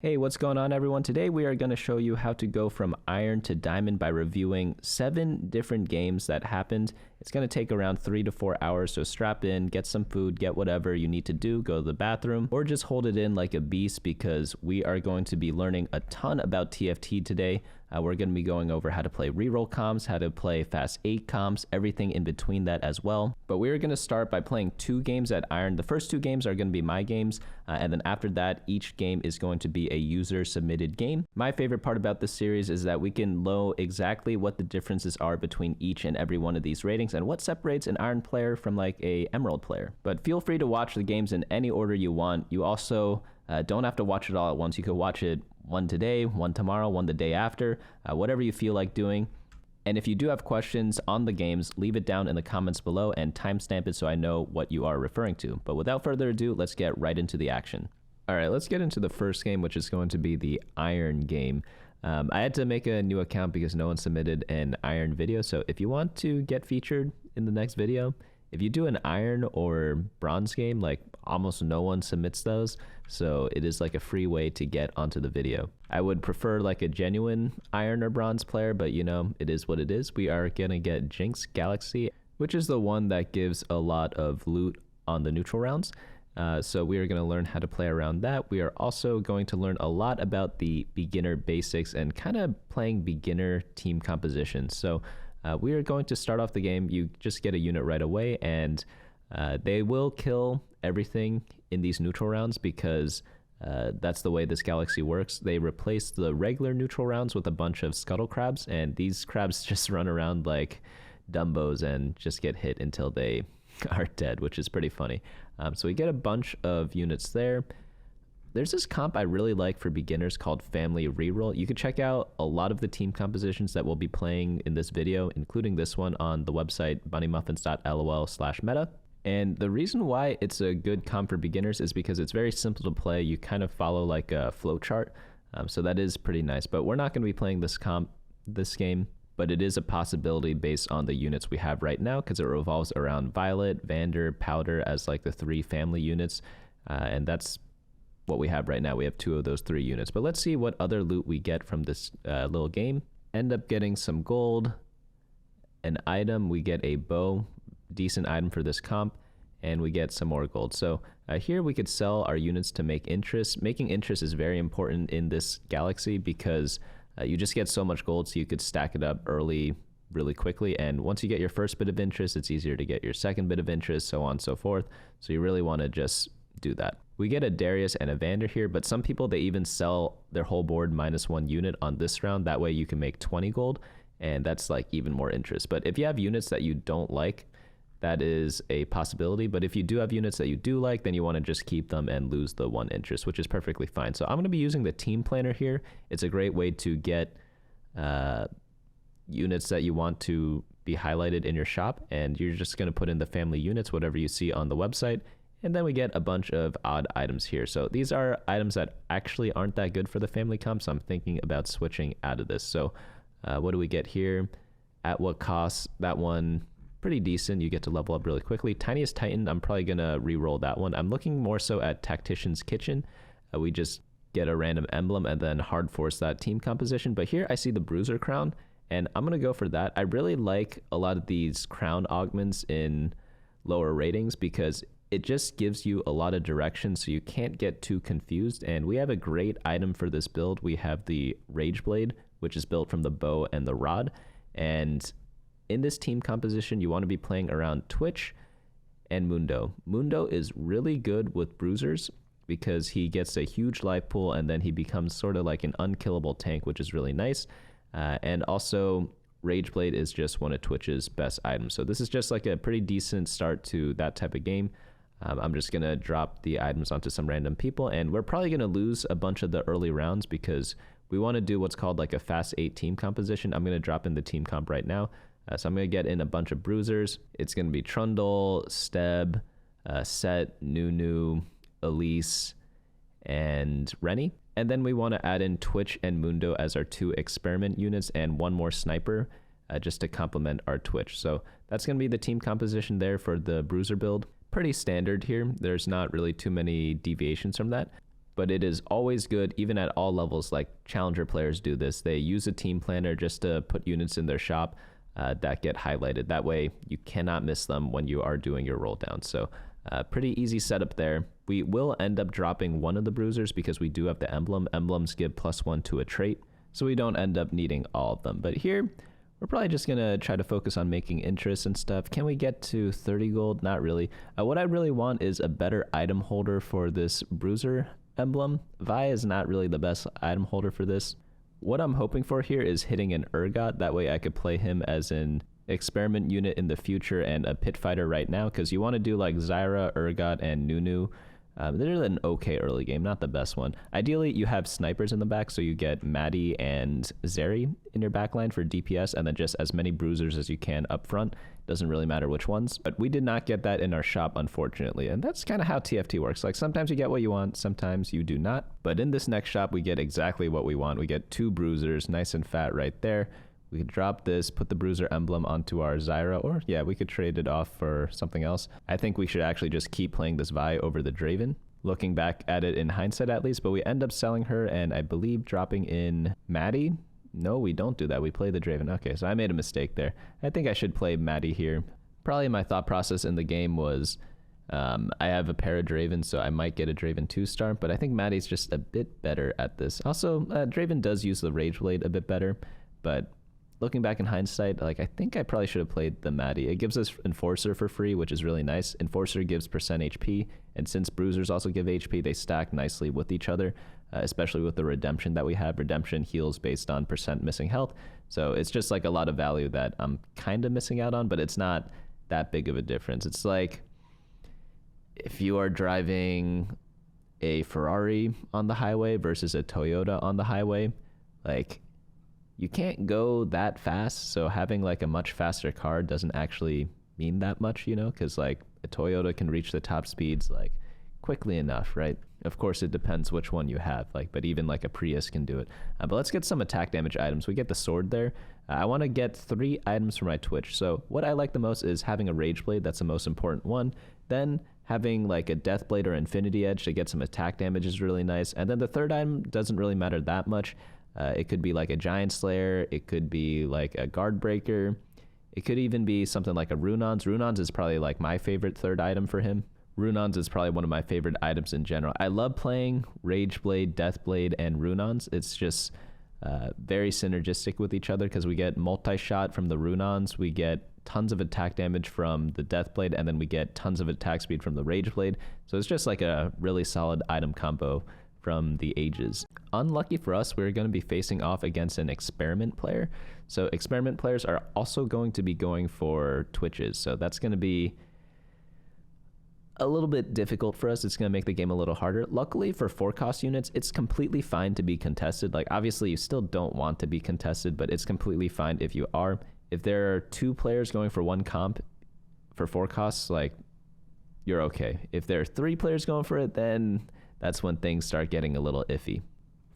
Hey, what's going on everyone? Today we are going to show you how to go from iron to diamond by reviewing 7 different games that happened. It's going to take around 3 to 4 hours, so strap in, get some food, get whatever you need to do, go to the bathroom, or just hold it in like a beast because we are going to be learning a ton about TFT today. We're going to be going over how to play reroll comps, how to play fast 8 comps, everything in between that as well. But we're going to start by playing 2 games at iron. The first 2 games are going to be my games, and then after that, each game is going to be a user submitted game. My favorite part about this series is that we can know exactly what the differences are between each and every one of these ratings and what separates an iron player from like a emerald player. But feel free to watch the games in any order you want. You also don't have to watch it all at once. You could watch it one today, one tomorrow, one the day after, whatever you feel like doing. And if you do have questions on the games, leave it down in the comments below and timestamp it so I know what you are referring to. But without further ado, let's get right into the action. All right, let's get into the first game, which is going to be the iron game. I had to make a new account because no one submitted an iron video. So if you want to get featured in the next video, if you do an iron or bronze game, like almost no one submits those. So it is like a free way to get onto the video. I would prefer like a genuine iron or bronze player, but you know, it is what it is. We are gonna get Jinx Galaxy, which is the one that gives a lot of loot on the neutral rounds. So we are going to learn how to play around that. We are also going to learn a lot about the beginner basics and kind of playing beginner team composition. So we are going to start off the game. You just get a unit right away, and they will kill everything in these neutral rounds because that's the way this galaxy works. They replace the regular neutral rounds with a bunch of scuttle crabs, and these crabs just run around like Dumbos and just get hit until they are dead, which is pretty funny. So we get a bunch of units there. There's this comp I really like for beginners called Family Reroll. You can check out a lot of the team compositions that we'll be playing in this video, including this one on the website bunnymuffins.lol/meta. And the reason why it's a good comp for beginners is because it's very simple to play. You kind of follow like a flow chart. So that is pretty nice, but we're not going to be playing this game. But it is a possibility based on the units we have right now because it revolves around Violet, Vander, Powder as like the 3 family units. And that's what we have right now. We have 2 of those 3 units. But let's see what other loot we get from this little game. End up getting some gold, an item. We get a bow, decent item for this comp, and we get some more gold. So here we could sell our units to make interest. Making interest is very important in this galaxy because you just get so much gold, so you could stack it up early really quickly. And once you get your first bit of interest, it's easier to get your second bit of interest, so on and so forth. So you really want to just do that. We get a Darius and a Vander here, but some people, they even sell their whole board -1 unit on this round. That way you can make 20 gold, and that's like even more interest. But if you have units that you don't like, that is a possibility. But if you do have units that you do like, then you want to just keep them and lose the 1 interest, which is perfectly fine. So I'm going to be using the team planner here. It's a great way to get units that you want to be highlighted in your shop. And you're just going to put in the family units, whatever you see on the website. And then we get a bunch of odd items here. So these are items that actually aren't that good for the family comp. So I'm thinking about switching out of this. So what do we get here? At what cost? That one, pretty decent. You get to level up really quickly. Tiniest Titan, I'm probably gonna re-roll that one. I'm looking more so at Tactician's Kitchen. We just get a random emblem and then hard force that team composition. But here I see the Bruiser Crown, and I'm gonna go for that. I really like a lot of these crown augments in lower ratings because it just gives you a lot of direction so you can't get too confused. And we have a great item for this build. We have the Rage Blade, which is built from the bow and the rod. And in this team composition, you want to be playing around Twitch and Mundo. Mundo is really good with bruisers because he gets a huge life pool and then he becomes sort of like an unkillable tank, which is really nice. And also, Rageblade is just one of Twitch's best items. So this is just like a pretty decent start to that type of game. I'm just going to drop the items onto some random people, and we're probably going to lose a bunch of the early rounds because we want to do what's called like a fast 8 team composition. I'm going to drop in the team comp right now. So I'm going to get in a bunch of bruisers. It's going to be Trundle, Steb, Set, Nunu, Elise, and Rennie. And then we want to add in Twitch and Mundo as our 2 experiment units and 1 more sniper just to complement our Twitch. So that's going to be the team composition there for the bruiser build. Pretty standard here. There's not really too many deviations from that. but it is always good, even at all levels. Like challenger players do this. They use a team planner just to put units in their shop that get highlighted. That way you cannot miss them when you are doing your roll down. So pretty easy setup there. We will end up dropping one of the bruisers because we do have the emblem. Emblems give +1 to a trait, so we don't end up needing all of them. But here, we're probably just going to try to focus on making interest and stuff. Can we get to 30 gold? Not really. What I really want is a better item holder for this bruiser emblem. Vi is not really the best item holder for this. What I'm hoping for here is hitting an Urgot. That way I could play him as an experiment unit in the future and a pit fighter right now, because you want to do like Zyra, Urgot, and Nunu. They're an okay early game, not the best one. Ideally, you have snipers in the back, so you get Maddie and Zeri in your backline for DPS, and then just as many bruisers as you can up front. Doesn't really matter which ones, but we did not get that in our shop, unfortunately, and that's kind of how TFT works. Like, sometimes you get what you want, sometimes you do not, but in this next shop, we get exactly what we want. We get 2 bruisers, nice and fat right there. We could drop this, put the bruiser emblem onto our Zyra, or yeah, we could trade it off for something else. I think we should actually just keep playing this Vi over the Draven, looking back at it in hindsight at least, but we end up selling her and I believe dropping in Maddie. No, we don't do that. We play the Draven. Okay, so I made a mistake there. I think I should play Maddie here. Probably my thought process in the game was I have a pair of Draven, so I might get a Draven 2-star, but I think Maddie's just a bit better at this. Also, Draven does use the Rage Blade a bit better, but looking back in hindsight, like, I think I probably should have played the Maddie. It gives us Enforcer for free, which is really nice. Enforcer gives % HP, and since Bruisers also give HP, they stack nicely with each other, especially with the Redemption that we have. Redemption heals based on % missing health, so it's just like a lot of value that I'm kind of missing out on, but it's not that big of a difference. It's like if you are driving a Ferrari on the highway versus a Toyota on the highway, like, you can't go that fast, so having like a much faster car doesn't actually mean that much, you know, because like a Toyota can reach the top speeds like quickly enough, right? Of course, it depends which one you have, like, but even like a Prius can do it. But let's get some attack damage items. We get the sword there. I want to get 3 items for my Twitch. So what I like the most is having a Rage Blade. That's the most important one. Then having like a Death Blade or Infinity Edge to get some attack damage is really nice. And then the third item doesn't really matter that much. It could be like a Giant Slayer, it could be like a Guard Breaker, it could even be something like a Runons. Runons is probably like my favorite third item for him. Runons is probably one of my favorite items in general. I love playing Rage Blade, Death Blade, and Runons. It's just very synergistic with each other because we get multi-shot from the Runons, we get tons of attack damage from the Death Blade, and then we get tons of attack speed from the Rage Blade. So it's just like a really solid item combo from the ages. Unlucky for us, we're going to be facing off against an experiment player. So experiment players are also going to be going for Twitches. So that's going to be a little bit difficult for us. It's going to make the game a little harder. Luckily for 4-cost units, it's completely fine to be contested. Like, obviously you still don't want to be contested, but it's completely fine if you are. If there are 2 players going for 1 comp for 4 costs, like, you're okay. If there are 3 players going for it, then that's when things start getting a little iffy.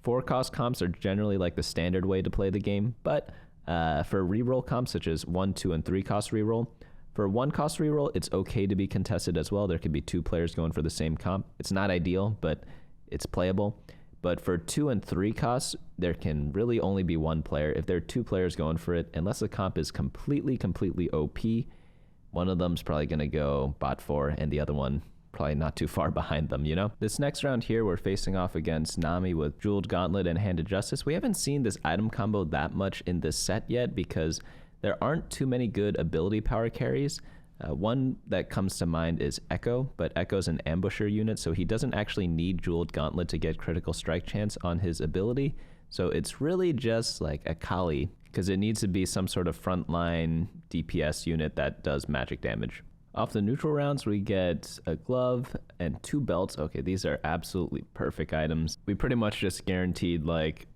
4-cost comps are generally like the standard way to play the game, but for reroll comps such as 1, 2, and 3-cost reroll, for 1-cost reroll, it's okay to be contested as well. There could be 2 players going for the same comp. It's not ideal, but it's playable. But for 2 and 3 costs, there can really only be 1 player. If there are 2 players going for it, unless the comp is completely OP, one of them's probably going to go bot 4, and the other one probably not too far behind them, you know? This next round here, we're facing off against Nami with Jeweled Gauntlet and Hand of Justice. We haven't seen this item combo that much in this set yet because there aren't too many good ability power carries. One that comes to mind is Echo, but Echo's an ambusher unit, so he doesn't actually need Jeweled Gauntlet to get critical strike chance on his ability. So it's really just like a Kali, because it needs to be some sort of frontline DPS unit that does magic damage. Off the neutral rounds, we get a glove and 2 belts. Okay, these are absolutely perfect items. We pretty much just guaranteed like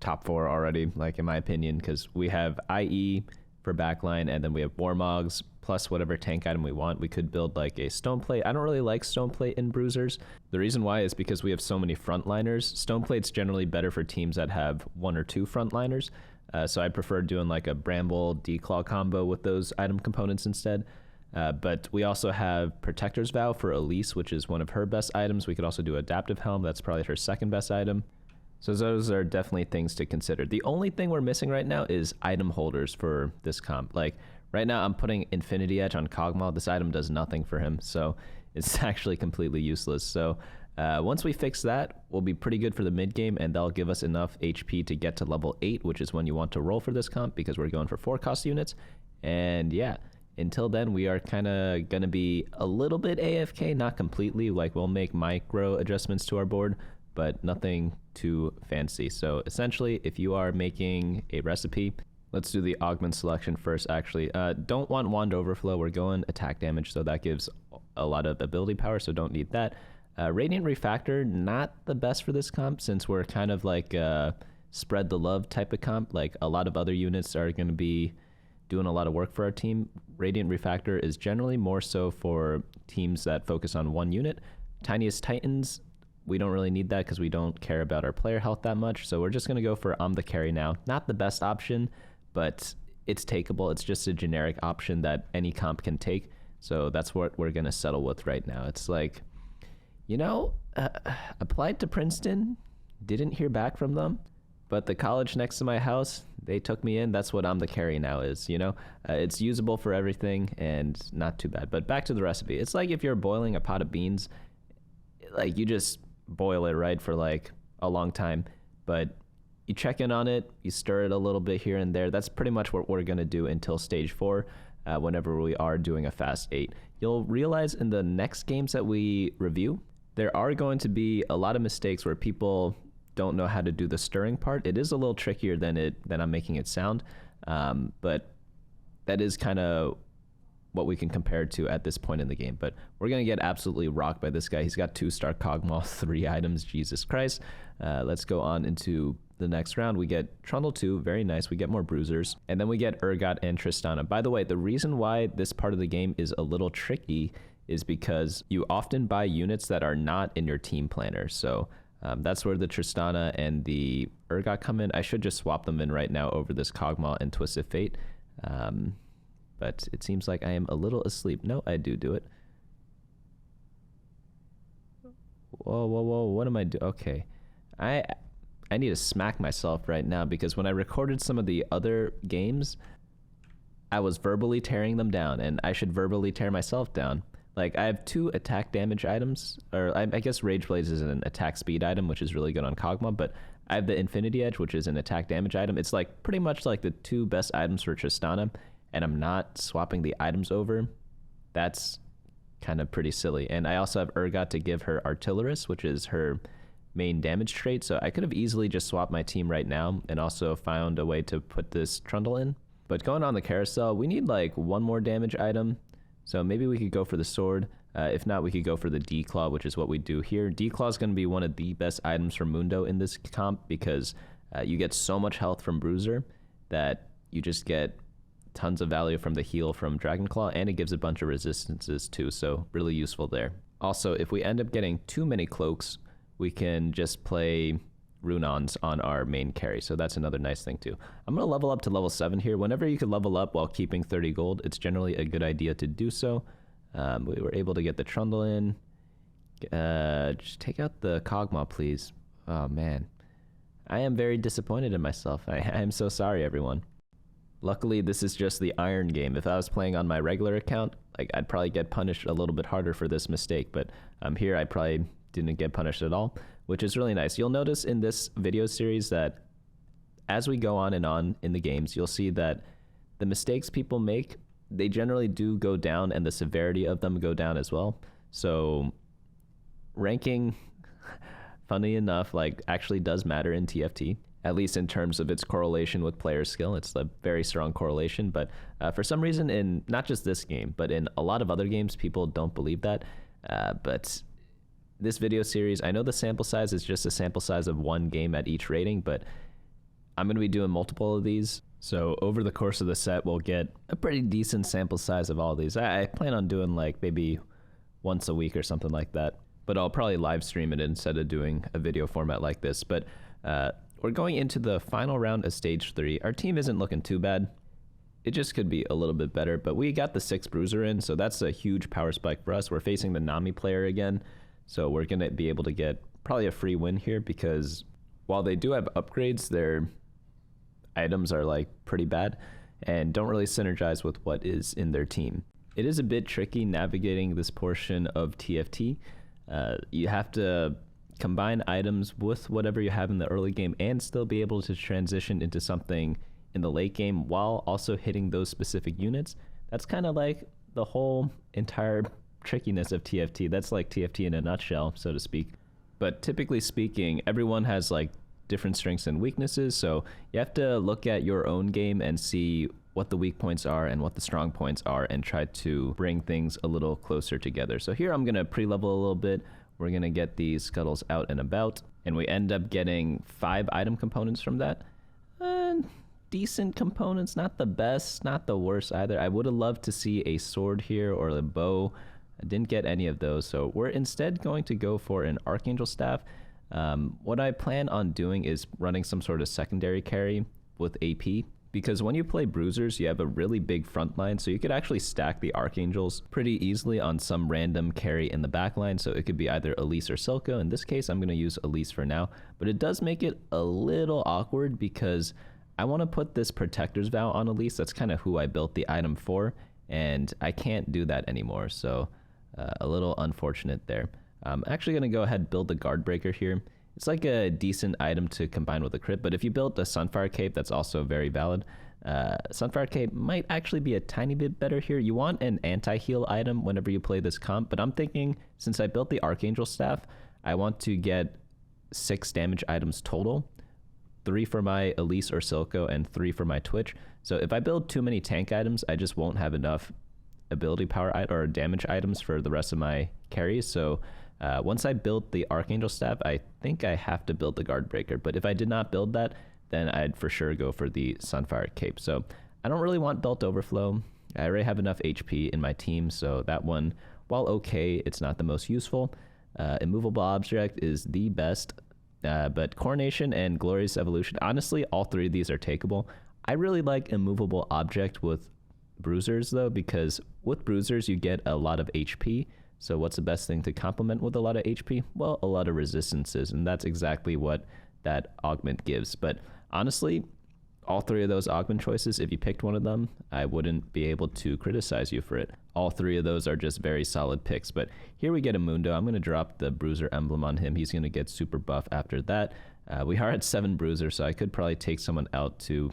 top 4 already, like in my opinion, because we have IE for backline, and then we have Warmogs plus whatever tank item we want. We could build like a stone plate. I don't really like stone plate in bruisers. The reason why is because we have so many frontliners. Stone plate's generally better for teams that have 1 or 2 frontliners. So I prefer doing like a Bramble Declaw combo with those item components instead. But we also have Protector's Vow for Elise, which is one of her best items. We could also do Adaptive Helm. That's probably her second best item. So those are definitely things to consider. The only thing we're missing right now is item holders for this comp. Like right now I'm putting Infinity Edge on Kog'Maw. This item does nothing for him, so it's actually completely useless. So once we fix that, we'll be pretty good for the mid game, and that'll give us enough HP to get to level 8, which is when you want to roll for this comp because we're going for 4 cost units. And yeah, until then, we are kind of going to be a little bit AFK, not completely. Like we'll make micro adjustments to our board, but nothing too fancy. So essentially, if you are making a recipe, let's do the augment selection first, actually. Don't want Wand Overflow. We're going attack damage, so that gives a lot of ability power, so don't need that. Radiant Refactor, not the best for this comp, since we're kind of like spread the love type of comp. Like a lot of other units are going to be doing a lot of work for our team. Radiant Refactor is generally more so for teams that focus on one unit. Tiniest Titans, we don't really need that because we don't care about our player health that much. So we're just going to go for I'm the carry now. Not the best option, but it's takeable. It's just a generic option that any comp can take. So that's what we're going to settle with right now. It's like, you know, applied to Princeton, didn't hear back from them, but the college next to my house, they took me in. That's what I'm the carry now is, you know? It's usable for everything and not too bad. But back to the recipe. It's like if you're boiling a pot of beans, like you just boil it, right, for like a long time, but you check in on it, you stir it a little bit here and there. That's pretty much what we're going to do until stage 4, whenever we are doing a fast 8. You'll realize in the next games that we review, there are going to be a lot of mistakes where people don't know how to do the stirring part. It is a little trickier than I'm making it sound, but that is kind of what we can compare it to at this point in the game. But we're going to get absolutely rocked by this guy. He's got 2-star Kog'Maw, 3 items, Jesus Christ. Let's go on into the next round. We get Trundle 2, very nice. We get more Bruisers. And then we get Urgot and Tristana. By the way, the reason why this part of the game is a little tricky is because you often buy units that are not in your team planner. So that's where the Tristana and the Urgot come in. I should just swap them in right now over this Kog'Maw and Twisted Fate. But it seems like I am a little asleep. No, I do it. Whoa, what am I doing? Okay. I need to smack myself right now because when I recorded some of the other games, I was verbally tearing them down, and I should verbally tear myself down. Like, I have 2 attack damage items, or I guess Rage Blaze is an attack speed item, which is really good on Kog'Maw, but I have the Infinity Edge, which is an attack damage item. It's like pretty much like the 2 best items for Tristana, and I'm not swapping the items over. That's kind of pretty silly. And I also have Urgot to give her Artillerist, which is her main damage trait, so I could have easily just swapped my team right now and also found a way to put this Trundle in. But going on the carousel, we need like 1 more damage item, so maybe we could go for the sword. If not, we could go for the D-Claw, which is what we do here. D-Claw is going to be one of the best items for Mundo in this comp because you get so much health from Bruiser that you just get tons of value from the heal from Dragonclaw, and it gives a bunch of resistances too, so really useful there. Also, if we end up getting too many cloaks, we can just play Runons on our main carry, so that's another nice thing too. I'm going to level up to level 7 here. Whenever you can level up while keeping 30 gold, it's generally a good idea to do so. We were able to get the Trundle in. Just take out the Kog'Maw, please. Oh man, I am very disappointed in myself. I am so sorry, everyone. Luckily, this is just the Iron game. If I was playing on my regular account, like I'd probably get punished a little bit harder for this mistake, but here I probably didn't get punished at all, which is really nice. You'll notice in this video series that as we go on and on in the games, you'll see that the mistakes people make, they generally do go down, and the severity of them go down as well. So ranking, funny enough, like actually does matter in TFT, at least in terms of its correlation with player skill. It's a very strong correlation, but for some reason in not just this game, but in a lot of other games, people don't believe that. But this video series, I know the sample size is just a sample size of 1 game at each rating, but I'm going to be doing multiple of these. So over the course of the set, we'll get a pretty decent sample size of all these. I plan on doing like maybe once a week or something like that, but I'll probably live stream it instead of doing a video format like this. But we're going into the final round of stage 3. Our team isn't looking too bad. it just could be a little bit better. But we got the 6 bruiser in, so that's a huge power spike for us. We're facing the Nami player again, so we're going to be able to get probably a free win here, because while they do have upgrades, their items are like pretty bad and don't really synergize with what is in their team. It is a bit tricky navigating this portion of TFT. You have to combine items with whatever you have in the early game and still be able to transition into something in the late game while also hitting those specific units. That's kind of like the whole entire trickiness of TFT. That's like TFT in a nutshell, so to speak. But typically speaking, everyone has like different strengths and weaknesses, so you have to look at your own game and see what the weak points are and what the strong points are and try to bring things a little closer together. So here I'm going to pre-level a little bit. We're going to get these scuttles out and about, and we end up getting 5 item components from that. Decent components, not the best, not the worst either. I would have loved to see a sword here or a bow. I didn't get any of those, so we're instead going to go for an Archangel Staff. What I plan on doing is running some sort of secondary carry with AP, because when you play bruisers, you have a really big front line, so you could actually stack the Archangels pretty easily on some random carry in the back line. So it could be either Elise or Silco. In this case, I'm going to use Elise for now, but it does make it a little awkward because I want to put this Protector's Vow on Elise. That's kind of who I built the item for, and I can't do that anymore, so a little unfortunate there. I'm actually going to go ahead and build the Guard Breaker here. It's like a decent item to combine with a crit, but if you built a Sunfire Cape, that's also very valid. Sunfire Cape might actually be a tiny bit better here. You want an anti-heal item whenever you play this comp, but I'm thinking since I built the Archangel Staff, I want to get 6 damage items total. 3 for my Elise or Silco and 3 for my Twitch. So if I build too many tank items, I just won't have enough ability power or damage items for the rest of my carries. So once I build the Archangel Staff, I think I have to build the Guard Breaker. But if I did not build that, then I'd for sure go for the Sunfire Cape. So I don't really want Belt Overflow. I already have enough HP in my team, so that one, while okay, it's not the most useful. Immovable Object is the best. But Coronation and Glorious Evolution, honestly, all 3 of these are takeable. I really like Immovable Object with Bruisers, though, because with Bruisers, you get a lot of HP. So what's the best thing to complement with a lot of HP? Well, a lot of resistances, and that's exactly what that augment gives. But honestly, all 3 of those augment choices, if you picked one of them, I wouldn't be able to criticize you for it. All 3 of those are just very solid picks. But here we get a Mundo. I'm going to drop the Bruiser emblem on him. He's going to get super buff after that. We are at 7 Bruiser, so I could probably take someone out to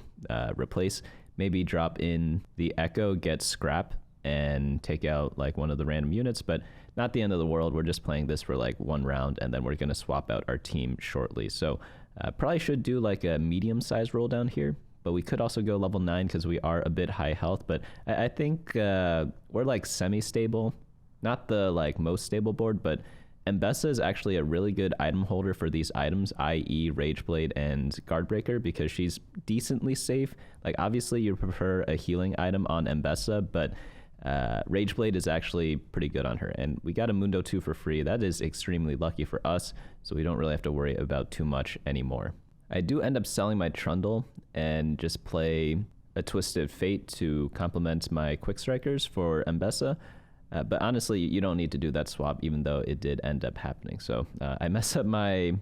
replace. Maybe drop in the Echo, get Scrap, and take out like one of the random units, but not the end of the world. We're just playing this for like 1 round, and then we're going to swap out our team shortly. So probably should do like a medium-sized roll down here, but we could also go level 9 because we are a bit high health. But I think we're like semi-stable, not the like most stable board, but Mbessa is actually a really good item holder for these items, i.e. Rageblade and Guardbreaker, because she's decently safe. Like obviously you prefer a healing item on Mbessa, but Rageblade is actually pretty good on her, and we got a Mundo 2 for free. That is extremely lucky for us, so we don't really have to worry about too much anymore. I do end up selling my Trundle and just play a Twisted Fate to complement my Quick Strikers for Mbessa, but honestly you don't need to do that swap, even though it did end up happening. So I mess up my,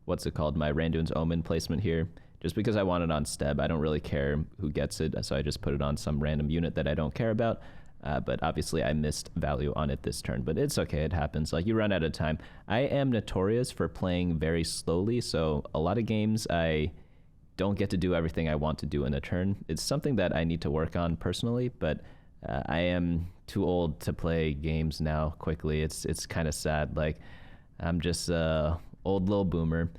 what's it called, my Randuin's Omen placement here, just because I want it on Steb. I don't really care who gets it, so I just put it on some random unit that I don't care about. But obviously I missed value on it this turn, but it's okay, it happens. Like, you run out of time. I am notorious for playing very slowly, so a lot of games I don't get to do everything I want to do in a turn. It's something that I need to work on personally, but I am too old to play games now quickly. It's kind of sad. Like, I'm just a old little boomer.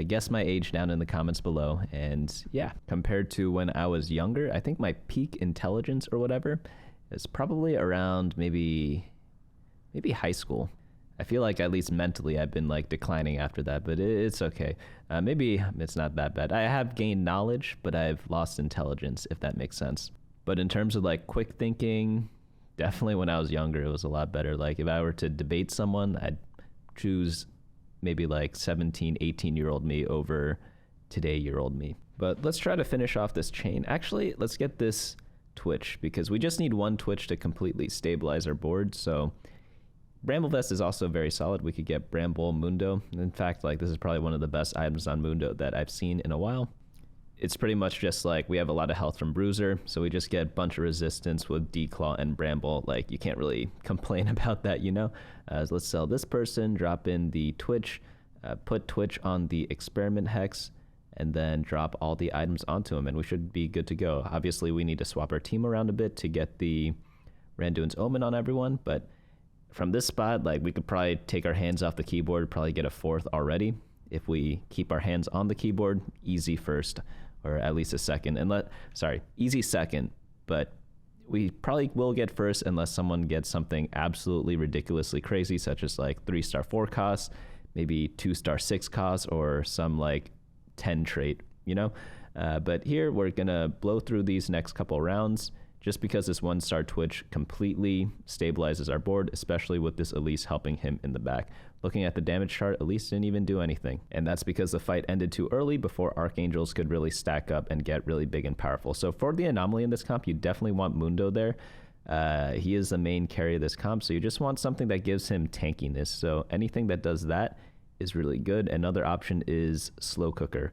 Guess my age down in the comments below. And yeah, compared to when I was younger, I think my peak intelligence or whatever is probably around maybe high school. I feel like at least mentally I've been like declining after that, but it's okay. Maybe it's not that bad. I have gained knowledge, but I've lost intelligence, if that makes sense. But in terms of like quick thinking, definitely when I was younger, it was a lot better. Like if I were to debate someone, I'd choose maybe like 17, 18-year-old me over today-year-old me. But let's try to finish off this chain. Actually, let's get this Twitch, because we just need one Twitch to completely stabilize our board. So Bramble Vest is also very solid. We could get Bramble Mundo. In fact, like, this is probably one of the best items on Mundo that I've seen in a while. It's pretty much just like we have a lot of health from Bruiser, so we just get a bunch of resistance with Declaw and Bramble. Like, you can't really complain about that, you know? So let's sell this person, drop in the Twitch, put Twitch on the Experiment Hex, and then drop all the items onto him, and we should be good to go. Obviously, we need to swap our team around a bit to get the Randuin's Omen on everyone, but from this spot, like, we could probably take our hands off the keyboard, probably get a 4th already. If we keep our hands on the keyboard, easy first, or at least a second. Easy second, but we probably will get first unless someone gets something absolutely ridiculously crazy, such as like 3-star 4 costs, maybe 2-star 6 costs, or some like 10 trait, you know? But here we're gonna blow through these next couple rounds, just because this 1-star Twitch completely stabilizes our board, especially with this Elise helping him in the back. Looking at the damage chart, Elise didn't even do anything. And that's because the fight ended too early before Archangels could really stack up and get really big and powerful. So for the anomaly in this comp, you definitely want Mundo there. He is the main carry of this comp, so you just want something that gives him tankiness. So anything that does that is really good. Another option is Slow Cooker.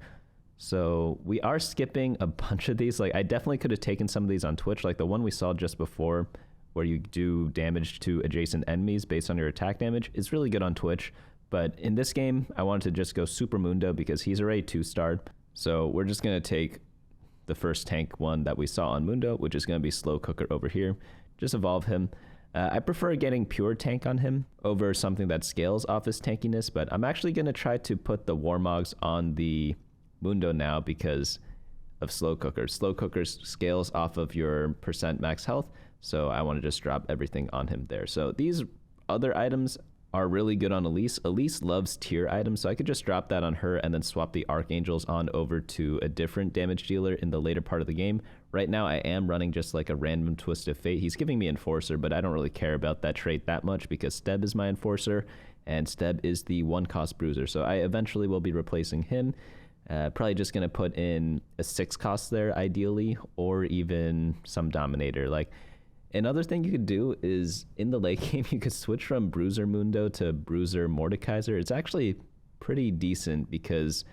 So we are skipping a bunch of these. Like, I definitely could have taken some of these on Twitch, like the one we saw just before where you do damage to adjacent enemies based on your attack damage. Is really good on Twitch, but in this game I wanted to just go Super Mundo because he's already 2-starred. So we're just going to take the first tank one that we saw on Mundo, which is going to be Slow Cooker over here. Just evolve him. I prefer getting pure tank on him over something that scales off his tankiness, but I'm actually going to try to put the Warmogs on the Mundo now because of Slow Cooker. Slow Cooker scales off of your percent max health, so I want to just drop everything on him there. So these other items are really good on Elise. Elise loves tier items, so I could just drop that on her and then swap the Archangels on over to a different damage dealer in the later part of the game. Right now I am running just like a random Twist of Fate. He's giving me Enforcer, but I don't really care about that trait that much because Steb is my Enforcer, and Steb is the 1-cost Bruiser, so I eventually will be replacing him. Probably just going to put in a 6-cost there ideally, or even some Dominator. Like, another thing you could do is in the late game you could switch from Bruiser Mundo to Bruiser Mordekaiser. It's actually pretty decent because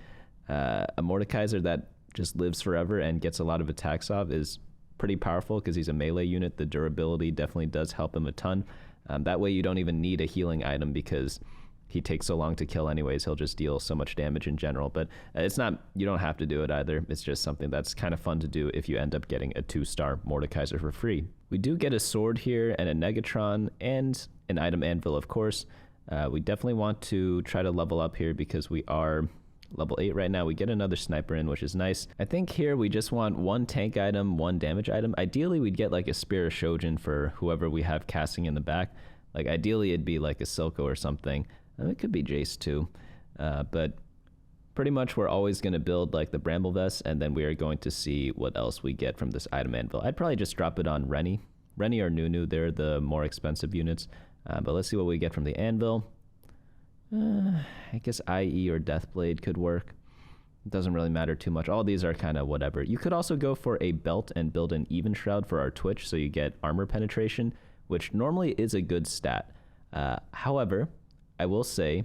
a Mordekaiser that just lives forever and gets a lot of attacks off is pretty powerful because he's a melee unit. The durability definitely does help him a ton. That way you don't even need a healing item because he takes so long to kill anyways. He'll just deal so much damage in general, but it's not, you don't have to do it either. It's just something that's kind of fun to do if you end up getting a 2-star Mordekaiser for free. We do get a sword here and a Negatron and an item anvil, of course. We definitely want to try to level up here because we are level 8 right now. We get another sniper in, which is nice. I think here we just want 1 tank item, 1 damage item. Ideally, we'd get like a Spear of Shojin for whoever we have casting in the back. Like, ideally, it'd be like a Silco or something. It could be Jace too, but pretty much we're always going to build like the Bramble Vest, and then we are going to see what else we get from this item anvil. I'd probably just drop it on Rennie or Nunu. They're the more expensive units, but let's see what we get from the anvil. I guess IE or Deathblade could work. It doesn't really matter too much. All these are kind of whatever. You could also go for a belt and build an Even Shroud for our Twitch, so you get armor penetration, which normally is a good stat. However, I will say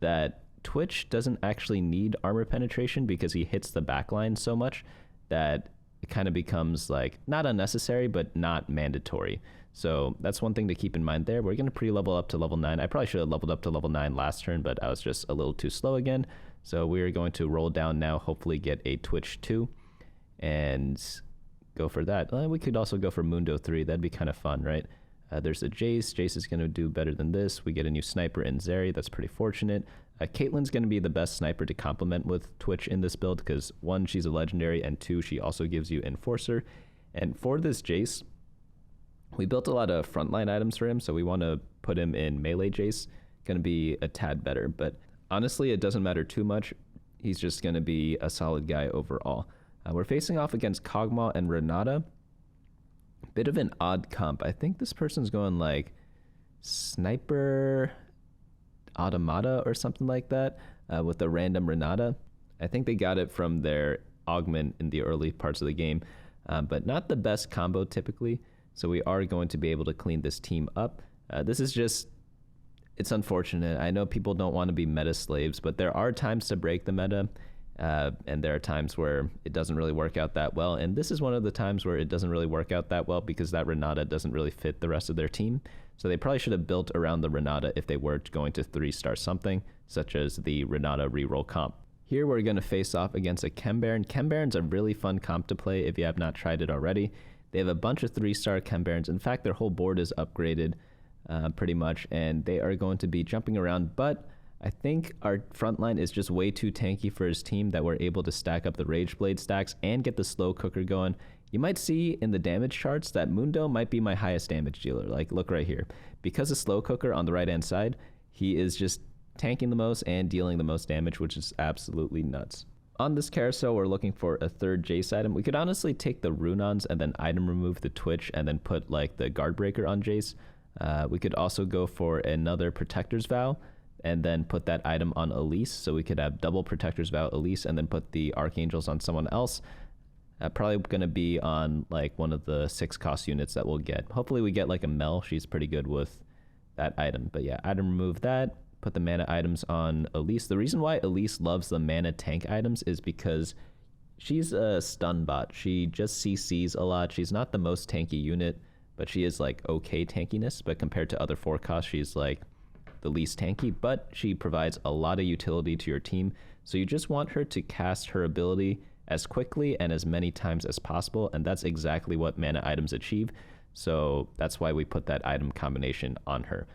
that Twitch doesn't actually need armor penetration because he hits the backline so much that it kind of becomes like not unnecessary, but not mandatory. So that's one thing to keep in mind there. We're going to pre-level up to level 9. I probably should have leveled up to level 9 last turn, but I was just a little too slow again. So we're going to roll down now, hopefully get a Twitch 2 and go for that. We could also go for Mundo 3. That'd be kind of fun, right? There's a Jace. Jace is going to do better than this. We get a new sniper in Zeri. That's pretty fortunate. Caitlyn's going to be the best sniper to complement with Twitch in this build because 1, she's a legendary, and 2, she also gives you Enforcer. And for this Jace, we built a lot of frontline items for him, so we want to put him in melee Jace. Going to be a tad better, but honestly, it doesn't matter too much. He's just going to be a solid guy overall. We're facing off against Kog'Maw and Renata. Bit of an odd comp. I think this person's going like Sniper Automata or something like that with a random Renata. I think they got it from their augment in the early parts of the game. but not the best combo typically. So we are going to be able to clean this team up. This is just, it's unfortunate. I know people don't want to be meta slaves, but there are times to break the meta. And there are times where it doesn't really work out that well. And this is one of the times where it doesn't really work out that well because that Renata doesn't really fit the rest of their team. So they probably should have built around the Renata if they were going to 3-star something, such as the Renata reroll comp. Here we're going to face off against a Chem Baron. Chem Baron's a really fun comp to play if you have not tried it already. They have a bunch of 3-star Chem Barons. In fact, their whole board is upgraded pretty much, and they are going to be jumping around, but I think our front line is just way too tanky for his team that we're able to stack up the Rage Blade stacks and get the slow cooker going. You might see in the damage charts that Mundo might be my highest damage dealer. Like, look right here. Because of slow cooker on the right-hand side, he is just tanking the most and dealing the most damage, which is absolutely nuts. On this carousel, we're looking for a third Jace item. We could honestly take the Runons and then item remove the Twitch and then put like the Guard Breaker on Jace. We could also go for another Protector's Vow and then put that item on Elise. So we could have double Protector's Vow Elise and then put the Archangels on someone else. Probably going to be on like one of the 6-cost units that we'll get. Hopefully we get like a Mel. She's pretty good with that item. But yeah, item remove that. Put the mana items on Elise. The reason why Elise loves the mana tank items is because she's a stun bot. She just CCs a lot. She's not the most tanky unit, but she is like okay tankiness. But compared to other 4-cost, she's like the least tanky, but she provides a lot of utility to your team. So you just want her to cast her ability as quickly and as many times as possible, and that's exactly what mana items achieve. So that's why we put that item combination on her.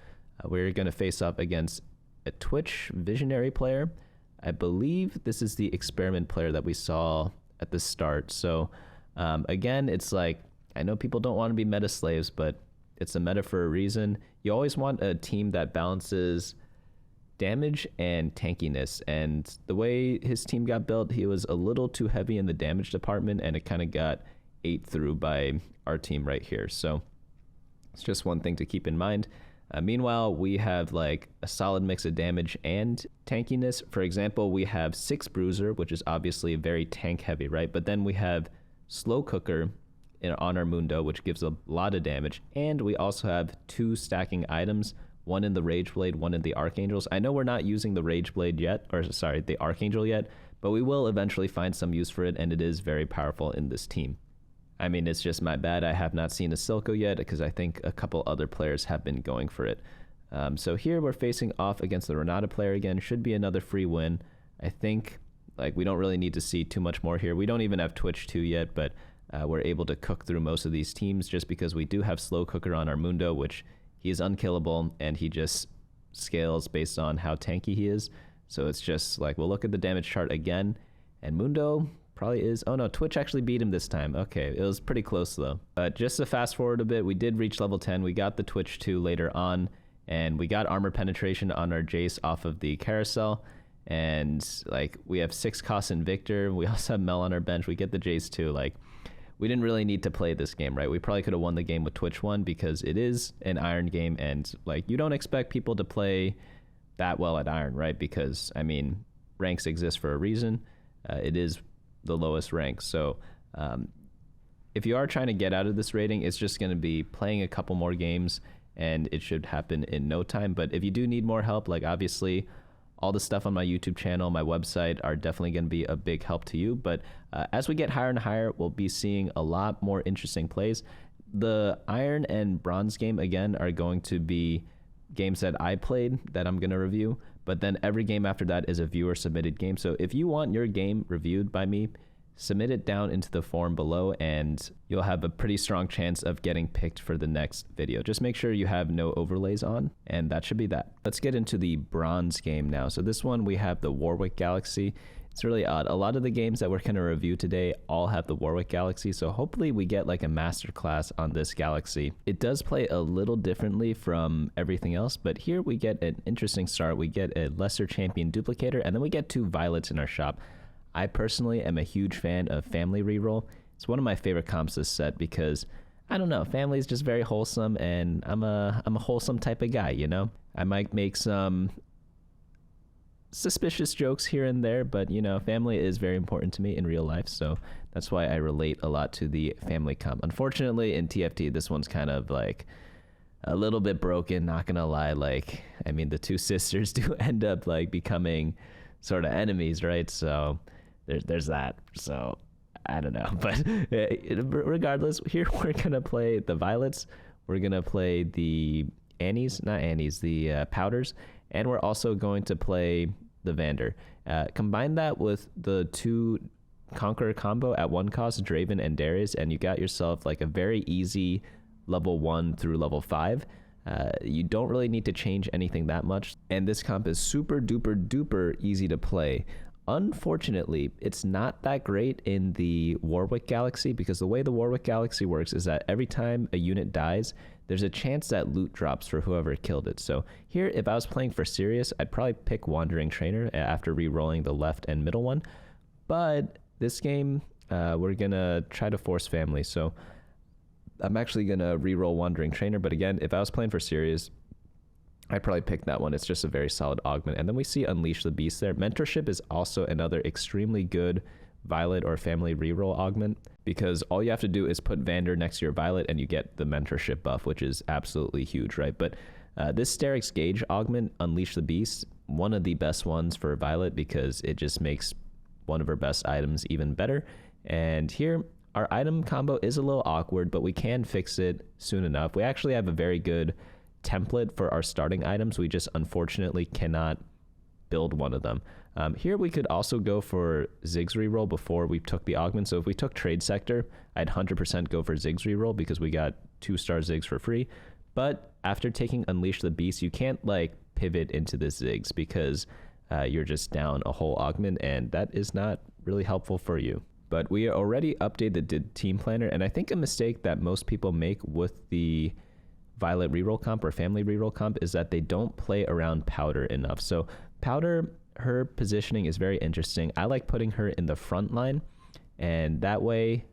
We're going to face up against a Twitch Visionary player. I believe this is the experiment player that we saw at the start. So again, it's like, I know people don't want to be meta slaves, but it's a meta for a reason. You always want a team that balances damage and tankiness. And the way his team got built, he was a little too heavy in the damage department, and it kind of got ate through by our team right here. So it's just one thing to keep in mind. Meanwhile, we have like a solid mix of damage and tankiness. For example, we have 6 Bruiser, which is obviously very tank heavy, right? But then we have Slow Cooker on our Mundo, which gives a lot of damage. And we also have 2 stacking items, one in the Rage Blade, one in the Archangels. I know we're not using the Rage Blade yet, or sorry, the Archangel yet, but we will eventually find some use for it, and it is very powerful in this team. I mean, it's just my bad. I have not seen a Silco yet because I think a couple other players have been going for it. So here we're facing off against the Renata player again. Should be another free win. I think like we don't really need to see too much more here. We don't even have Twitch 2 yet, but we're able to cook through most of these teams just because we do have Slow Cooker on our Mundo, which he is unkillable, and he just scales based on how tanky he is. So it's just like, we'll look at the damage chart again, and Mundo probably is, oh no, Twitch actually beat him this time. Okay, it was pretty close though. Just to fast forward a bit, we did reach level 10. We got the Twitch 2 later on, and we got armor penetration on our Jace off of the carousel. And like, we have 6 costs in Victor. We also have Mel on our bench. We get the Jace 2. Like, we didn't really need to play this game, right? We probably could have won the game with Twitch 1 because it is an Iron game, and like, you don't expect people to play that well at Iron, right? Because I mean, ranks exist for a reason. It is the lowest rank. So if you are trying to get out of this rating, it's just going to be playing a couple more games, and it should happen in no time. But if you do need more help, like obviously all the stuff on my YouTube channel, my website are definitely going to be a big help to you. But as we get higher and higher, we'll be seeing a lot more interesting plays. The Iron and Bronze game, again, are going to be games that I played that I'm going to review. But then every game after that is a viewer submitted game. So if you want your game reviewed by me, submit it down into the form below, and you'll have a pretty strong chance of getting picked for the next video. Just make sure you have no overlays on, and that should be that. Let's get into the Bronze game now. So this one, we have the Warwick Galaxy. It's really odd. A lot of the games that we're going to review today all have the Warwick Galaxy, so hopefully we get like a masterclass on this galaxy. It does play a little differently from everything else, but here we get an interesting start. We get a lesser champion duplicator, and then we get 2 violets in our shop. I personally am a huge fan of family reroll. It's one of my favorite comps this set because, I don't know, family is just very wholesome, and I'm a wholesome type of guy, you know? I might make some suspicious jokes here and there, but you know, family is very important to me in real life, so that's why I relate a lot to the family comp. Unfortunately, in TFT, this one's kind of like a little bit broken, not gonna lie. Like, I mean, the two sisters do end up like becoming sort of enemies, right? So there's that. So I don't know, but regardless, here we're gonna play the Violets, we're gonna play the the Powders, and we're also going to play the Vander. Combine that with the two Conqueror combo at 1 cost, Draven and Darius, and you got yourself like a very easy level 1 through level 5. You don't really need to change anything that much, and this comp is super duper duper easy to play. Unfortunately, it's not that great in the Warwick Galaxy, because the way the Warwick Galaxy works is that every time a unit dies, there's a chance that loot drops for whoever killed it. So here, if I was playing for Sirius, I'd probably pick Wandering Trainer after re-rolling the left and middle one. But this game, we're going to try to force family. So I'm actually going to re-roll Wandering Trainer. But again, if I was playing for Sirius, I'd probably pick that one. It's just a very solid augment. And then we see Unleash the Beast there. Mentorship is also another extremely good Violet or family reroll augment, because all you have to do is put Vander next to your Violet and you get the mentorship buff, which is absolutely huge, right? But this Sterix Gauge augment, Unleash the Beast, one of the best ones for Violet, because it just makes one of her best items even better. And here, our item combo is a little awkward, but we can fix it soon enough. We actually have a very good template for our starting items. We just unfortunately cannot build one of them. Here we could also go for Ziggs reroll before we took the augment. So if we took Trade Sector, I'd 100% go for Ziggs reroll because we got 2-star Ziggs for free. But after taking Unleash the Beast, you can't like pivot into the Ziggs, because you're just down a whole augment, and that is not really helpful for you. But we already updated the team planner, and I think a mistake that most people make with the Violet reroll comp or family reroll comp is that they don't play around Powder enough. So Powder, her positioning is very interesting. I like putting her in the front line, and that way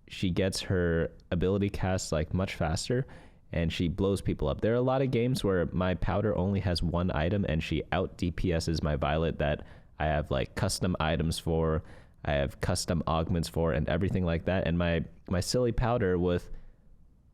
she gets her ability cast like much faster, and she blows people up. There are a lot of games where my Powder only has one item and she out DPSs my Violet that I have like custom items for, I have custom augments for, and everything like that. And my silly Powder with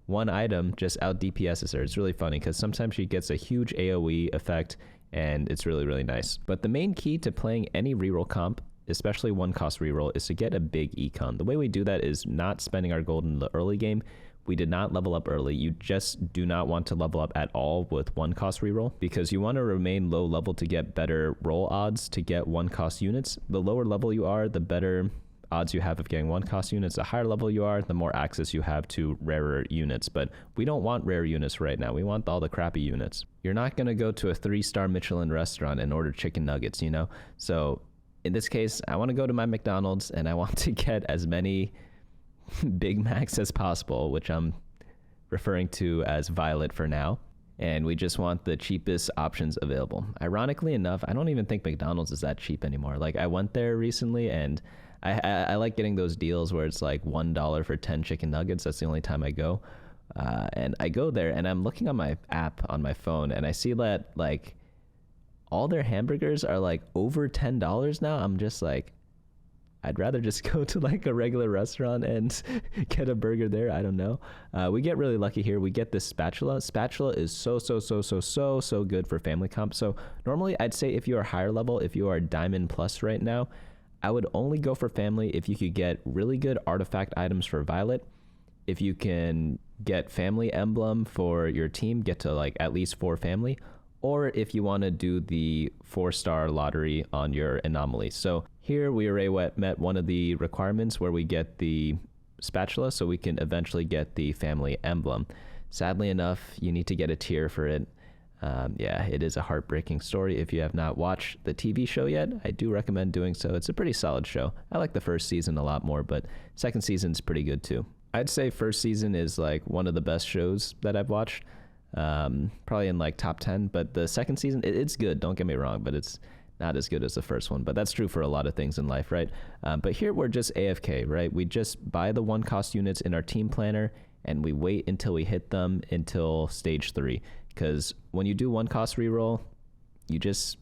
one item just out DPSs her. It's really funny because sometimes she gets a huge AoE effect, and it's really, really nice. But the main key to playing any reroll comp, especially 1-cost reroll, is to get a big econ. The way we do that is not spending our gold in the early game. We did not level up early. You just do not want to level up at all with 1-cost reroll, because you want to remain low level to get better roll odds to get 1-cost units. The lower level you are, the better odds you have of getting 1-cost units. The higher level you are, the more access you have to rarer units. But we don't want rare units right now. We want all the crappy units. You're not going to go to a 3-star Michelin restaurant and order chicken nuggets, you know? So in this case, I want to go to my McDonald's and I want to get as many Big Macs as possible, which I'm referring to as Violet for now. And we just want the cheapest options available. Ironically enough, I don't even think McDonald's is that cheap anymore. Like, I went there recently, and I like getting those deals where it's like $1 for 10 chicken nuggets. That's the only time I go. And I go there, and I'm looking on my app on my phone, and I see that like all their hamburgers are like over $10 now. I'm just like, I'd rather just go to like a regular restaurant and get a burger there. I don't know. We get really lucky here. We get this spatula. Spatula is so good for family comp. So normally I'd say if you are higher level, if you are Diamond Plus right now, I would only go for family if you could get really good artifact items for Violet. If you can get family emblem for your team, get to like at least 4 family. Or if you want to do the 4-star lottery on your anomaly. So here we already met one of the requirements where we get the spatula, so we can eventually get the family emblem. Sadly enough, you need to get a tier for it. Yeah, it is a heartbreaking story. If you have not watched the TV show yet, I do recommend doing so. It's a pretty solid show. I like the first season a lot more, but second season's pretty good too. I'd say first season is like one of the best shows that I've watched. Probably in like top 10, but the second season, it's good, don't get me wrong, but it's not as good as the first one. But that's true for a lot of things in life, right? But here we're just AFK, right? We just buy the 1-cost units in our team planner and we wait until we hit them until stage 3. Because when you do 1-cost reroll, you just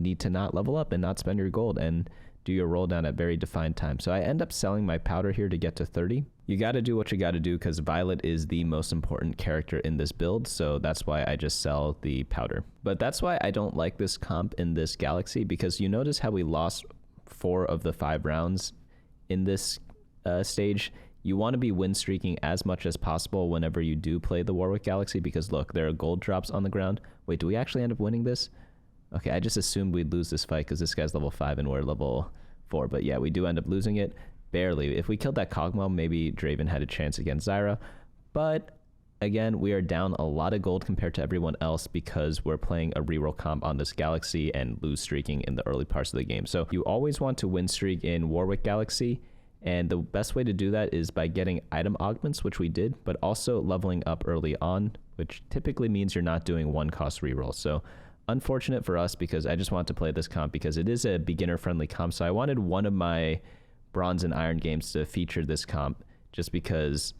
need to not level up and not spend your gold and do your roll down at very defined time. So I end up selling my powder here to get to 30. You got to do what you got to do because Violet is the most important character in this build, so that's why I just sell the powder. But that's why I don't like this comp in this galaxy, because you notice how we lost 4 of the 5 rounds in this stage. You want to be win streaking as much as possible whenever you do play the Warwick Galaxy, because look, there are gold drops on the ground. Wait, do we actually end up winning this? Okay, I just assumed we'd lose this fight because this guy's level 5 and we're level 4. But yeah, we do end up losing it. Barely. If we killed that Cogwell, maybe Draven had a chance against Zyra. But again, we are down a lot of gold compared to everyone else because we're playing a reroll comp on this Galaxy and lose streaking in the early parts of the game. So you always want to win streak in Warwick Galaxy. And the best way to do that is by getting item augments, which we did, but also leveling up early on, which typically means you're not doing 1-cost reroll. So unfortunate for us, because I just want to play this comp because it is a beginner-friendly comp. So I wanted one of my bronze and iron games to feature this comp just because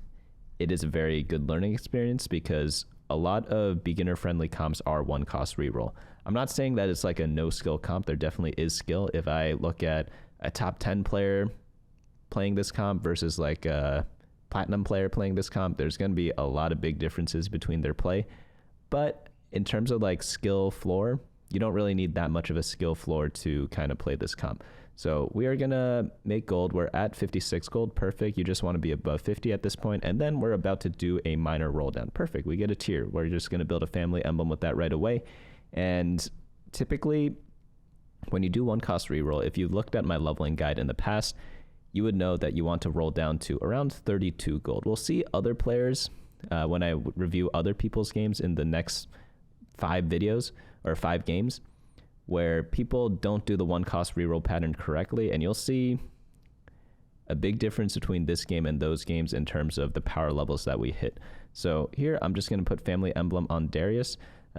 it is a very good learning experience, because a lot of beginner-friendly comps are 1-cost reroll. I'm not saying that it's like a no-skill comp. There definitely is skill. If I look at a top 10 player playing this comp versus like a platinum player playing this comp, there's going to be a lot of big differences between their play. But in terms of like skill floor, you don't really need that much of a skill floor to kind of play this comp. So we are going to make gold. We're at 56 gold. Perfect. You just want to be above 50 at this point. And then we're about to do a minor roll down. Perfect. We get a tier. We're just going to build a family emblem with that right away. And typically when you do 1-cost reroll, if you looked at my leveling guide in the past, you would know that you want to roll down to around 32 gold. We'll see other players when I review other people's games in the next 5 videos or 5 games, where people don't do the 1-cost reroll pattern correctly, and you'll see a big difference between this game and those games in terms of the power levels that we hit. So here I'm just going to put family emblem on Darius.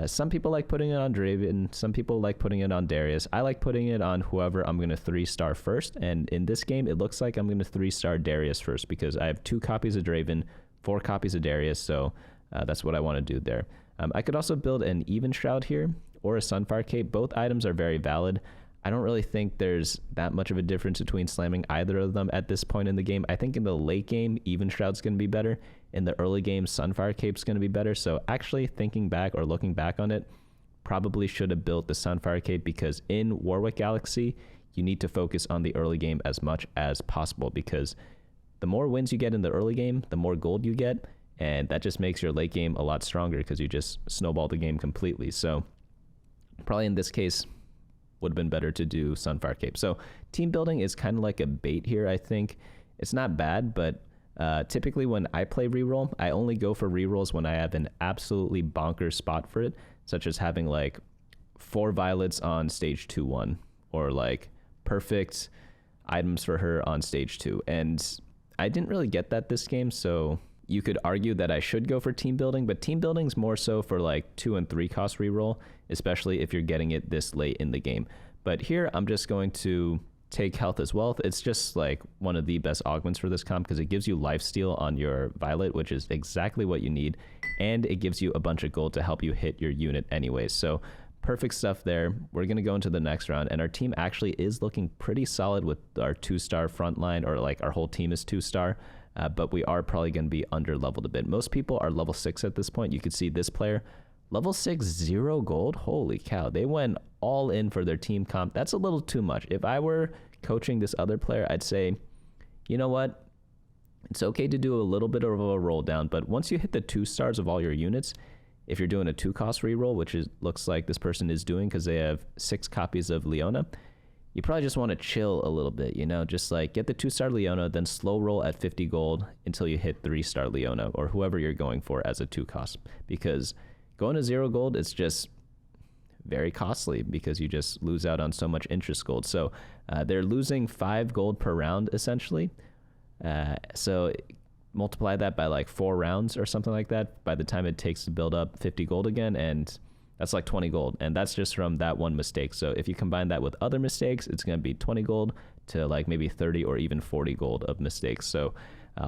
Some people like putting it on Draven, some people like putting it on Darius. I like putting it on whoever I'm going to 3-star first, and in this game it looks like I'm going to 3-star Darius first because I have 2 copies of Draven, 4 copies of Darius, so that's what I want to do there. I could also build an Even Shroud here or a Sunfire Cape. Both items are very valid. I don't really think there's that much of a difference between slamming either of them at this point in the game. I think in the late game, Even Shroud's going to be better. In the early game, Sunfire Cape's going to be better. So actually thinking back or looking back on it, probably should have built the Sunfire Cape, because in Warwick Galaxy, you need to focus on the early game as much as possible, because the more wins you get in the early game, the more gold you get, and that just makes your late game a lot stronger because you just snowball the game completely. So probably in this case, would have been better to do Sunfire Cape. So team building is kind of like a bait here, I think. It's not bad, but typically when I play reroll, I only go for rerolls when I have an absolutely bonkers spot for it, such as having like 4 violets on stage 2-1, or like perfect items for her on stage 2. And I didn't really get that this game, so you could argue that I should go for team building, but team building's more so for like 2 and 3 cost reroll, especially if you're getting it this late in the game. But here I'm just going to take health as wealth. It's just like one of the best augments for this comp because it gives you lifesteal on your Violet, which is exactly what you need, and it gives you a bunch of gold to help you hit your unit anyways. So perfect stuff there. We're going to go into the next round, and our team actually is looking pretty solid with our 2-star front line, or like our whole team is 2-star. But we are probably going to be under leveled a bit. Most people are level 6 at this point. You can see this player, level 6, 0 gold. Holy cow. They went all in for their team comp. That's a little too much. If I were coaching this other player, I'd say, you know what? It's okay to do a little bit of a roll down, but once you hit the 2 stars of all your units, if you're doing a 2-cost reroll, which is looks like this person is doing because they have 6 copies of Leona, you probably just want to chill a little bit, you know, just like get the 2-star Leona, then slow roll at 50 gold until you hit 3-star Leona or whoever you're going for as a 2-cost, because going to 0 gold is just very costly because you just lose out on so much interest gold. So they're losing 5 gold per round essentially. So multiply that by like 4 rounds or something like that by the time it takes to build up 50 gold again, and that's like 20 gold, and that's just from that one mistake. So if you combine that with other mistakes, it's going to be 20 gold to like maybe 30 or even 40 gold of mistakes. So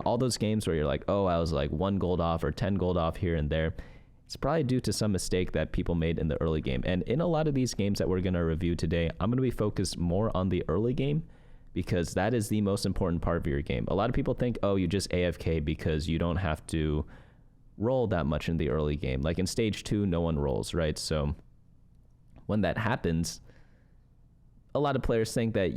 all those games where you're like, oh, I was like 1 gold off or 10 gold off here and there, It's probably due to some mistake that people made in the early game. And in a lot of these games that we're going to review today, I'm going to be focused more on the early game because that is the most important part of your game. A lot of people think, oh, you just AFK because you don't have to roll that much in the early game. Like in stage 2, no one rolls, right? So when that happens, a lot of players think that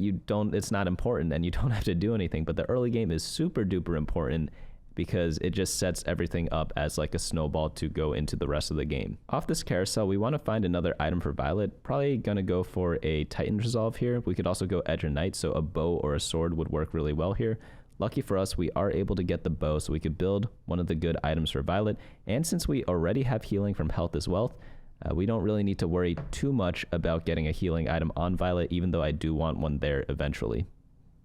it's not important and you don't have to do anything. But the early game is super duper important because it just sets everything up as like a snowball to go into the rest of the game. Off this carousel, we want to find another item for Violet. Probably gonna go for a Titan Resolve here. We could also go Edge or Knight, so a bow or a sword would work really well here. Lucky for us, we are able to get the bow, so we could build one of the good items for Violet. And since we already have healing from health as well, we don't really need to worry too much about getting a healing item on Violet, even though I do want one there eventually.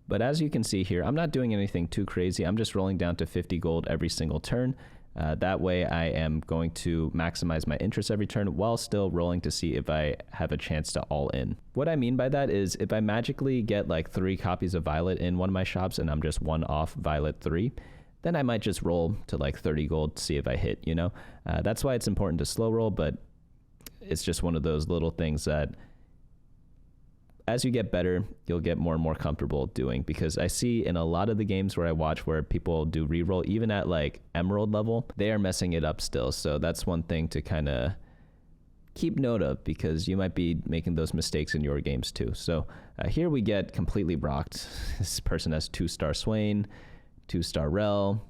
But as you can see here, I'm not doing anything too crazy. I'm just rolling down to 50 gold every single turn. That way I am going to maximize my interest every turn while still rolling to see if I have a chance to all in. What I mean by that is if I magically get like 3 copies of Violet in one of my shops and I'm just 1 off Violet 3, then I might just roll to like 30 gold to see if I hit, you know? That's why it's important to slow roll, but it's just one of those little things that as you get better, you'll get more and more comfortable doing, because I see in a lot of the games where I watch where people do reroll, even at like Emerald level, they are messing it up still. So that's one thing to kind of keep note of, because you might be making those mistakes in your games too. So here we get completely rocked. This person has 2-star Swain, 2-star Rel,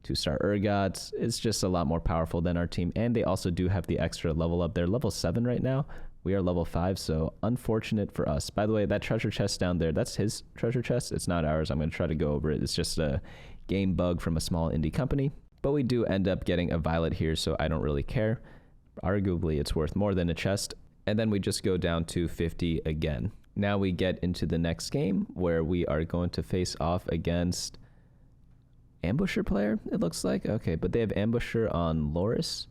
2-star Urgot. It's just a lot more powerful than our team. And they also do have the extra level up. They're level 7 right now. We are level 5, so unfortunate for us. By the way, that treasure chest down there, that's his treasure chest. It's not ours. I'm going to try to go over it. It's just a game bug from a small indie company. But we do end up getting a Violet here, so I don't really care. Arguably, it's worth more than a chest. And then we just go down to 50 again. Now we get into the next game where we are going to face off against Ambusher player, it looks like. Okay, but they have Ambusher on Loris.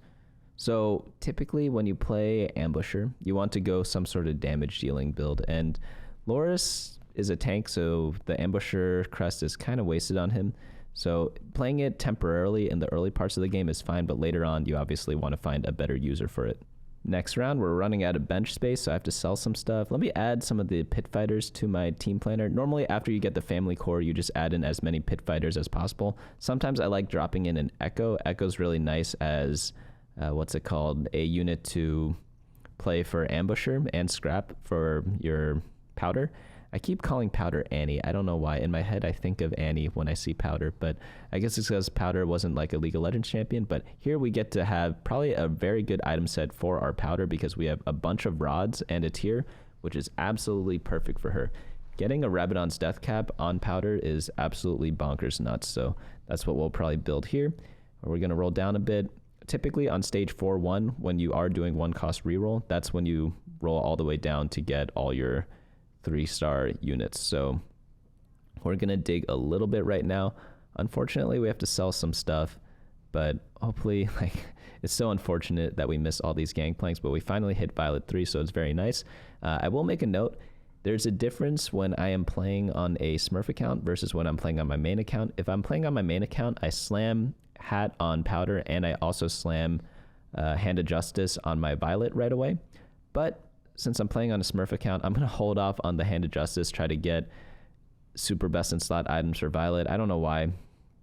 So typically when you play Ambusher, you want to go some sort of damage dealing build, and Loris is a tank, so the Ambusher crest is kind of wasted on him. So playing it temporarily in the early parts of the game is fine, but later on you obviously want to find a better user for it. Next round, we're running out of bench space, so I have to sell some stuff. Let me add some of the pit fighters to my team planner. Normally, after you get the family core, you just add in as many pit fighters as possible. Sometimes I like dropping in an Echo. Echo's really nice as a unit to play for Ambusher and Scrap for your Powder. I keep calling Powder Annie. I don't know why. In my head, I think of Annie when I see Powder, but I guess it's because Powder wasn't like a League of Legends champion. But here we get to have probably a very good item set for our Powder, because we have a bunch of rods and a tier, which is absolutely perfect for her. Getting a Rabadon's Death Cap on Powder is absolutely bonkers nuts, so that's what we'll probably build here. We're going to roll down a bit. Typically on stage 4-1, when you are doing 1-cost reroll, that's when you roll all the way down to get all your 3-star units. So we're going to dig a little bit right now. Unfortunately, we have to sell some stuff, but hopefully, it's so unfortunate that we miss all these gangplanks, but we finally hit Violet 3, so it's very nice. I will make a note. There's a difference when I am playing on a Smurf account versus when I'm playing on my main account. If I'm playing on my main account, I slam Hat on Powder, and I also slam Hand of Justice on my Violet right away. But since I'm playing on a Smurf account, I'm going to hold off on the Hand of Justice, try to get super best in slot items for Violet. I don't know why,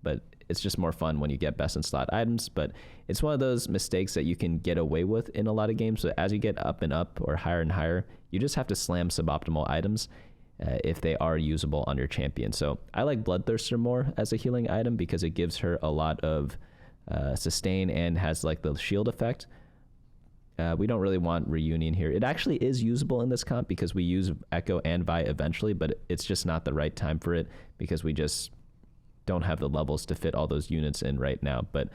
but it's just more fun when you get best in slot items. But it's one of those mistakes that you can get away with in a lot of games. So as you get up and up or higher and higher, you just have to slam suboptimal items if they are usable on your champion. So I like Bloodthirster more as a healing item because it gives her a lot of sustain and has like the shield effect. We don't really want Reunion here. It actually is usable in this comp because we use Echo and Vi eventually, but it's just not the right time for it because we just don't have the levels to fit all those units in right now. But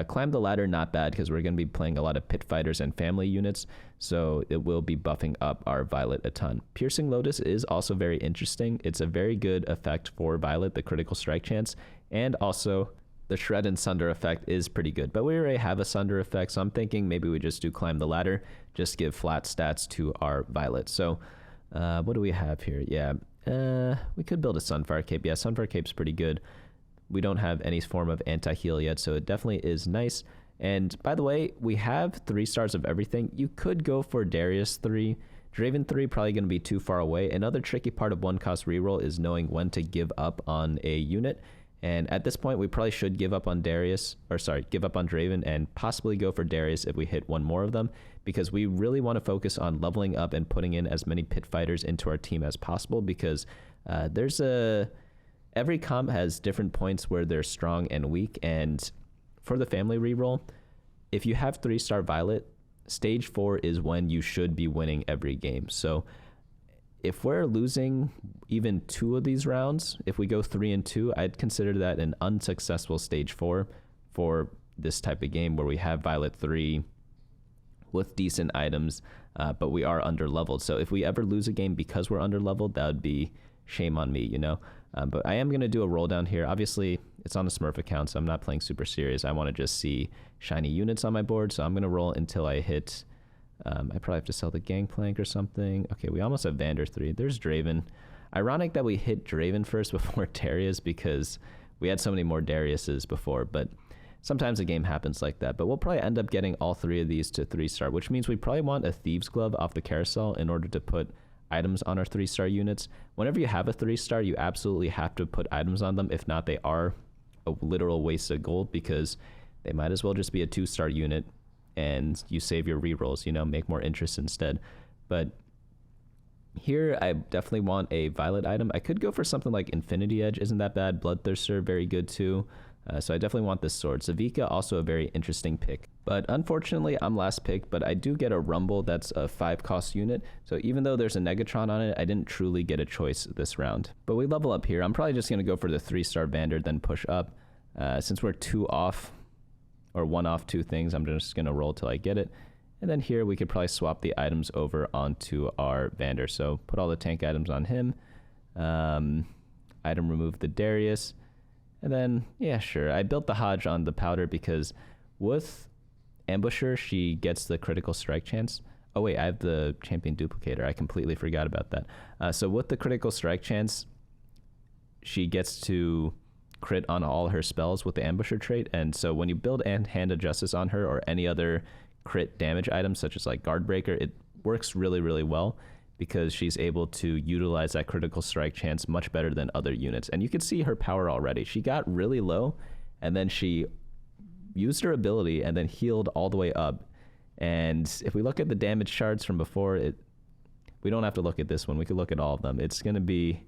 Climb the Ladder, not bad, because we're going to be playing a lot of pit fighters and family units, so it will be buffing up our Violet a ton. Piercing Lotus is also very interesting. It's a very good effect for Violet, the critical strike chance, and also the Shred and Sunder effect is pretty good. But we already have a Sunder effect, so I'm thinking maybe we just do Climb the Ladder, just give flat stats to our Violet. So what do we have here? Yeah, we could build a Sunfire Cape. Yeah, Sunfire Cape's pretty good. We don't have any form of anti-heal yet, so it definitely is nice. And by the way, we have 3 stars of everything. You could go for Darius 3. Draven 3 probably going to be too far away. Another tricky part of 1-cost reroll is knowing when to give up on a unit. And at this point, we probably should give up on give up on Draven and possibly go for Darius if we hit one more of them, because we really want to focus on leveling up and putting in as many pit fighters into our team as possible, because every comp has different points where they're strong and weak. And for the family reroll, if you have 3-star Violet, stage 4 is when you should be winning every game. So if we're losing even 2 of these rounds, if we go 3 and 2, I'd consider that an unsuccessful stage 4 for this type of game where we have Violet 3 with decent items, but we are under leveled. So if we ever lose a game because we're under leveled, that would be shame on me, you know. But I am going to do a roll down here. Obviously, it's on a Smurf account, so I'm not playing super serious. I want to just see shiny units on my board, so I'm going to roll until I hit... I probably have to sell the Gangplank or something. Okay, we almost have Vander 3. There's Draven. Ironic that we hit Draven first before Darius, because we had so many more Dariuses before, but sometimes a game happens like that. But we'll probably end up getting all 3 of these to 3-star, which means we probably want a Thieves Glove off the carousel in order to put items on our 3-star units. Whenever you have a 3-star, you absolutely have to put items on them. If not, they are a literal waste of gold, because they might as well just be a 2-star unit and you save your rerolls, you know, make more interest instead. But here I definitely want a Violet item. I could go for something like Infinity Edge, isn't that bad. Bloodthirster, very good too. So I definitely want this sword. Zavika, also a very interesting pick. But unfortunately, I'm last pick, but I do get a Rumble that's a 5-cost unit. So even though there's a Negatron on it, I didn't truly get a choice this round. But we level up here. I'm probably just going to go for the 3-star Vander, then push up. Since we're 2 off, or 1 off 2 things, I'm just going to roll till I get it. And then here we could probably swap the items over onto our Vander. So put all the tank items on him. Item remove the Darius. And then, yeah, sure. I built the Hodge on the Powder because with Ambusher, she gets the critical strike chance. Oh, wait, I have the Champion Duplicator. I completely forgot about that. So with the critical strike chance, she gets to crit on all her spells with the Ambusher trait. And so when you build Hand of Justice on her or any other crit damage items, such as like Guard Breaker, it works really, really well because she's able to utilize that critical strike chance much better than other units. And you can see her power already. She got really low and then she used her ability and then healed all the way up. And if we look at the damage charts from before, we don't have to look at this one. We could look at all of them. It's going to be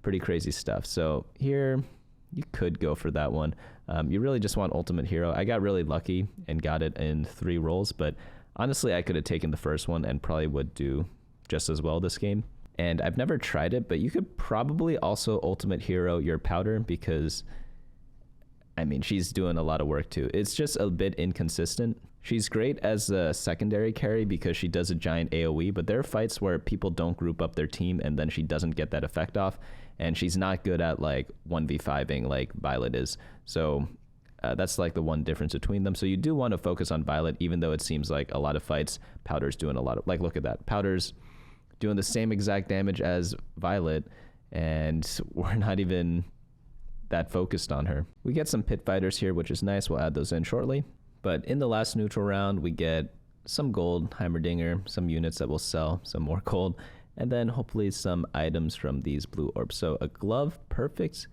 pretty crazy stuff. So here, you could go for that one. You really just want Ultimate Hero. I got really lucky and got it in 3 rolls, but honestly, I could have taken the first one and probably would do just as well this game. And I've never tried it, but you could probably also Ultimate Hero your Powder because, I mean, she's doing a lot of work too. It's just a bit inconsistent. She's great as a secondary carry because she does a giant AoE, but there are fights where people don't group up their team and then she doesn't get that effect off. And she's not good at like 1v5ing like Violet is. So that's like the one difference between them. So you do want to focus on Violet, even though it seems like a lot of fights, Powder's doing a lot of, like, look at that. Powder's doing the same exact damage as Violet, and we're not even that focused on her. We get some pit fighters here, which is nice. We'll add those in shortly. But in the last neutral round, we get some gold, Heimerdinger, some units that will sell, some more gold, and then hopefully some items from these blue orbs. So a glove, perfect.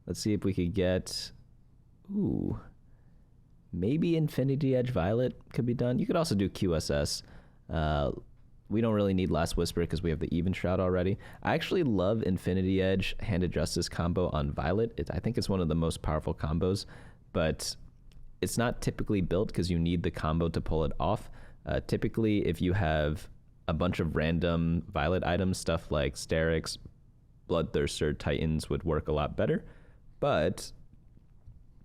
Let's see if we could get, ooh, maybe Infinity Edge Violet could be done. You could also do QSS. We don't really need Last Whisper because we have the Even Shroud already. I actually love Infinity Edge Hand of Justice combo on Violet. I think it's one of the most powerful combos, but it's not typically built because you need the combo to pull it off. Typically, if you have a bunch of random Violet items, stuff like Sterix, Bloodthirster, Titans would work a lot better. But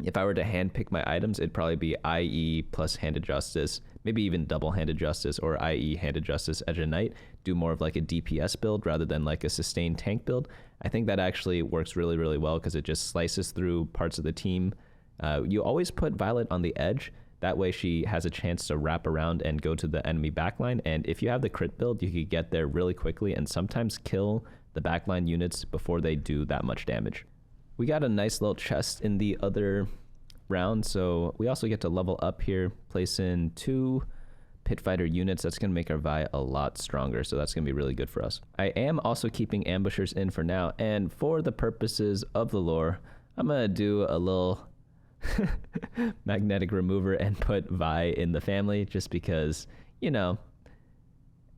if I were to handpick my items, it'd probably be IE plus Hand of Justice, maybe even double Hand of Justice, or IE Hand of Justice Edge of Night, do more of like a DPS build rather than like a sustained tank build. I think that actually works really, really well because it just slices through parts of the team. You always put Violet on the edge. That way she has a chance to wrap around and go to the enemy backline. And if you have the crit build, you could get there really quickly and sometimes kill the backline units before they do that much damage. We got a nice little chest in the other round, so we also get to level up here, place in 2 pit fighter units. That's going to make our Vi a lot stronger, so that's going to be really good for us. I am also keeping ambushers in for now, and for the purposes of the lore, I'm going to do a little magnetic remover and put Vi in the family, just because, you know,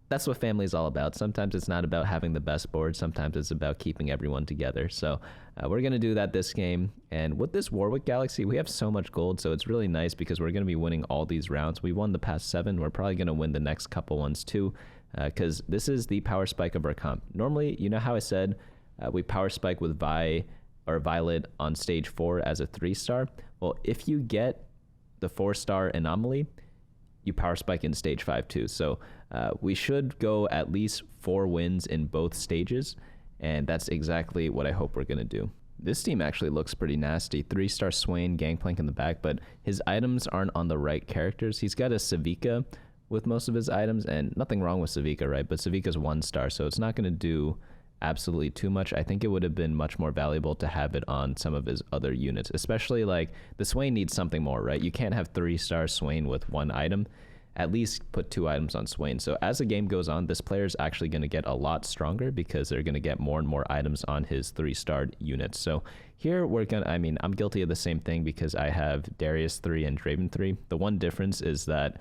that's what family is all about. Sometimes it's not about having the best board. Sometimes it's about keeping everyone together. So we're going to do that this game. And with this Warwick Galaxy, we have so much gold. So it's really nice because we're going to be winning all these rounds. We won the past 7. We're probably going to win the next couple ones too, because this is the power spike of our comp. Normally, you know how I said we power spike with Vi or Violet on stage 4 as a 3-star? Well, if you get the 4-star anomaly, you power spike in stage 5 too. So we should go at least 4 wins in both stages, and that's exactly what I hope we're going to do. This team actually looks pretty nasty. 3-star Swain, Gangplank in the back, but his items aren't on the right characters. He's got a Savika with most of his items, and nothing wrong with Savika, right? But Savika's 1-star, so it's not going to do absolutely too much. I think it would have been much more valuable to have it on some of his other units, especially like the Swain needs something more, right? You can't have 3-star Swain with 1 item. At least put 2 items on Swain. So as the game goes on, this player is actually going to get a lot stronger because they're going to get more and more items on his 3-starred units. So here we're going to, I mean, I'm guilty of the same thing because I have Darius 3 and Draven 3. The one difference is that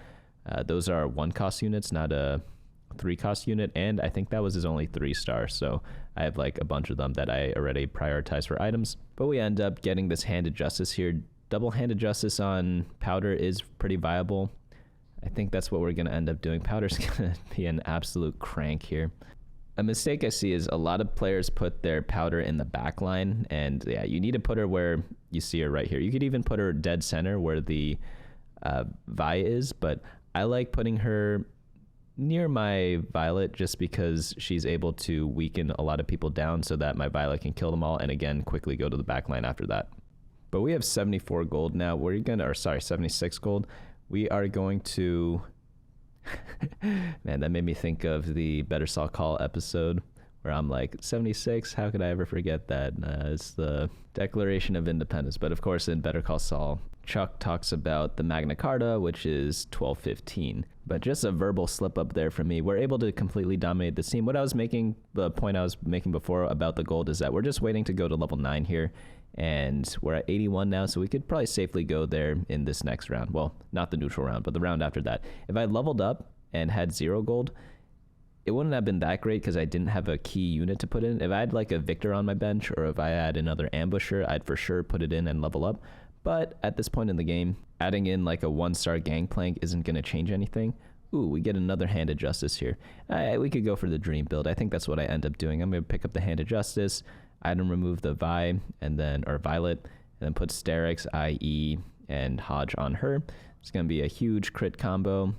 those are 1-cost units, not a 3-cost unit, and I think that was his only 3-star, so I have like a bunch of them that I already prioritized for items. But we end up getting this Handed Justice here. Double-handed Justice on Powder is pretty viable. I think that's what we're going to end up doing. Powder's going to be an absolute crank here. A mistake I see is a lot of players put their Powder in the back line, and yeah, you need to put her where you see her right here. You could even put her dead center where the Vi is, but I like putting her near my Violet just because she's able to weaken a lot of people down so that my Violet can kill them all and again quickly go to the back line after that. But we have 74 gold now. We're gonna, or sorry, 76 gold. We are going to man, that made me think of the Better Saul Call episode where I'm like, 76, how could I ever forget that? It's the Declaration of Independence. But of course, in Better Call Saul, Chuck talks about the Magna Carta, which is 1215. But just a verbal slip up there for me. We're able to completely dominate the team. What I was making, the point I was making before about the gold is that we're just waiting to go to level 9 here. And we're at 81 now, so we could probably safely go there in this next round. Well, not the neutral round, but the round after that. If I leveled up and had 0 gold, it wouldn't have been that great because I didn't have a key unit to put in. If I had like a Victor on my bench or if I had another Ambusher, I'd for sure put it in and level up. But at this point in the game, adding in like a 1-star Gangplank isn't going to change anything. Ooh, we get another Handed Justice here. We could go for the dream build. I think that's what I end up doing. I'm going to pick up the Handed Justice, item remove the Vi, and then, or Violet, and then put Sterix, IE, and Hodge on her. It's going to be a huge crit combo.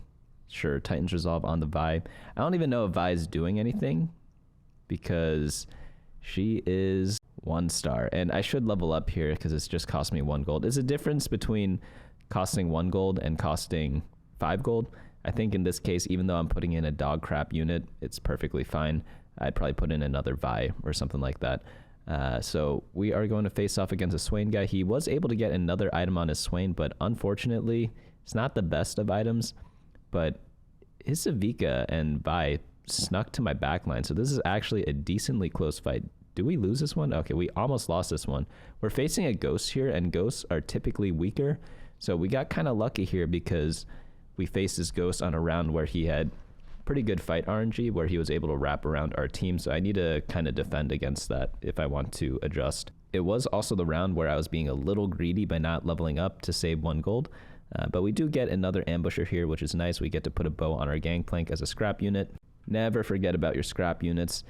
Sure, Titan's Resolve on the Vi. I don't even know if Vi is doing anything because she is 1-star. And I should level up here because it's just cost me 1 gold. There's a difference between costing 1 gold and costing 5 gold. I think in this case, even though I'm putting in a dog crap unit, it's perfectly fine. I'd probably put in another Vi or something like that. So we are going to face off against a Swain guy. He was able to get another item on his Swain, but unfortunately, it's not the best of items. But his Savika and Vi snuck to my backline, so this is actually a decently close fight. Do we lose this one? Okay, we almost lost this one. We're facing a Ghost here, and Ghosts are typically weaker, so we got kind of lucky here because we faced this Ghost on a round where he had pretty good fight RNG, where he was able to wrap around our team, so I need to kind of defend against that if I want to adjust. It was also the round where I was being a little greedy by not leveling up to save 1 gold. But we do get another Ambusher here, which is nice. We get to put a bow on our Gangplank as a scrap unit. Never forget about your scrap units.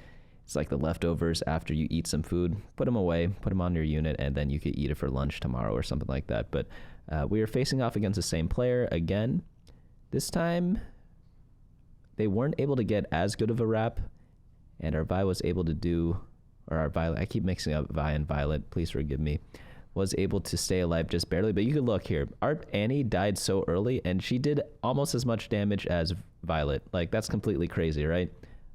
It's like the leftovers after you eat some food. Put them away, put them on your unit, and then you could eat it for lunch tomorrow or something like that. But we are facing off against the same player again. This time, they weren't able to get as good of a wrap, and our Vi was able to do, or our Violet, I keep mixing up Vi and Violet, please forgive me, was able to stay alive just barely. But you could look here. Our Annie died so early, and she did almost as much damage as Violet. Like, that's completely crazy, right?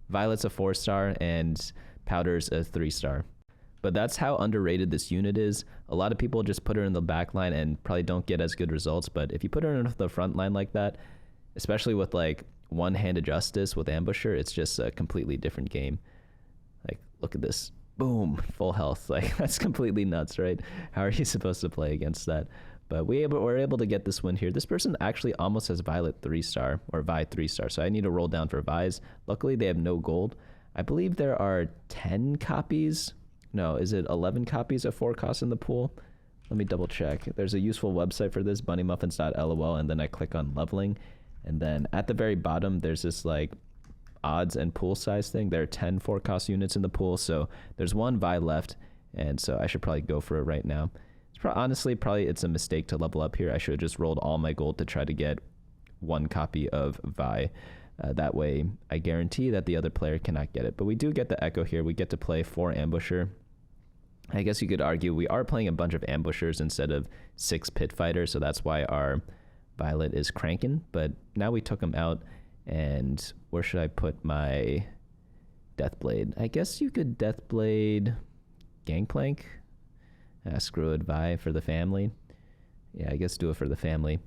Violet's a 4-star, and Powder's a 3-star. But that's how underrated this unit is. A lot of people just put her in the back line and probably don't get as good results. But if you put her in the front line like that, especially with like one-handed justice with ambusher, it's just a completely different game. Like, look at this. Boom, full health. Like, that's completely nuts, right? How are you supposed to play against that? But we're able to get this win here. This person actually almost has Violet 3-star or Vi 3-star, so I need to roll down for Vi's. Luckily, they have no gold. I believe there are 10 copies. No, is it 11 copies of 4 costs in the pool? Let me double check. There's a useful website for this, BunnyMuffins.lol, and then I click on leveling. And then at the very bottom, there's this like odds and pool size thing. There are 10 4-cost units in the pool, so there's 1 Vi left, and so I should probably go for it right now. It's honestly, probably it's a mistake to level up here. I should have just rolled all my gold to try to get 1 copy of Vi. That way, I guarantee that the other player cannot get it. But we do get the Echo here. We get to play 4 Ambusher. I guess you could argue we are playing a bunch of Ambushers instead of 6 Pit Fighters, so that's why our Violet is cranking. But now we took him out. And where should I put my Deathblade? I guess you could Deathblade Gangplank. Screw it, Vi for the family. Yeah, I guess do it for the family.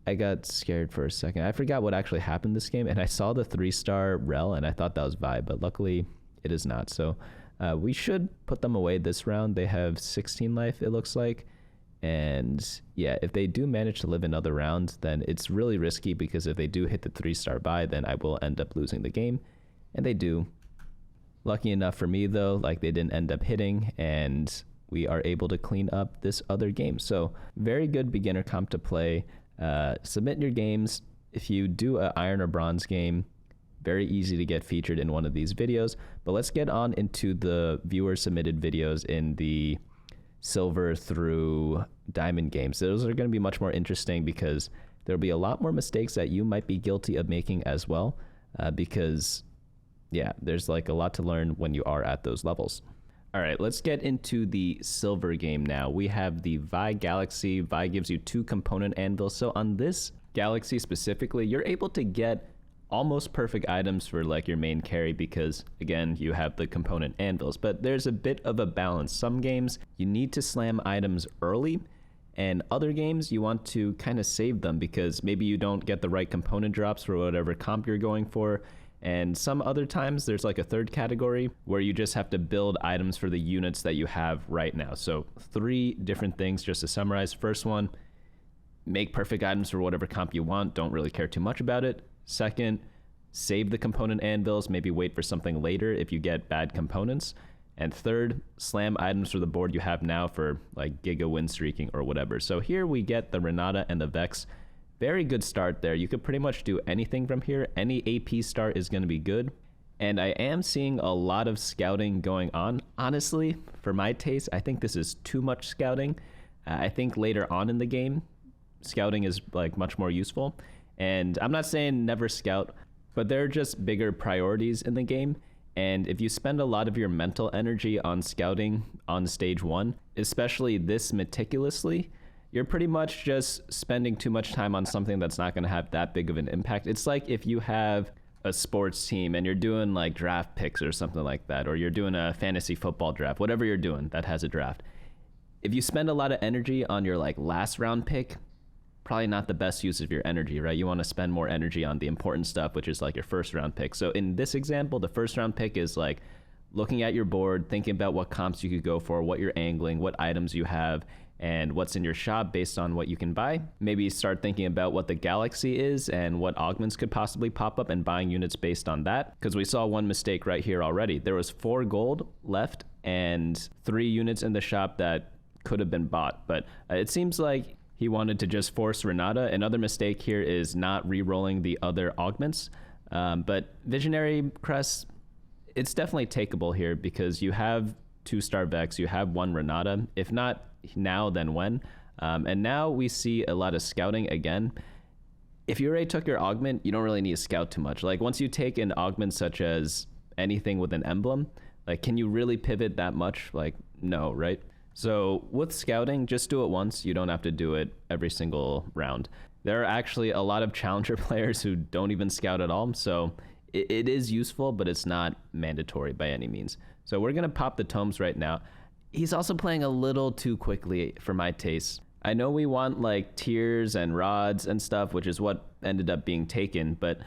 I got scared for a second. I forgot what actually happened this game, and I saw the 3-star Rel, and I thought that was Vi, but luckily it is not. So we should put them away this round. They have 16 life, it looks like. And yeah, if they do manage to live another round, then it's really risky, because if they do hit the 3-star buy, then I will end up losing the game. And they do. Lucky enough for me though, like they didn't end up hitting, and we are able to clean up this other game. So very good beginner comp to play. Submit your games. If you do an iron or bronze game, very easy to get featured in one of these videos. But let's get on into the viewer submitted videos in the silver through diamond games. Those are going to be much more interesting, because there'll be a lot more mistakes that you might be guilty of making as well, because yeah, there's like a lot to learn when you are at those levels. All right, let's get into the silver game now. We have the Vi Galaxy. Vi gives you 2 component anvils. So on this Galaxy specifically, you're able to get almost perfect items for like your main carry, because again, you have the component anvils. But there's a bit of a balance. Some games you need to slam items early, and other games you want to kind of save them, because maybe you don't get the right component drops for whatever comp you're going for. And some other times there's like a third category where you just have to build items for the units that you have right now. So 3 different things just to summarize. First one, make perfect items for whatever comp you want. Don't really care too much about it. Second, save the component anvils. Maybe wait for something later if you get bad components. And third, slam items for the board you have now for like giga win streaking or whatever. So here we get the Renata and the Vex. Very good start there. You could pretty much do anything from here. Any AP start is going to be good. And I am seeing a lot of scouting going on. Honestly, for my taste, I think this is too much scouting. I think later on in the game, scouting is like much more useful. And I'm not saying never scout, but there are just bigger priorities in the game. And if you spend a lot of your mental energy on scouting on stage 1, especially this meticulously, you're pretty much just spending too much time on something that's not going to have that big of an impact. It's like if you have a sports team and you're doing like draft picks or something like that, or you're doing a fantasy football draft, whatever you're doing that has a draft. If you spend a lot of energy on your like last round pick, probably not the best use of your energy, right? You want to spend more energy on the important stuff, which is like your first round pick. So in this example, the first round pick is like looking at your board, thinking about what comps you could go for, what you're angling, what items you have, and what's in your shop based on what you can buy. Maybe start thinking about what the Galaxy is and what augments could possibly pop up, and buying units based on that. Because we saw one mistake right here already. There was 4 gold left and 3 units in the shop that could have been bought. But it seems like he wanted to just force Renata. Another mistake here is not re-rolling the other augments. But Visionary Crest, it's definitely takeable here, because you have 2-star Vex, you have 1 Renata. If not now, then when? And now we see a lot of scouting again. If you already took your augment, you don't really need to scout too much. Like once you take an augment such as anything with an emblem, like can you really pivot that much? Like no, right? So with scouting, just do it once. You don't have to do it every single round. There are actually a lot of challenger players who don't even scout at all. So it is useful, but it's not mandatory by any means. So we're going to pop the tomes right now. He's also playing a little too quickly for my taste. I know we want like tiers and rods and stuff, which is what ended up being taken, but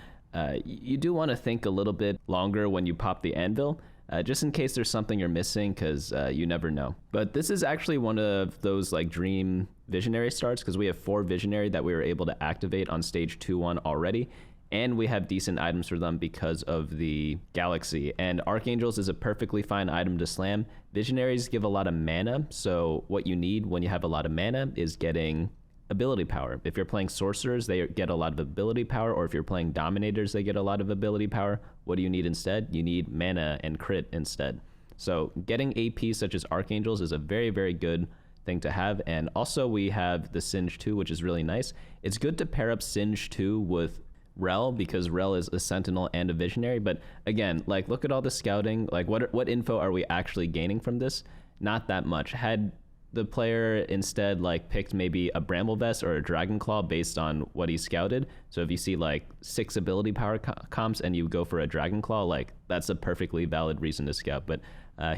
you do want to think a little bit longer when you pop the anvil, just in case there's something you're missing, because you never know. But this is actually one of those like dream visionary starts, because we have 4 visionary that we were able to activate on stage 2-1 already. And we have decent items for them because of the galaxy. And Archangels is a perfectly fine item to slam. Visionaries give a lot of mana, so what you need when you have a lot of mana is getting ability power. If you're playing sorcerers, they get a lot of ability power, or if you're playing dominators, they get a lot of ability power. What do you need instead? You need mana and crit instead. So getting AP such as Archangels is a very, very good thing to have. And also we have the Singe 2, which is really nice. It's good to pair up Singe 2 with Rel, because Rel is a sentinel and a visionary. But again, like, look at all the scouting. Like, what info are we actually gaining from this? Not that much. Had the player instead like picked maybe a Bramble Vest or a Dragon Claw based on what he scouted, so if you see like 6 ability power comps and you go for a Dragon Claw, like, that's a perfectly valid reason to scout. But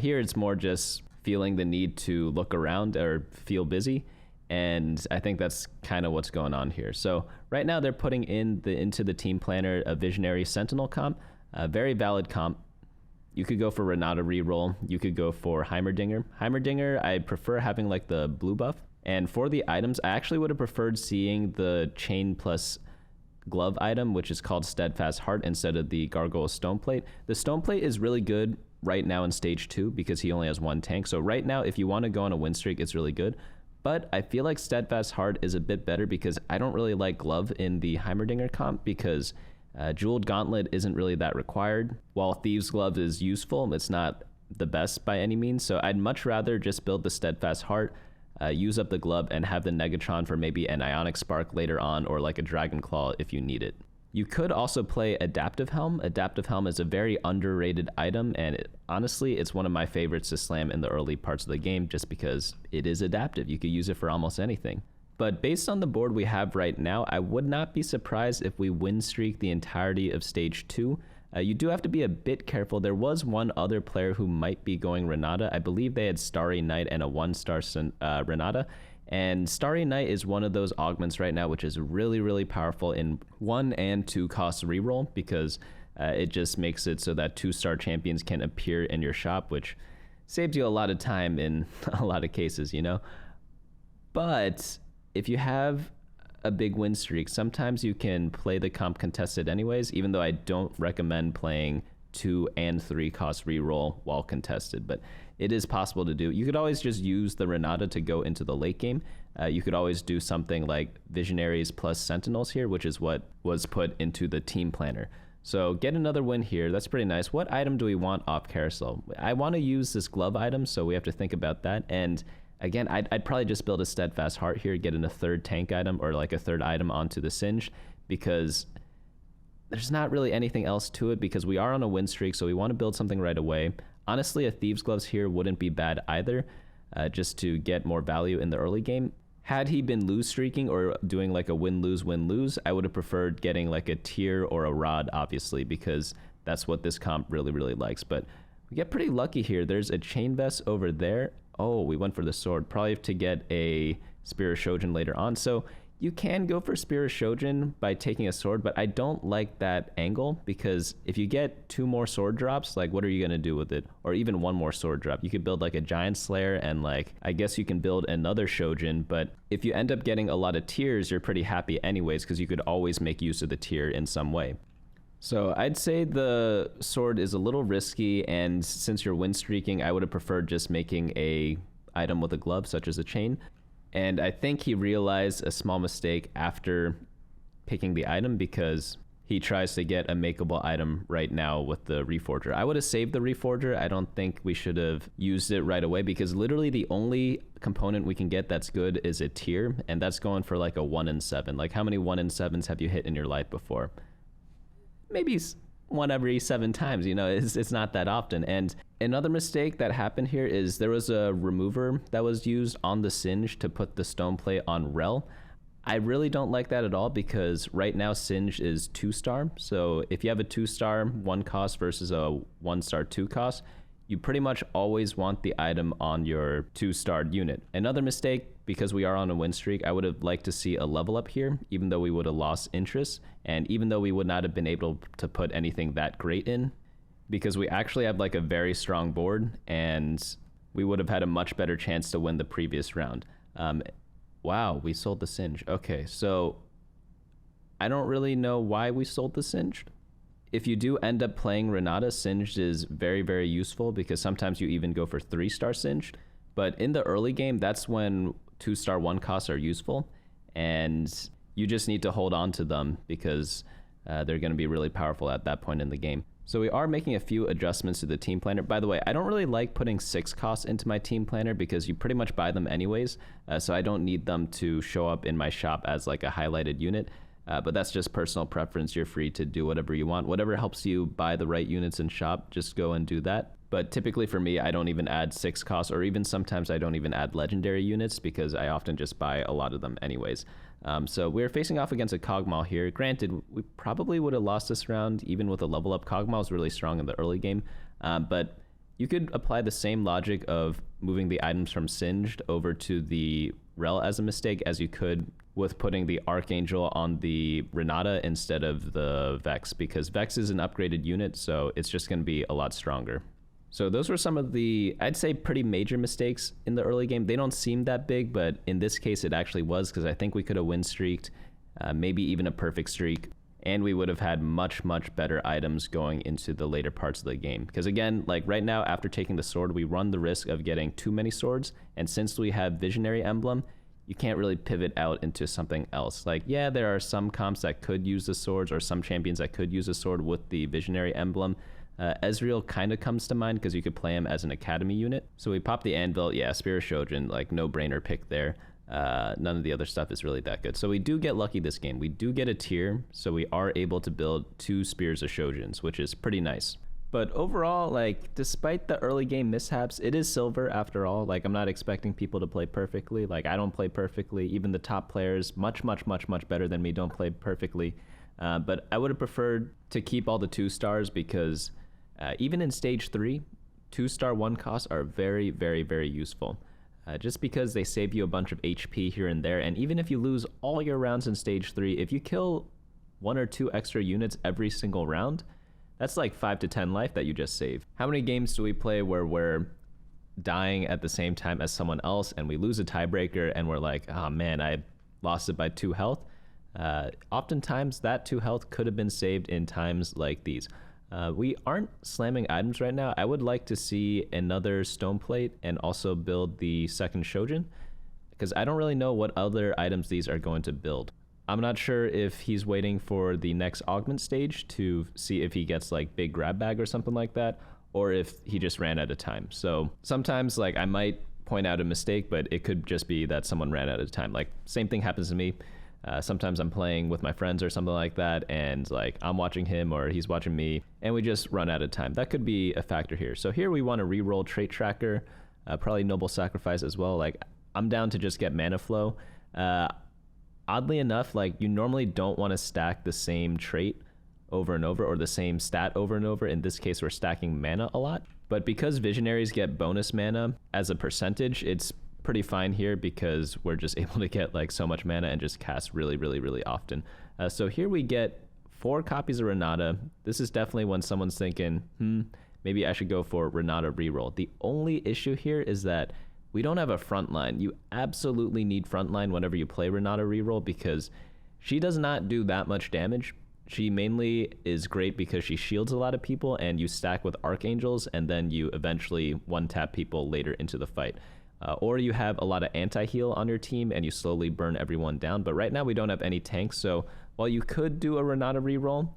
here it's more just feeling the need to look around or feel busy. And I think that's kind of what's going on here. So right now they're putting into the team planner a Visionary Sentinel comp, a very valid comp. You could go for Renata reroll. You could go for Heimerdinger. Heimerdinger, I prefer having like the blue buff. And for the items, I actually would have preferred seeing the chain plus glove item, which is called Steadfast Heart, instead of the Gargoyle Stoneplate. The Stoneplate is really good right now in stage 2 because he only has 1 tank. So right now, if you want to go on a win streak, it's really good. But I feel like Steadfast Heart is a bit better because I don't really like Glove in the Heimerdinger comp, because Jeweled Gauntlet isn't really that required. While Thieves Glove is useful, it's not the best by any means. So I'd much rather just build the Steadfast Heart, use up the Glove, and have the Negatron for maybe an Ionic Spark later on, or like a Dragon Claw if you need it. You could also play Adaptive Helm. Adaptive Helm is a very underrated item, and honestly, it's one of my favorites to slam in the early parts of the game just because it is adaptive. You could use it for almost anything. But based on the board we have right now, I would not be surprised if we win streak the entirety of stage 2. You do have to be a bit careful. There was one other player who might be going Renata. I believe they had Starry Night and a 1-star Renata. And Starry Night is one of those augments right now, which is really, really powerful in 1 and 2 cost reroll, because it just makes it so that 2-star champions can appear in your shop, which saves you a lot of time in a lot of cases, you know? But if you have a big win streak, sometimes you can play the comp contested anyways, even though I don't recommend playing 2 and 3 cost reroll while contested, but it is possible to do. You could always just use the Renata to go into the late game. You could always do something like Visionaries plus Sentinels here, which is what was put into the team planner. So get another win here. That's pretty nice. What item do we want off carousel? I want to use this glove item, so we have to think about that. And again, I'd probably just build a Steadfast Heart here, get in a 3rd tank item or like a 3rd item onto the Singe, because there's not really anything else to it, because we are on a win streak, so we want to build something right away. Honestly, a Thieves Gloves here wouldn't be bad either, just to get more value in the early game. Had he been lose streaking or doing like a win-lose, I would have preferred getting like a tier or a rod, obviously, because that's what this comp really, really likes. But we get pretty lucky here. There's a Chain Vest over there. Oh, we went for the sword, probably to get a Spear Shojin later on. So you can go for Spear Shojin by taking a sword, but I don't like that angle, because if you get 2 more sword drops, like, what are you going to do with it? Or even 1 more sword drop. You could build like a Giant Slayer, and like, I guess you can build another Shojin, but if you end up getting a lot of tiers, you're pretty happy anyways, because you could always make use of the tier in some way. So I'd say the sword is a little risky, and since you're win streaking, I would have preferred just making a item with a glove, such as a chain. And I think he realized a small mistake after picking the item, because he tries to get a makeable item right now with the Reforger. I would have saved the Reforger. I don't think we should have used it right away, because literally the only component we can get that's good is a tier, and that's going for like a 1 in 7. Like, how many 1 in 7s have you hit in your life before? Maybe 1 every 7 times, you know, it's not that often. And another mistake that happened here is there was a remover that was used on the Singe to put the stone plate on Rel. I really don't like that at all, because right now Singe is 2-star. So if you have a 2-star 1 cost versus a 1-star 2 cost, you pretty much always want the item on your 2-starred unit. Another mistake, because we are on a win streak, I would have liked to see a level up here, even though we would have lost interest, and even though we would not have been able to put anything that great in, because we actually have like a very strong board, and we would have had a much better chance to win the previous round. Wow, we sold the Singed. Okay, so I don't really know why we sold the Singed. If you do end up playing Renata, Singed is very, very useful because sometimes you even go for 3-star Singed. But in the early game, that's when 2-star 1 costs are useful. And you just need to hold on to them because they're going to be really powerful at that point in the game. So we are making a few adjustments to the team planner. By the way, I don't really like putting 6 costs into my team planner because you pretty much buy them anyways. So I don't need them to show up in my shop as like a highlighted unit. But that's just personal preference. You're free to do whatever you want. Whatever helps you buy the right units in shop, just go and do that. But typically for me, I don't even add 6 costs, or even sometimes I don't even add legendary units because I often just buy a lot of them anyways. So we're facing off against a Kog'Maw here. Granted, we probably would have lost this round even with a level up. Kog'Maw is really strong in the early game, but you could apply the same logic of moving the items from Singed over to the Rel as a mistake as you could with putting the Archangel on the Renata instead of the Vex, because Vex is an upgraded unit, so it's just going to be a lot stronger. So those were some of the, I'd say, pretty major mistakes in the early game. They don't seem that big, but in this case it actually was, because I think we could have win streaked, maybe even a perfect streak, and we would have had much, much better items going into the later parts of the game. Because again, like right now, after taking the sword, we run the risk of getting too many swords, and since we have Visionary Emblem, you can't really pivot out into something else. Like, yeah, there are some comps that could use the swords, or some champions that could use a sword with the Visionary Emblem. Ezreal kind of comes to mind because you could play him as an academy unit. So we pop the Anvil, yeah, Spear of Shojin, like no-brainer pick there. None of the other stuff is really that good. So we do get lucky this game. We do get a tier, so we are able to build 2 Spears of Shojins, which is pretty nice. But overall, like, despite the early game mishaps, it is silver after all. Like, I'm not expecting people to play perfectly. Like, I don't play perfectly. Even the top players, much, much, much, much better than me, don't play perfectly. But I would have preferred to keep all the 2 stars because even in stage 3, 2-star 1 costs are very, very, very useful. Just because they save you a bunch of HP here and there. And even if you lose all your rounds in stage 3, if you kill 1 or 2 extra units every single round, that's like 5 to 10 life that you just save. How many games do we play where we're dying at the same time as someone else and we lose a tiebreaker and we're like, oh man, I lost it by 2 health? Oftentimes that 2 health could have been saved in times like these. We aren't slamming items right now. I would like to see another stone plate and also build the second Shojin, because I don't really know what other items these are going to build. I'm not sure if he's waiting for the next augment stage to see if he gets like big grab bag or something like that, or if he just ran out of time. So sometimes like I might point out a mistake, but it could just be that someone ran out of time. Like same thing happens to me. Sometimes I'm playing with my friends or something like that, and like I'm watching him or he's watching me, and we just run out of time. That could be a factor here. So here we want to re-roll Trait Tracker, probably Noble Sacrifice as well. Like I'm down to just get mana flow. Oddly enough, like you normally don't want to stack the same trait over and over, or the same stat over and over. In this case, we're stacking mana a lot. But because Visionaries get bonus mana as a percentage, it's pretty fine here because we're just able to get like so much mana and just cast really, really, really often. So here we get 4 copies of Renata. This is definitely when someone's thinking, maybe I should go for Renata reroll. The only issue here is that we don't have a frontline. You absolutely need frontline whenever you play Renata reroll because she does not do that much damage. She mainly is great because she shields a lot of people and you stack with Archangels and then you eventually one-tap people later into the fight. Or you have a lot of anti-heal on your team and you slowly burn everyone down. But right now we don't have any tanks, so while you could do a Renata reroll,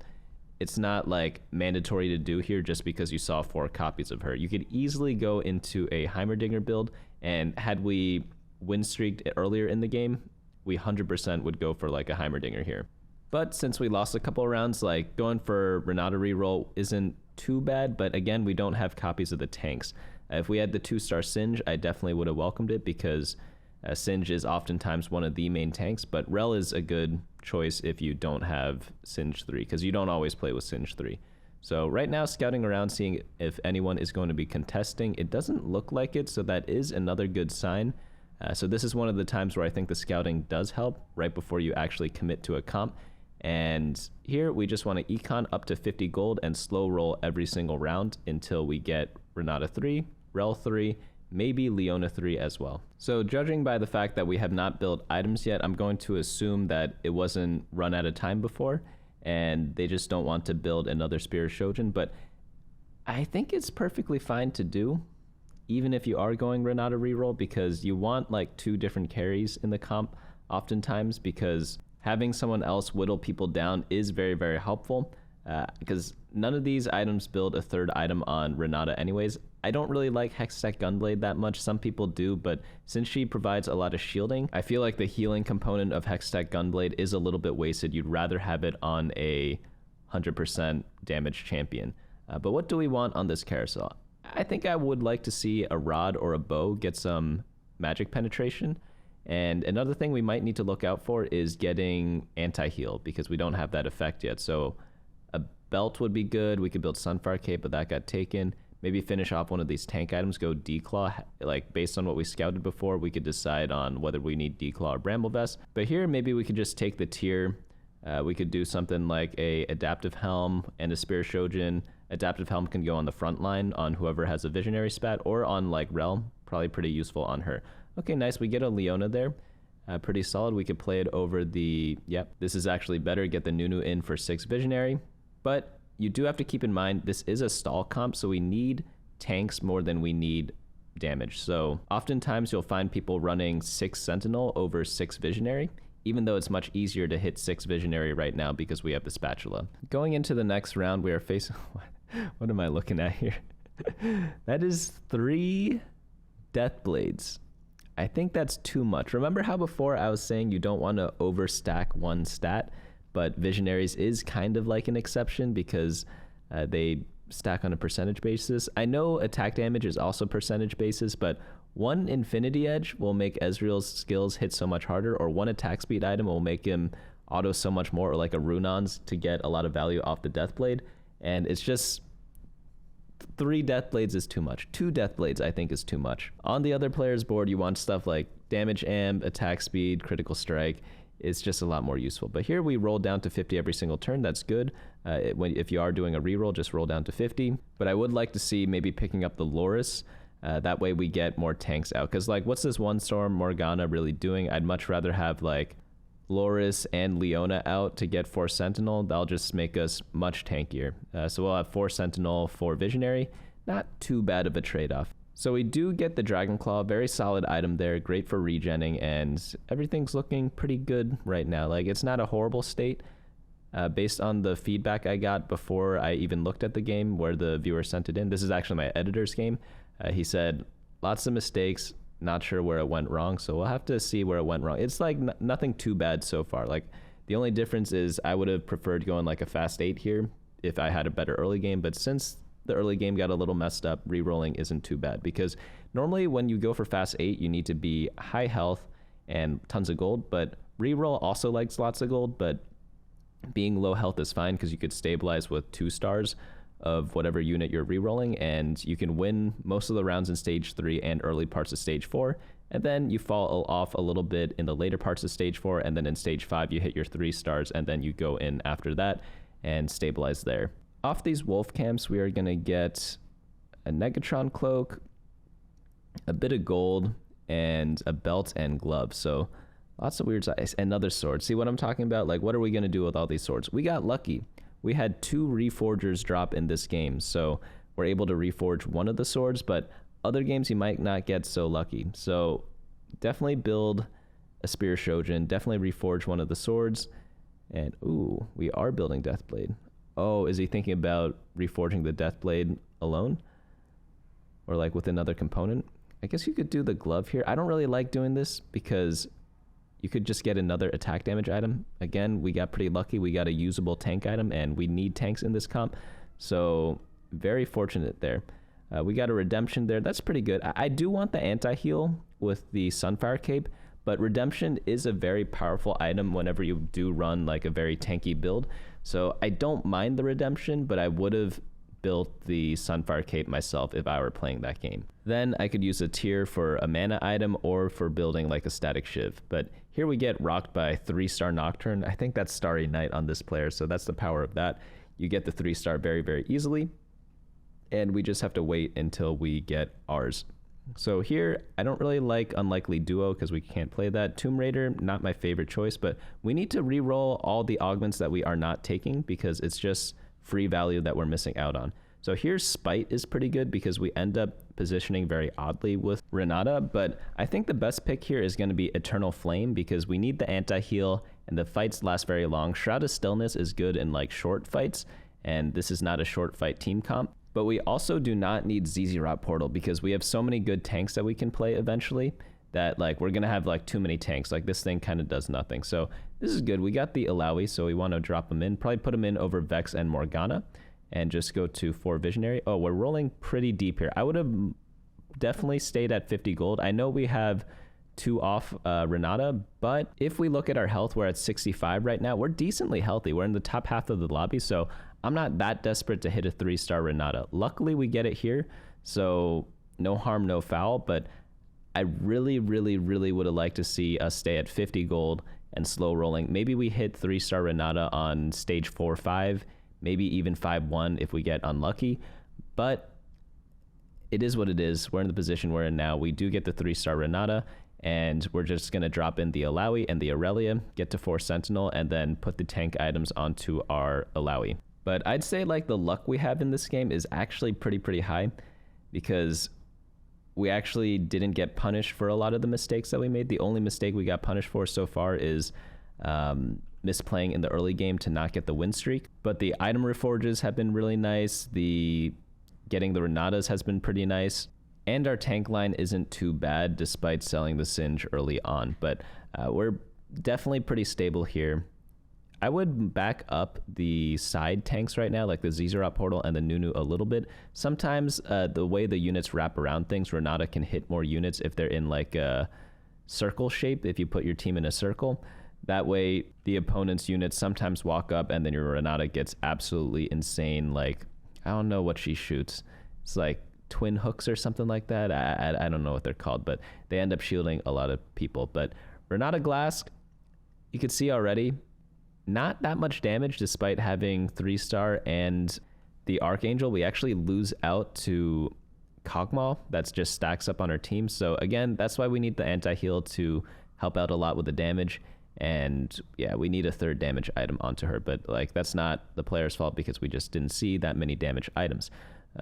it's not like mandatory to do here just because you saw 4 copies of her. You could easily go into a Heimerdinger build, and had we win streaked earlier in the game, we 100% would go for like a Heimerdinger here. But since we lost a couple of rounds, like going for Renata reroll isn't too bad, but again, we don't have copies of the tanks. If we had the 2-star Singed, I definitely would have welcomed it because Singed is oftentimes one of the main tanks, but Rel is a good choice if you don't have Singed 3, because you don't always play with Singed 3. So right now, scouting around, seeing if anyone is going to be contesting. It doesn't look like it, so that is another good sign. So this is one of the times where I think the scouting does help right before you actually commit to a comp. And here we just want to econ up to 50 gold and slow roll every single round until we get Renata 3, Rel 3, maybe Leona 3 as well. So judging by the fact that we have not built items yet, I'm going to assume that it wasn't run out of time before and they just don't want to build another Spear Shojin, but I think it's perfectly fine to do, even if you are going Renata reroll, because you want like 2 different carries in the comp oftentimes, because having someone else whittle people down is very, very helpful, because none of these items build a 3rd item on Renata anyways. I don't really like Hextech Gunblade that much. Some people do, but since she provides a lot of shielding, I feel like the healing component of Hextech Gunblade is a little bit wasted. You'd rather have it on a 100% damage champion. But what do we want on this carousel? I think I would like to see a rod or a bow get some magic penetration. And another thing we might need to look out for is getting anti-heal, because we don't have that effect yet. So a belt would be good. We could build Sunfire Cape, but that got taken. Maybe finish off one of these tank items, go Declaw. Like based on what we scouted before, we could decide on whether we need Declaw or Bramble Vest. But here, maybe we could just take the tier. We could do something like a Adaptive Helm and a Spear Shojin. Adaptive Helm can go on the front line on whoever has a Visionary spat, or on like Rel, probably pretty useful on her. Okay, nice, we get a Leona there. Pretty solid. We could play it over the, yep, this is actually better, get the Nunu in for 6 Visionary. But you do have to keep in mind, this is a stall comp, so we need tanks more than we need damage. So oftentimes you'll find people running 6 Sentinel over 6 Visionary, even though it's much easier to hit 6 Visionary right now because we have the Spatula. Going into the next round, we are facing, what am I looking at here? That is 3 Deathblades. I think that's too much. Remember how before I was saying you don't want to overstack one stat, but Visionaries is kind of like an exception because they stack on a percentage basis. I know attack damage is also percentage basis, but one Infinity Edge will make Ezreal's skills hit so much harder, or one attack speed item will make him auto so much more, or like a Runon's to get a lot of value off the Deathblade. And it's just 3 Deathblades is too much. 2 Deathblades I think is too much. On the other player's board, you want stuff like damage amp, attack speed, critical strike. It's just a lot more useful. But here we roll down to 50 every single turn. That's good. If you are doing a reroll, just roll down to 50. But I would like to see maybe picking up the Loris. That way we get more tanks out. Because like, what's this one Storm Morgana really doing? I'd much rather have like Loris and Leona out to get 4 Sentinel. That'll just make us much tankier. So we'll have 4 Sentinel, 4 Visionary. Not too bad of a trade-off. So we do get the Dragon Claw, very solid item there, great for regenning, and everything's looking pretty good right now. Like, it's not a horrible state. Based on the feedback I got before I even looked at the game where the viewer sent it in. This is actually my editor's game. He said, lots of mistakes, not sure where it went wrong, so we'll have to see where it went wrong. It's like nothing too bad so far. Like, the only difference is I would have preferred going like a fast 8 here if I had a better early game, but since the early game got a little messed up, re-rolling isn't too bad, because normally when you go for fast 8, you need to be high health and tons of gold, but re-roll also likes lots of gold, but being low health is fine because you could stabilize with 2 stars of whatever unit you're re-rolling, and you can win most of the rounds in stage 3 and early parts of stage 4, and then you fall off a little bit in the later parts of stage 4, and then in stage 5 you hit your 3 stars, and then you go in after that and stabilize there. Off these wolf camps, we are going to get a Negatron cloak, a bit of gold, and a belt and gloves. So lots of weird size. Another sword. See what I'm talking about? Like, what are we going to do with all these swords? We got lucky. We had 2 reforgers drop in this game, so we're able to reforge one of the swords, but other games you might not get so lucky. So definitely build a Spear Shojin, definitely reforge one of the swords, and ooh, we are building Deathblade. Oh, is he thinking about reforging the Deathblade alone? Or like with another component? I guess you could do the glove here. I don't really like doing this because you could just get another attack damage item. Again, we got pretty lucky. We got a usable tank item, and we need tanks in this comp. So very fortunate there. We got a redemption there. That's pretty good. I do want the anti-heal with the Sunfire Cape, but redemption is a very powerful item whenever you do run like a very tanky build. So I don't mind the redemption, but I would have built the Sunfire Cape myself if I were playing that game. Then I could use a tier for a mana item or for building like a static shiv. But here we get rocked by 3-star Nocturne. I think that's Starry Night on this player, so that's the power of that. You get the 3-star very, very easily, and we just have to wait until we get ours. So here, I don't really like Unlikely Duo because we can't play that. Tomb Raider, not my favorite choice, but we need to re-roll all the augments that we are not taking because it's just free value that we're missing out on. So here's Spite is pretty good because we end up positioning very oddly with Renata, but I think the best pick here is going to be Eternal Flame because we need the anti-heal and the fights last very long. Shroud of Stillness is good in like short fights, and this is not a short fight team comp. But we also do not need ZZ Rot Portal because we have so many good tanks that we can play eventually that like we're gonna have like too many tanks. Like this thing kind of does nothing. So this is good. We got the Alawi, so we want to drop them in. Probably put them in over Vex and Morgana and just go to 4 Visionary. Oh, we're rolling pretty deep here. I would have definitely stayed at 50 gold. I know we have 2 off Renata, but if we look at our health, we're at 65 right now. We're decently healthy. We're in the top half of the lobby, so I'm not that desperate to hit a 3-star Renata. Luckily, we get it here, so no harm, no foul, but I really, really, really would have liked to see us stay at 50 gold and slow rolling. Maybe we hit 3-star Renata on stage 4-5, maybe even 5-1 if we get unlucky, but it is what it is. We're in the position we're in now. We do get the 3-star Renata, and we're just going to drop in the Alawi and the Aurelia, get to 4 Sentinel, and then put the tank items onto our Alawi. But I'd say like the luck we have in this game is actually pretty high because we actually didn't get punished for a lot of the mistakes that we made. The only mistake we got punished for so far is misplaying in the early game to not get the win streak. But the item reforges have been really nice. Getting the Renatas has been pretty nice. And our tank line isn't too bad despite selling the Singe early on. But we're definitely pretty stable here. I would back up the side tanks right now, like the Zizarot Portal and the Nunu a little bit. Sometimes the way the units wrap around things, Renata can hit more units if they're in like a circle shape, if you put your team in a circle. That way, the opponent's units sometimes walk up and then your Renata gets absolutely insane. Like, I don't know what she shoots. It's like twin hooks or something like that. I don't know what they're called, but they end up shielding a lot of people. But Renata Glass, you can see already, not that much damage despite having 3-star and the Archangel. We actually lose out to Kog'Maw. That's just stacks up on our team. So again, that's why we need the anti-heal to help out a lot with the damage. And yeah, we need a 3rd damage item onto her, but like that's not the player's fault because we just didn't see that many damage items.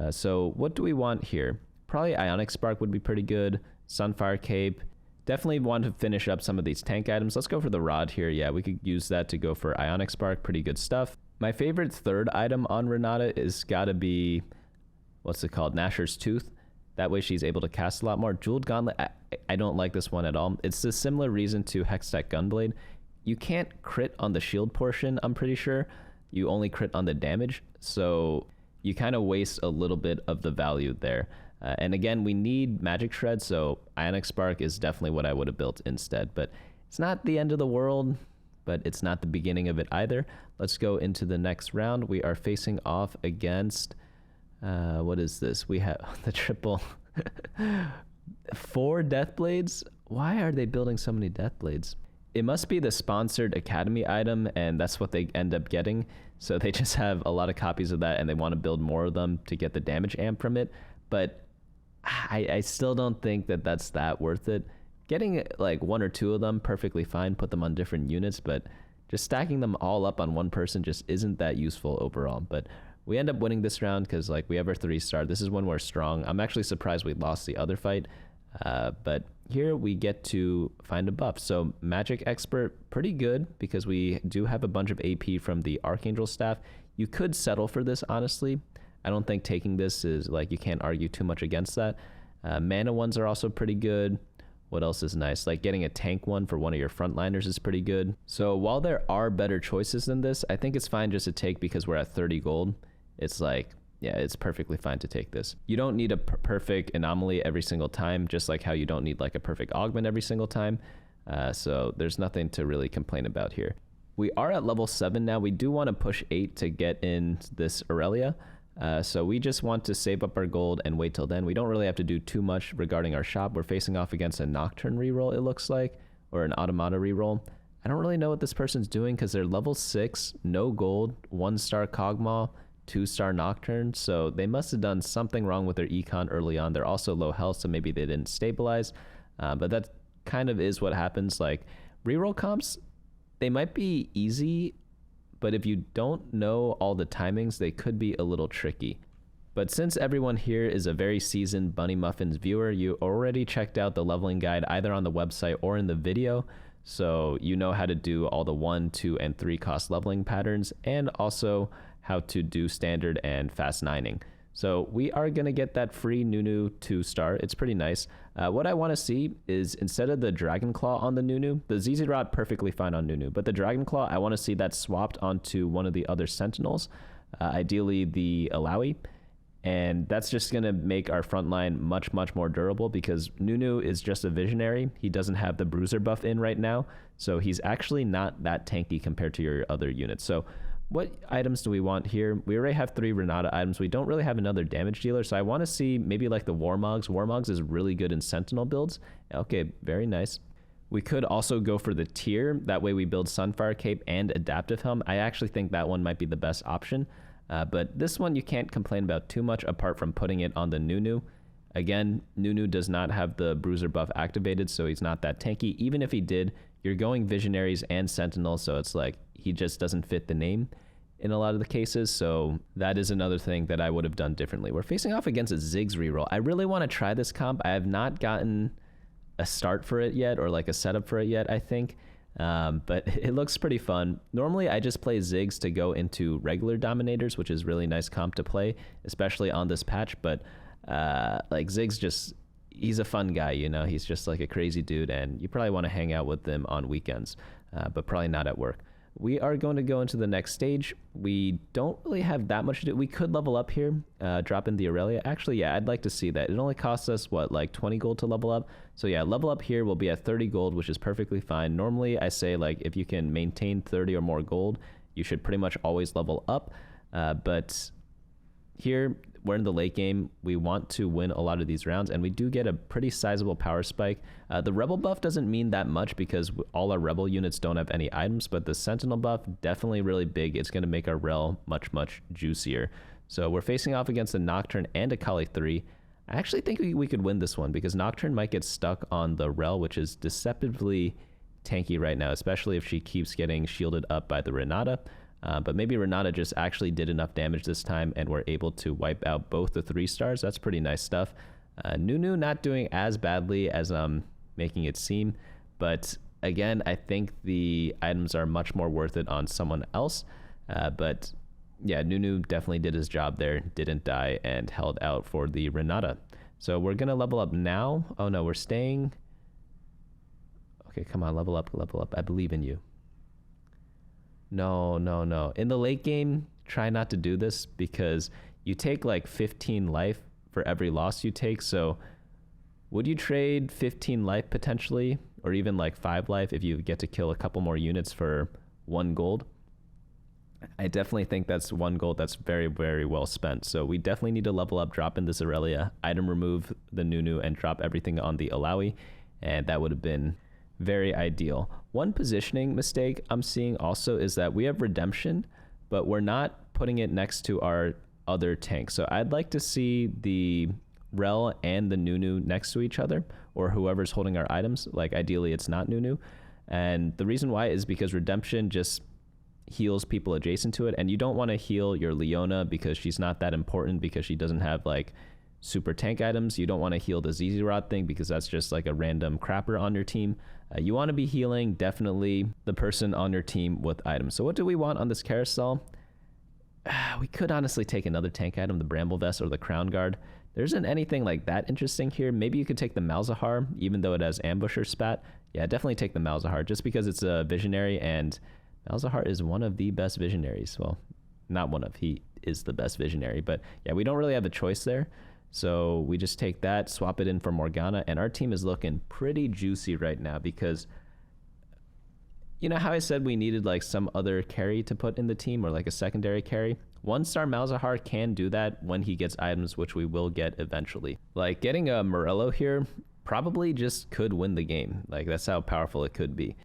So what do we want here? Probably Ionic Spark would be pretty good. Sunfire Cape. Definitely want to finish up some of these tank items. Let's go for the Rod here. Yeah, we could use that to go for Ionic Spark. Pretty good stuff. My favorite 3rd item on Renata is got to be, what's it called? Nashor's Tooth. That way she's able to cast a lot more. Jeweled Gauntlet, I don't like this one at all. It's a similar reason to Hextech Gunblade. You can't crit on the shield portion, I'm pretty sure. You only crit on the damage. So you kind of waste a little bit of the value there. And again, we need Magic Shred, so Ionic Spark is definitely what I would have built instead. But it's not the end of the world, but it's not the beginning of it either. Let's go into the next round. We are facing off against, what is this? We have the triple 4 Deathblades. Why are they building so many Deathblades? It must be the sponsored Academy item, and that's what they end up getting. So they just have a lot of copies of that, and they want to build more of them to get the damage amp from it. But I still don't think that that's that worth it. Getting like 1 or 2 of them, perfectly fine, put them on different units, but just stacking them all up on one person just isn't that useful overall. But we end up winning this round because like we have our 3-star. This is when we're strong. I'm actually surprised we lost the other fight, but here we get to find a buff. So Magic Expert, pretty good because we do have a bunch of AP from the Archangel staff. You could settle for this, honestly. I don't think taking this is like, you can't argue too much against that. Mana ones are also pretty good. What else is nice? Like getting a tank one for one of your frontliners is pretty good. So while there are better choices than this, I think it's fine just to take because we're at 30 gold. It's like, yeah, it's perfectly fine to take this. You don't need a perfect anomaly every single time, just like how you don't need like a perfect augment every single time. So there's nothing to really complain about here. We are at level 7 now. We do want to push 8 to get in this Aurelia. So we just want to save up our gold and wait till then. We don't really have to do too much regarding our shop. We're facing off against a Nocturne reroll, it looks like, or an Automata reroll. I don't really know what this person's doing because they're level 6, no gold, 1-star Kog'Maw, 2-star Nocturne. So they must have done something wrong with their econ early on. They're also low health, so maybe they didn't stabilize. But that kind of is what happens. Like, reroll comps, they might be easy, but if you don't know all the timings, they could be a little tricky. But since everyone here is a very seasoned BunnyMuffins viewer, you already checked out the leveling guide either on the website or in the video, so you know how to do all the 1, 2, and 3 cost leveling patterns, and also how to do standard and fast 9ing. So we are going to get that free Nunu 2-star. It's pretty nice. What I want to see is, instead of the Dragon Claw on the Nunu, the ZZ Rod perfectly fine on Nunu, but the Dragon Claw, I want to see that swapped onto one of the other Sentinels, ideally the Alawi. And that's just going to make our front line much, much more durable because Nunu is just a visionary. He doesn't have the bruiser buff in right now, so he's actually not that tanky compared to your other units. So what items do we want here? We already have 3 Renata items. We don't really have another damage dealer, so I want to see maybe like the Warmogs. Warmogs is really good in Sentinel builds. Okay, very nice. We could also go for the tier. That way we build Sunfire Cape and Adaptive Helm. I actually think that one might be the best option. But this one you can't complain about too much apart from putting it on the Nunu. Again, Nunu does not have the bruiser buff activated, so he's not that tanky. Even if he did, you're going Visionaries and Sentinels, so it's like he just doesn't fit the name in a lot of the cases. So that is another thing that I would have done differently. We're facing off against a Ziggs reroll. I really want to try this comp. I have not gotten a start for it yet, or like a setup for it yet, I think. But it looks pretty fun. Normally I just play Ziggs to go into regular Dominators, which is really nice comp to play, especially on this patch. But like Ziggs, just he's a fun guy, you know. He's just like a crazy dude, and you probably want to hang out with him on weekends, but probably not at work. We are going to go into the next stage. We don't really have that much to do. We could level up here, drop in the Aurelia. Actually, yeah, I'd like to see that. It only costs us, what, like 20 gold to level up? So yeah, level up here will be at 30 gold, which is perfectly fine. Normally, I say, like, if you can maintain 30 or more gold, you should pretty much always level up. But here, we're in the late game. We want to win a lot of these rounds, and we do get a pretty sizable power spike. The Rebel buff doesn't mean that much because all our Rebel units don't have any items, but the Sentinel buff, definitely really big. It's going to make our Rel much, much juicier. So we're facing off against a Nocturne and a Kali 3. I actually think we could win this one because Nocturne might get stuck on the Rel, which is deceptively tanky right now, especially if she keeps getting shielded up by the Renata. But maybe Renata just actually did enough damage this time and we're able to wipe out both the 3 stars. That's pretty nice stuff. Nunu not doing as badly as I'm making it seem, but again, I think the items are much more worth it on someone else. But yeah, Nunu definitely did his job there, didn't die, and held out for the Renata. So we're gonna level up now. Oh no, we're staying. Okay, come on, level up, level up. I believe in you. No, no, no. In the late game, try not to do this because you take like 15 life for every loss you take. So would you trade 15 life potentially, or even like 5 life if you get to kill a couple more units for 1 gold? I definitely think that's 1 gold that's very, very well spent. So we definitely need to level up, drop in this Aurelia, item remove the Nunu, and drop everything on the Alawi. And that would have been very ideal. One positioning mistake I'm seeing also is that we have Redemption, but we're not putting it next to our other tank. So I'd like to see the Rel and the Nunu next to each other, or whoever's holding our items. Like ideally it's not Nunu. And the reason why is because Redemption just heals people adjacent to it, and you don't want to heal your Leona because she's not that important because she doesn't have like super tank items. You don't want to heal the ZZ Rod thing because that's just like a random crapper on your team. You want to be healing definitely the person on your team with items. So what do we want on this carousel? We could honestly take another tank item, the Bramble Vest or the Crown Guard. There isn't anything like that interesting here. Maybe you could take the Malzahar, even though it has Ambusher spat. Yeah, definitely take the Malzahar just because it's a visionary, and Malzahar is one of the best visionaries. Well, not one of, he is the best visionary, but yeah, we don't really have a choice there. So we just take that, swap it in for Morgana, and our team is looking pretty juicy right now because You know how I said we needed like some other carry to put in the team, or like a secondary carry? 1-star Malzahar can do that when he gets items, which we will get eventually. Like getting a Morello here probably just could win the game. Like that's how powerful it could be.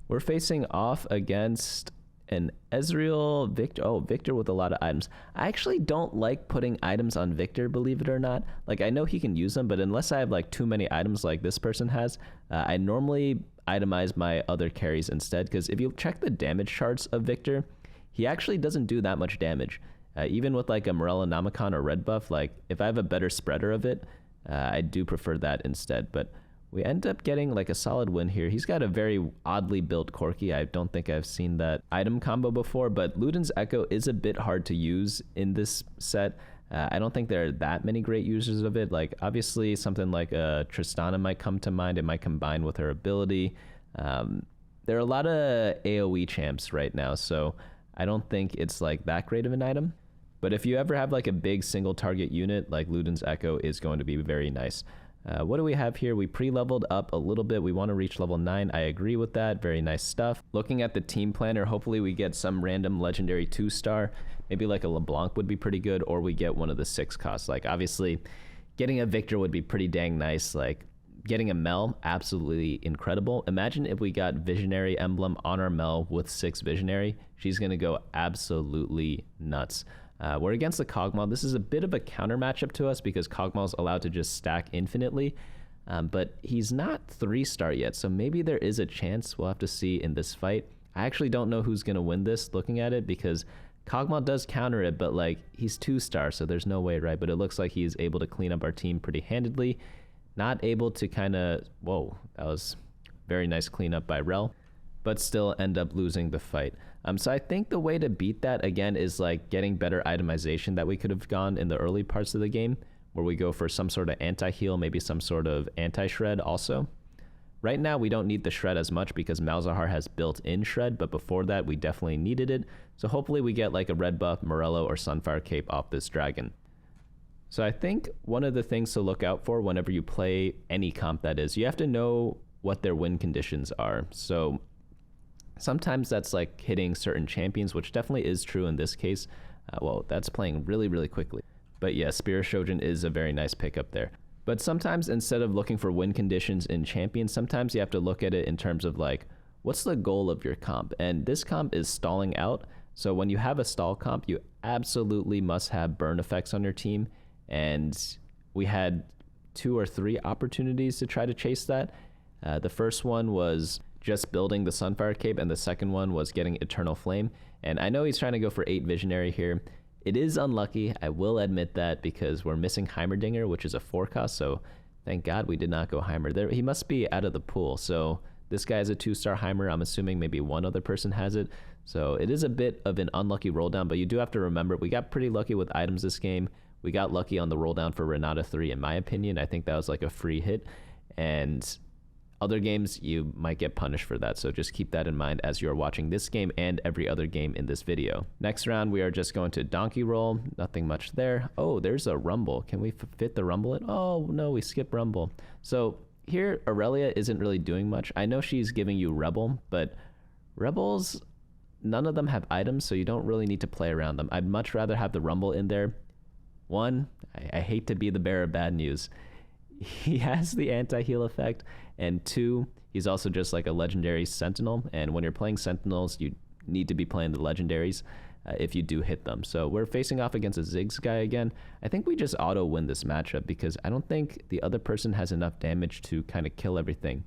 We're facing off against an Ezreal Victor. Oh, Victor with a lot of items. I actually don't like putting items on Victor, believe it or not. Like I know he can use them, but unless I have like too many items like this person has, I normally itemize my other carries instead, because if you check the damage charts of Victor, he actually doesn't do that much damage. Even with like a Morello Namicon or red buff, like if I have a better spreader of it, I do prefer that instead. But we end up getting like a solid win here. He's got a very oddly built Corki. I don't think I've seen that item combo before, but Luden's Echo is a bit hard to use in this set. I don't think there are that many great users of it. Like obviously something like Tristana might come to mind. It might combine with her ability. There are a lot of AoE champs right now, so I don't think it's like that great of an item. But if you ever have like a big single target unit, like Luden's Echo is going to be very nice. What do we have here? We pre-leveled up a little bit. We want to reach level 9. I agree with that. Very nice stuff. Looking at the team planner, hopefully we get some random legendary 2-star. Maybe like a LeBlanc would be pretty good, or we get one of the 6 costs. Like obviously getting a Victor would be pretty dang nice. Like getting a Mel, absolutely incredible. Imagine if we got Visionary emblem on our Mel with 6 Visionary. She's going to go absolutely nuts. We're against the Kog'Maw. This is a bit of a counter matchup to us because Kog'Maw's allowed to just stack infinitely, but he's not 3-star yet, so maybe there is a chance. We'll have to see in this fight. I actually don't know who's going to win this looking at it, because Kog'Maw does counter it, but like he's 2-star, so there's no way, right? But it looks like he's able to clean up our team pretty handedly. Not able to kind of, whoa, that was very nice cleanup by Rel, but still end up losing the fight. So I think the way to beat that again is like getting better itemization that we could have gone in the early parts of the game, where we go for some sort of anti-heal, maybe some sort of anti-shred also. Right now we don't need the shred as much because Malzahar has built-in shred, but before that we definitely needed it. So hopefully we get like a red buff, Morello, or Sunfire Cape off this dragon. So I think one of the things to look out for whenever you play any comp, that is, you have to know what their win conditions are. So sometimes that's like hitting certain champions, which definitely is true in this case. Well, that's playing really, really quickly. But yeah, Spear Shoujin is a very nice pickup there. But sometimes instead of looking for win conditions in champions, sometimes you have to look at it in terms of like, what's the goal of your comp? And this comp is stalling out. So when you have a stall comp, you absolutely must have burn effects on your team. And we had 2 or 3 opportunities to try to chase that. The first one was just building the Sunfire Cape, and the second one was getting Eternal Flame. And I know he's trying to go for 8 Visionary here. It is unlucky, I will admit that, because we're missing Heimerdinger, which is a 4 cost, so thank God we did not go Heimer. There, he must be out of the pool, so this guy is a 2-star Heimer. I'm assuming maybe one other person has it. So it is a bit of an unlucky roll down, but you do have to remember, we got pretty lucky with items this game. We got lucky on the roll down for Renata 3, in my opinion. I think that was like a free hit, and other games, you might get punished for that, so just keep that in mind as you're watching this game and every other game in this video. Next round, we are just going to Donkey Roll. Nothing much there. Oh, there's a Rumble. Can we fit the Rumble in? Oh, no, we skip Rumble. So here, Aurelia isn't really doing much. I know she's giving you Rebel, but Rebels, none of them have items, so you don't really need to play around them. I'd much rather have the Rumble in there. One, I hate to be the bearer of bad news. He has the anti-heal effect, and 2, he's also just like a legendary sentinel, and when you're playing sentinels, you need to be playing the legendaries if you do hit them. So we're facing off against a Ziggs guy again. I think we just auto win this matchup because I don't think the other person has enough damage to kind of kill everything.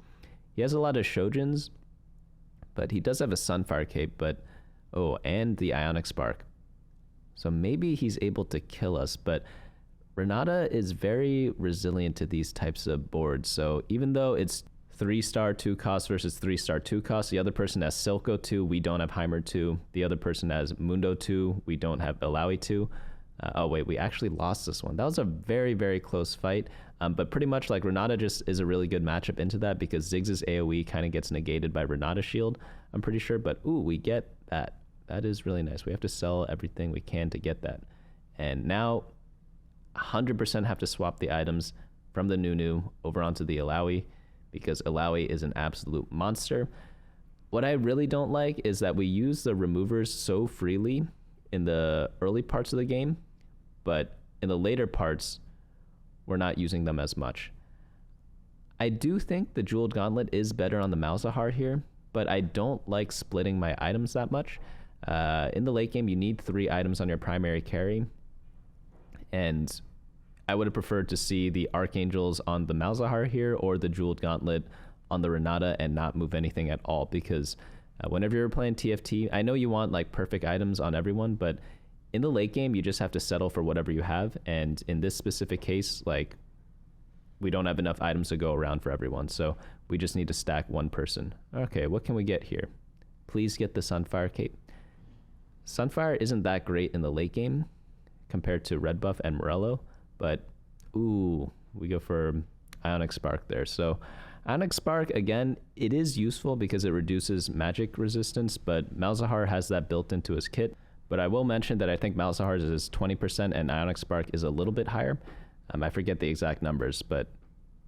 He has a lot of Shoujins, but he does have a Sunfire Cape, but oh, and the Ionic Spark. So maybe he's able to kill us, but Renata is very resilient to these types of boards. So even though it's 3-star 2 cost versus 3-star 2 cost, the other person has Silco 2, we don't have Heimer 2. The other person has Mundo 2, we don't have Ilaoi 2. Oh wait, we actually lost this one. That was a very, very close fight. But pretty much like Renata just is a really good matchup into that because Ziggs' AoE kind of gets negated by Renata's shield, I'm pretty sure. But ooh, we get that. That is really nice. We have to sell everything we can to get that. And now 100% have to swap the items from the Nunu over onto the Ilaoi because Ilaoi is an absolute monster. What I really don't like is that we use the removers so freely in the early parts of the game, but in the later parts, we're not using them as much. I do think the Jeweled Gauntlet is better on the Malzahar here, but I don't like splitting my items that much. In the late game, you need 3 items on your primary carry, and I would have preferred to see the Archangels on the Malzahar here or the Jeweled Gauntlet on the Renata and not move anything at all, because whenever you're playing TFT, I know you want like perfect items on everyone, but in the late game, you just have to settle for whatever you have, and in this specific case, like, we don't have enough items to go around for everyone, so we just need to stack one person. Okay, what can we get here? Please get the Sunfire Cape. Sunfire isn't that great in the late game compared to Red Buff and Morello, but ooh, we go for Ionic Spark there. So Ionic Spark, again, it is useful because it reduces magic resistance, but Malzahar has that built into his kit. But I will mention that I think Malzahar's is 20% and Ionic Spark is a little bit higher. I forget the exact numbers, but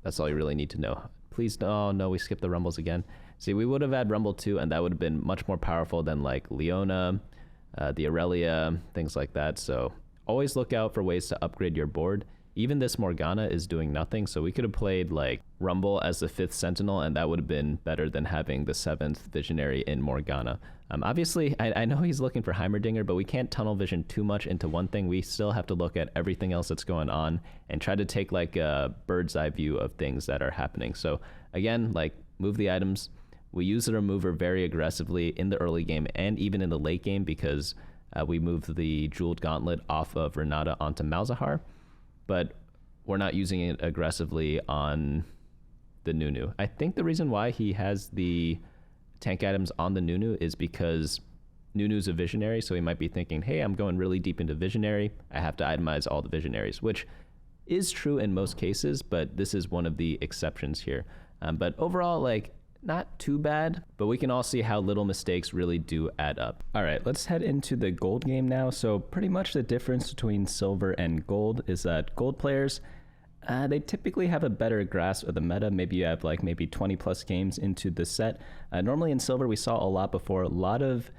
that's all you really need to know. Please, oh no, we skipped the Rumbles again. See, we would have had Rumble 2, and that would have been much more powerful than like Leona, the Aurelia, things like that. So always look out for ways to upgrade your board. Even this Morgana is doing nothing, so we could have played like Rumble as the 5th Sentinel, and that would have been better than having the 7th Visionary in Morgana. Obviously, I know he's looking for Heimerdinger, but we can't tunnel vision too much into one thing. We still have to look at everything else that's going on and try to take like a bird's eye view of things that are happening. So again, like, move the items. We use the remover very aggressively in the early game and even in the late game because we moved the Jeweled Gauntlet off of Renata onto Malzahar, but we're not using it aggressively on the Nunu. I think the reason why he has the tank items on the Nunu is because Nunu's a Visionary, so he might be thinking, hey, I'm going really deep into Visionary. I have to itemize all the Visionaries, which is true in most cases, but this is one of the exceptions here. But overall, like, not too bad, but we can all see how little mistakes really do add up. All right, let's head into the gold game now. So pretty much the difference between silver and gold is that gold players, they typically have a better grasp of the meta. Maybe you have like maybe 20 plus games into the set. Normally in silver, we saw a lot before, a lot of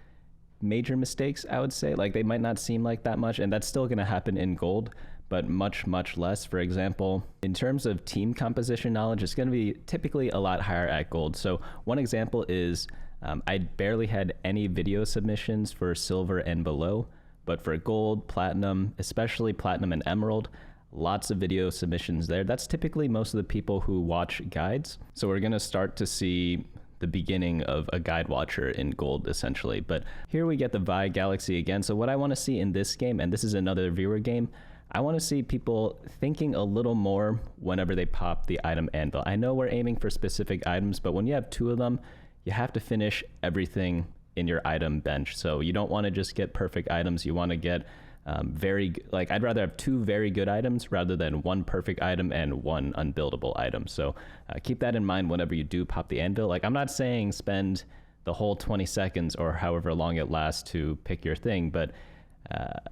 major mistakes, I would say. Like, they might not seem like that much, and that's still going to happen in gold, but much, much less. For example, in terms of team composition knowledge, it's going to be typically a lot higher at gold. So one example is I barely had any video submissions for silver and below, but for gold, platinum, especially platinum and emerald, lots of video submissions there. That's typically most of the people who watch guides. So we're going to start to see the beginning of a guide watcher in gold, essentially. But here we get the Vi Galaxy again. So what I want to see in this game, and this is another viewer game, I want to see people thinking a little more whenever they pop the item anvil. I know we're aiming for specific items, but when you have 2 of them, you have to finish everything in your item bench. So you don't want to just get perfect items. You want to get I'd rather have 2 very good items rather than 1 perfect item and 1 unbuildable item. So keep that in mind whenever you do pop the anvil. Like, I'm not saying spend the whole 20 seconds or however long it lasts to pick your thing, but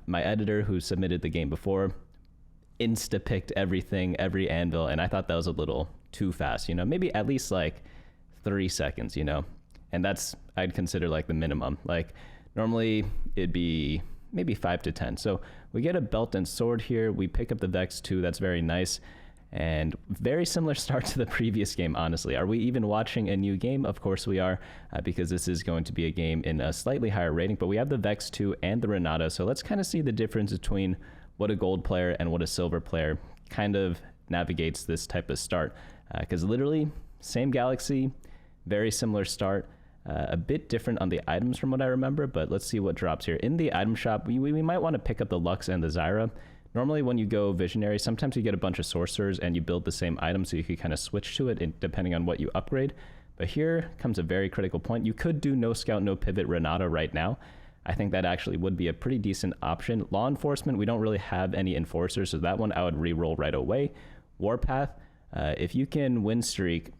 my editor who submitted the game before insta-picked everything, every anvil, and I thought that was a little too fast, you know, maybe at least like 3 seconds, you know, and that's, I'd consider like the minimum. Like, normally it'd be maybe 5 to 10. So we get a belt and sword here. We pick up the Vex 2. That's very nice. And very similar start to the previous game, honestly. Are we even watching a new game? Of course we are, because this is going to be a game in a slightly higher rating, but we have the Vex 2 and the Renata. So let's kind of see the difference between what a gold player and what a silver player kind of navigates this type of start. Because literally, same galaxy, very similar start. A bit different on the items from what I remember, but let's see what drops here. In the item shop, we might want to pick up the Lux and the Zyra. Normally when you go Visionary, sometimes you get a bunch of Sorcerers and you build the same item, so you could kind of switch to it depending on what you upgrade. But here comes a very critical point. You could do no scout, no pivot Renata right now. I think that actually would be a pretty decent option. Law Enforcement, we don't really have any Enforcers, so that one I would re-roll right away. Warpath, if you can win streak,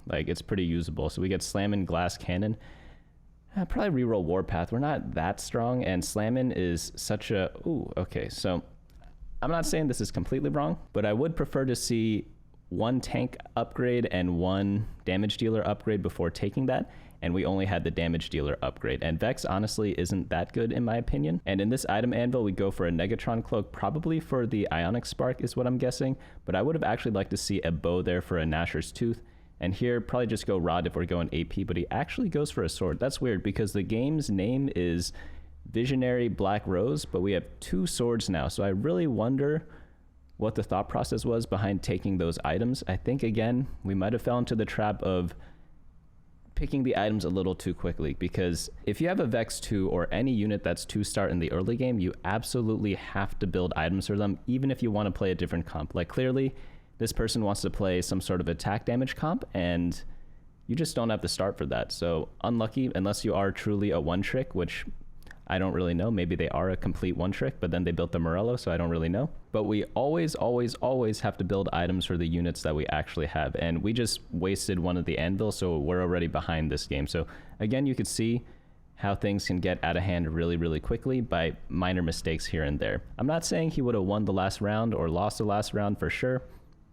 like, it's pretty usable. So we get Slammin' Glass Cannon. Probably reroll Warpath. We're not that strong, and Slammin' is such a... Ooh, okay. So I'm not saying this is completely wrong, but I would prefer to see one tank upgrade and one damage dealer upgrade before taking that, and we only had the damage dealer upgrade. And Vex honestly isn't that good in my opinion. And in this item anvil, we go for a Negatron cloak, probably for the Ionic Spark is what I'm guessing, but I would have actually liked to see a bow there for a Gnasher's Tooth. And here, probably just go Rod if we're going AP, but he actually goes for a sword. That's weird because the game's name is Visionary Black Rose, but we have 2 swords now. So I really wonder what the thought process was behind taking those items. I think, again, we might have fell into the trap of picking the items a little too quickly, because if you have a Vex 2 or any unit that's 2-star in the early game, you absolutely have to build items for them, even if you want to play a different comp. Like, clearly, this person wants to play some sort of attack damage comp, and you just don't have the start for that. So unlucky, unless you are truly a one-trick, which I don't really know. Maybe they are a complete one-trick, but then they built the Morello, so I don't really know. But we always have to build items for the units that we actually have, and we just wasted one of the anvil, so we're already behind this game. So again, you could see how things can get out of hand really quickly by minor mistakes here and there. I'm not saying he would have won the last round or lost the last round for sure,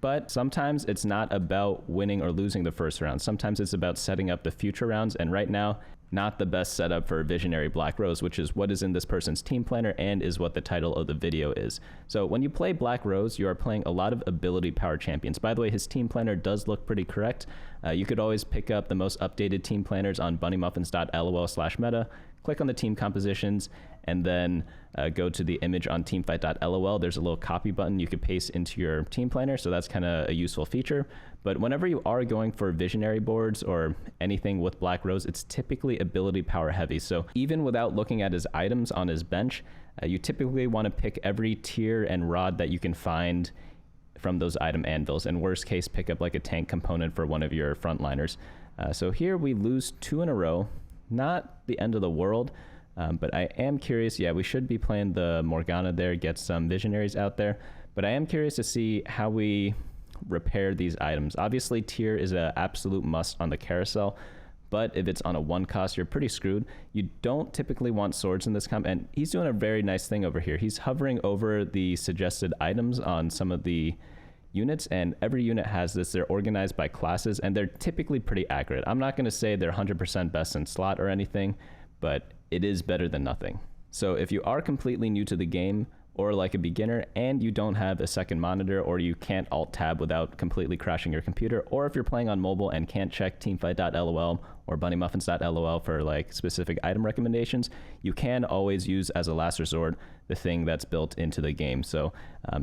but sometimes it's not about winning or losing the first round. Sometimes it's about setting up the future rounds, and right now, not the best setup for Visionary Black Rose, which is what is in this person's team planner and is what the title of the video is. So when you play Black Rose, you are playing a lot of ability power champions. By the way, his team planner does look pretty correct. You could always pick up the most updated team planners on bunnymuffins.lol/meta, click on the team compositions, and then go to the image on teamfight.lol. There's a little copy button you could paste into your team planner, so that's kind of a useful feature. But whenever you are going for visionary boards or anything with Black Rose, it's typically ability power heavy. So even without looking at his items on his bench, you typically want to pick every tier and rod that you can find from those item anvils, and worst case, pick up like a tank component for one of your frontliners. So here we lose 2 in a row. Not the end of the world, but I am curious. Yeah, we should be playing the Morgana there, get some visionaries out there, but I am curious to see how we repair these items. Obviously, tier is an absolute must on the carousel, but if it's on a 1 cost, you're pretty screwed. You don't typically want swords in this comp, and he's doing a very nice thing over here. He's hovering over the suggested items on some of the units, and every unit has this. They're organized by classes, and they're typically pretty accurate. I'm not going to say they're 100% best in slot or anything, but it is better than nothing. So if you are completely new to the game, or like a beginner, and you don't have a second monitor, or you can't alt-tab without completely crashing your computer, or if you're playing on mobile and can't check teamfight.lol or bunnymuffins.lol for like specific item recommendations, you can always use as a last resort the thing that's built into the game. So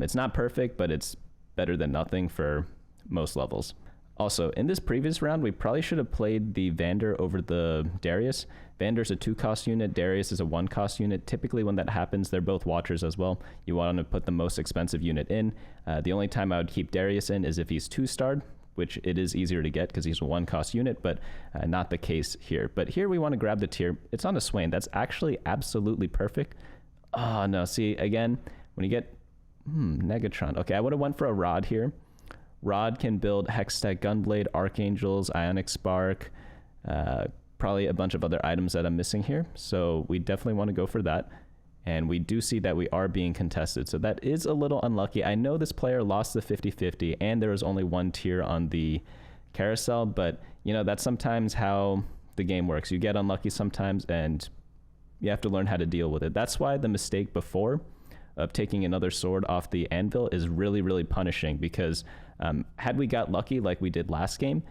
it's not perfect, but it's better than nothing for most levels. Also, in this previous round, we probably should have played the Vander over the Darius. Vander's a 2-cost unit, Darius is a 1-cost unit. Typically when that happens, they're both watchers as well. You want to put the most expensive unit in. The only time I would keep Darius in is if he's 2-starred, which it is easier to get because he's a 1-cost unit, but not the case here. But here we want to grab the tier. It's on a Swain. That's actually absolutely perfect. Oh, no. See, again, when you get Negatron. Okay, I would have went for a Rod here. Rod can build Hextech Gunblade, Archangels, Ionic Spark, probably a bunch of other items that I'm missing here. So we definitely want to go for that. And we do see that we are being contested. So that is a little unlucky. I know this player lost the 50-50 and there was only 1 tier on the carousel, but you know, that's sometimes how the game works. You get unlucky sometimes and you have to learn how to deal with it. That's why the mistake before of taking another sword off the anvil is really punishing, because had we got lucky like we did last game,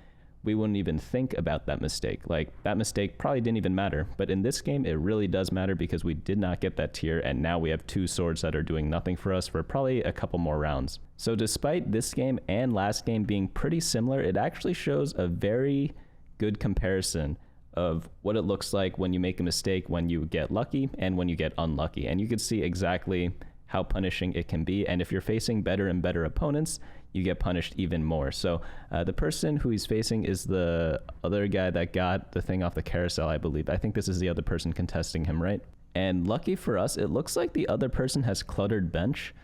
we wouldn't even think about that mistake. Like, that mistake probably didn't even matter. But in this game, it really does matter because we did not get that tier, and now we have 2 swords that are doing nothing for us for probably a couple more rounds. So despite this game and last game being pretty similar, it actually shows a very good comparison of what it looks like when you make a mistake, when you get lucky, and when you get unlucky. And you can see exactly how punishing it can be. And if you're facing better and better opponents, you get punished even more. So the person who he's facing is the other guy that got the thing off the carousel, I believe. I think this is the other person contesting him, right? And lucky for us, it looks like the other person has Cluttered Bench,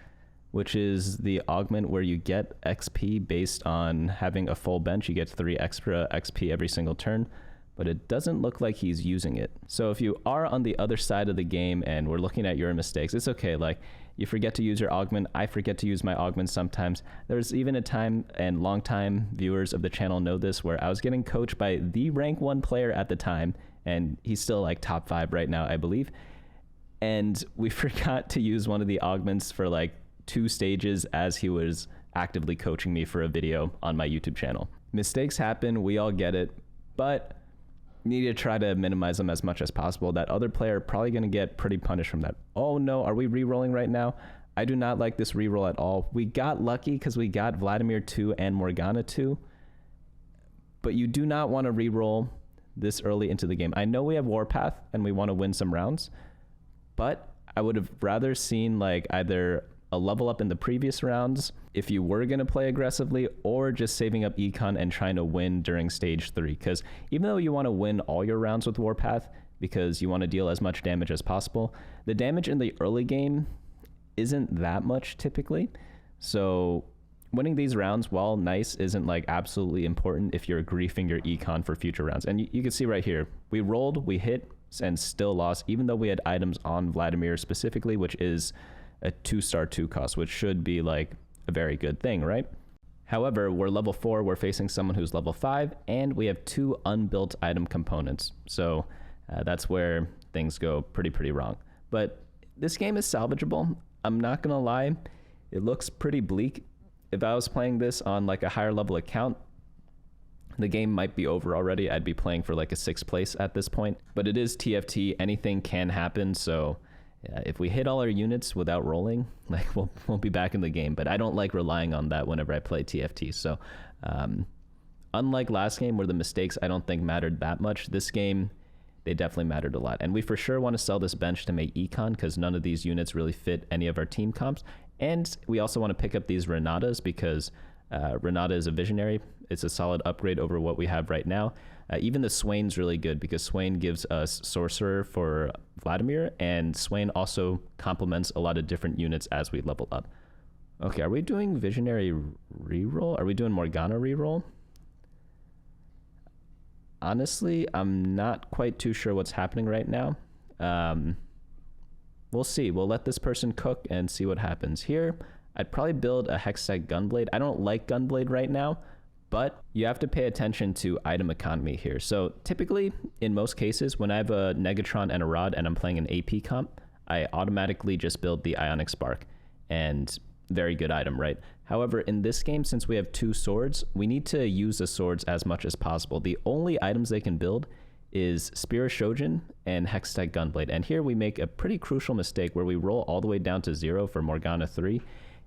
which is the augment where you get XP based on having a full bench. You get 3 extra XP every single turn. but it doesn't look like he's using it. So if you are on the other side of the game and we're looking at your mistakes, it's okay. Like, you forget to use your augment. I forget to use my augment sometimes. There's even a time, and long-time viewers of the channel know this, where I was getting coached by the rank 1 player at the time, and he's still like top 5 right now, I believe. And we forgot to use one of the augments for like 2 stages as he was actively coaching me for a video on my YouTube channel. Mistakes happen, we all get it, but you need to try to minimize them as much as possible. That other player probably going to get pretty punished from that. Oh no, are we re-rolling right now? I do not like this re-roll at all. We got lucky because we got Vladimir 2 and Morgana 2, but you do not want to re-roll this early into the game. I know we have Warpath and we want to win some rounds, but I would have rather seen like either a level up in the previous rounds if you were going to play aggressively, or just saving up econ and trying to win during stage 3. Because even though you want to win all your rounds with Warpath because you want to deal as much damage as possible, the damage in the early game isn't that much typically. So winning these rounds, while nice, isn't like absolutely important if you're griefing your econ for future rounds. And you can see right here, we rolled, we hit, and still lost, even though we had items on Vladimir specifically, which is a 2-star 2 cost, which should be like a very good thing, right? However, we're level 4, we're facing someone who's level 5, and we have 2 unbuilt item components. So that's where things go pretty wrong. But this game is salvageable. I'm not gonna lie, it looks pretty bleak. If I was playing this on like a higher level account, the game might be over already. I'd be playing for like a 6th place at this point, but it is TFT, anything can happen. So if we hit all our units without rolling, like we'll be back in the game. But I don't like relying on that whenever I play TFT. So unlike last game where the mistakes I don't think mattered that much, this game they definitely mattered a lot. And we for sure want to sell this bench to make econ because none of these units really fit any of our team comps. And we also want to pick up these Renatas because Renata is a visionary. It's a solid upgrade over what we have right now. Even the Swain's really good because Swain gives us Sorcerer for Vladimir, and Swain also complements a lot of different units as we level up. Okay, are we doing Visionary reroll? Are we doing Morgana reroll? Honestly, I'm not quite too sure what's happening right now. We'll see. We'll let this person cook and see what happens. Here, I'd probably build a Hextech Gunblade. I don't like Gunblade right now, but you have to pay attention to item economy here. So typically, in most cases, when I have a Negatron and a Rod and I'm playing an AP comp, I automatically just build the Ionic Spark, and very good item, right? However, in this game, since we have 2 swords, we need to use the swords as much as possible. The only items they can build is Spear of Shojin and Hextech Gunblade. And here we make a pretty crucial mistake where we roll all the way down to 0 for Morgana 3.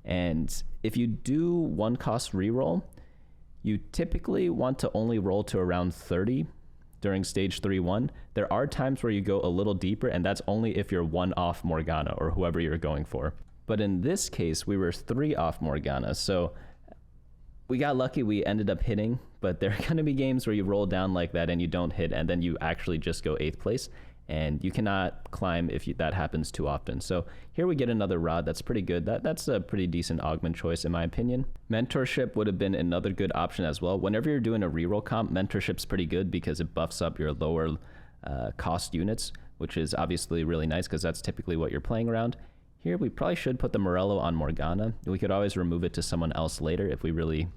And if you do 1 cost reroll, you typically want to only roll to around 30 during stage 3-1. There are times where you go a little deeper, and that's only if you're 1 off Morgana or whoever you're going for. But in this case, we were 3 off Morgana, so we got lucky. We ended up hitting, but there are going to be games where you roll down like that and you don't hit, and then you actually just go 8th place, and you cannot climb if that happens too often. So here we get another Rod. That's pretty good. That's a pretty decent augment choice in my opinion. Mentorship would have been another good option as well. Whenever you're doing a reroll comp, Mentorship's pretty good because it buffs up your lower cost units, which is obviously really nice because that's typically what you're playing around. Here we probably should put the Morello on Morgana. We could always remove it to someone else later if we really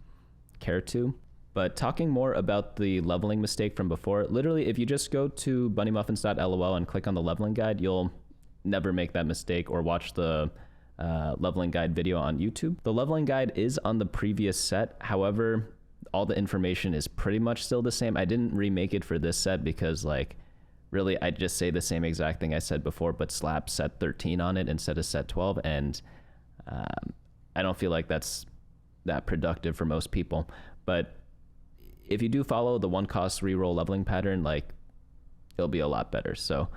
care to. But talking more about the leveling mistake from before, literally if you just go to BunnyMuffins.lol and click on the leveling guide, you'll never make that mistake, or watch the leveling guide video on YouTube. The leveling guide is on the previous set. However, all the information is pretty much still the same. I didn't remake it for this set because like, really, I'd just say the same exact thing I said before, but slap set 13 on it instead of set 12. And I don't feel like that's that productive for most people. But if you do follow the 1 cost reroll leveling pattern, like it'll be a lot better. So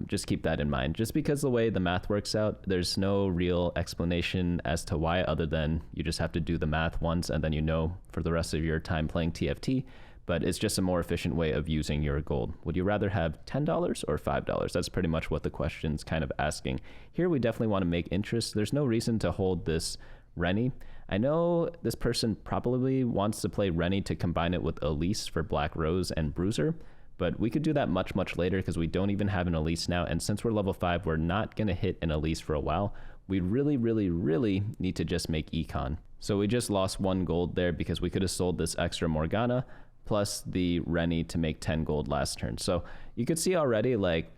just keep that in mind. Just because the way the math works out, there's no real explanation as to why, other than you just have to do the math once and then you know for the rest of your time playing TFT. But it's just a more efficient way of using your gold. Would you rather have $10 or $5? That's pretty much what the question's kind of asking. Here we definitely want to make interest. There's no reason to hold this Rennie. I know this person probably wants to play Rennie to combine it with Elise for Black Rose and Bruiser, but we could do that much later because we don't even have an Elise now. And since we're level 5, we're not going to hit an Elise for a while. We really need to just make Econ. So we just lost 1 gold there because we could have sold this extra Morgana plus the Rennie to make 10 gold last turn. So you could see already, like,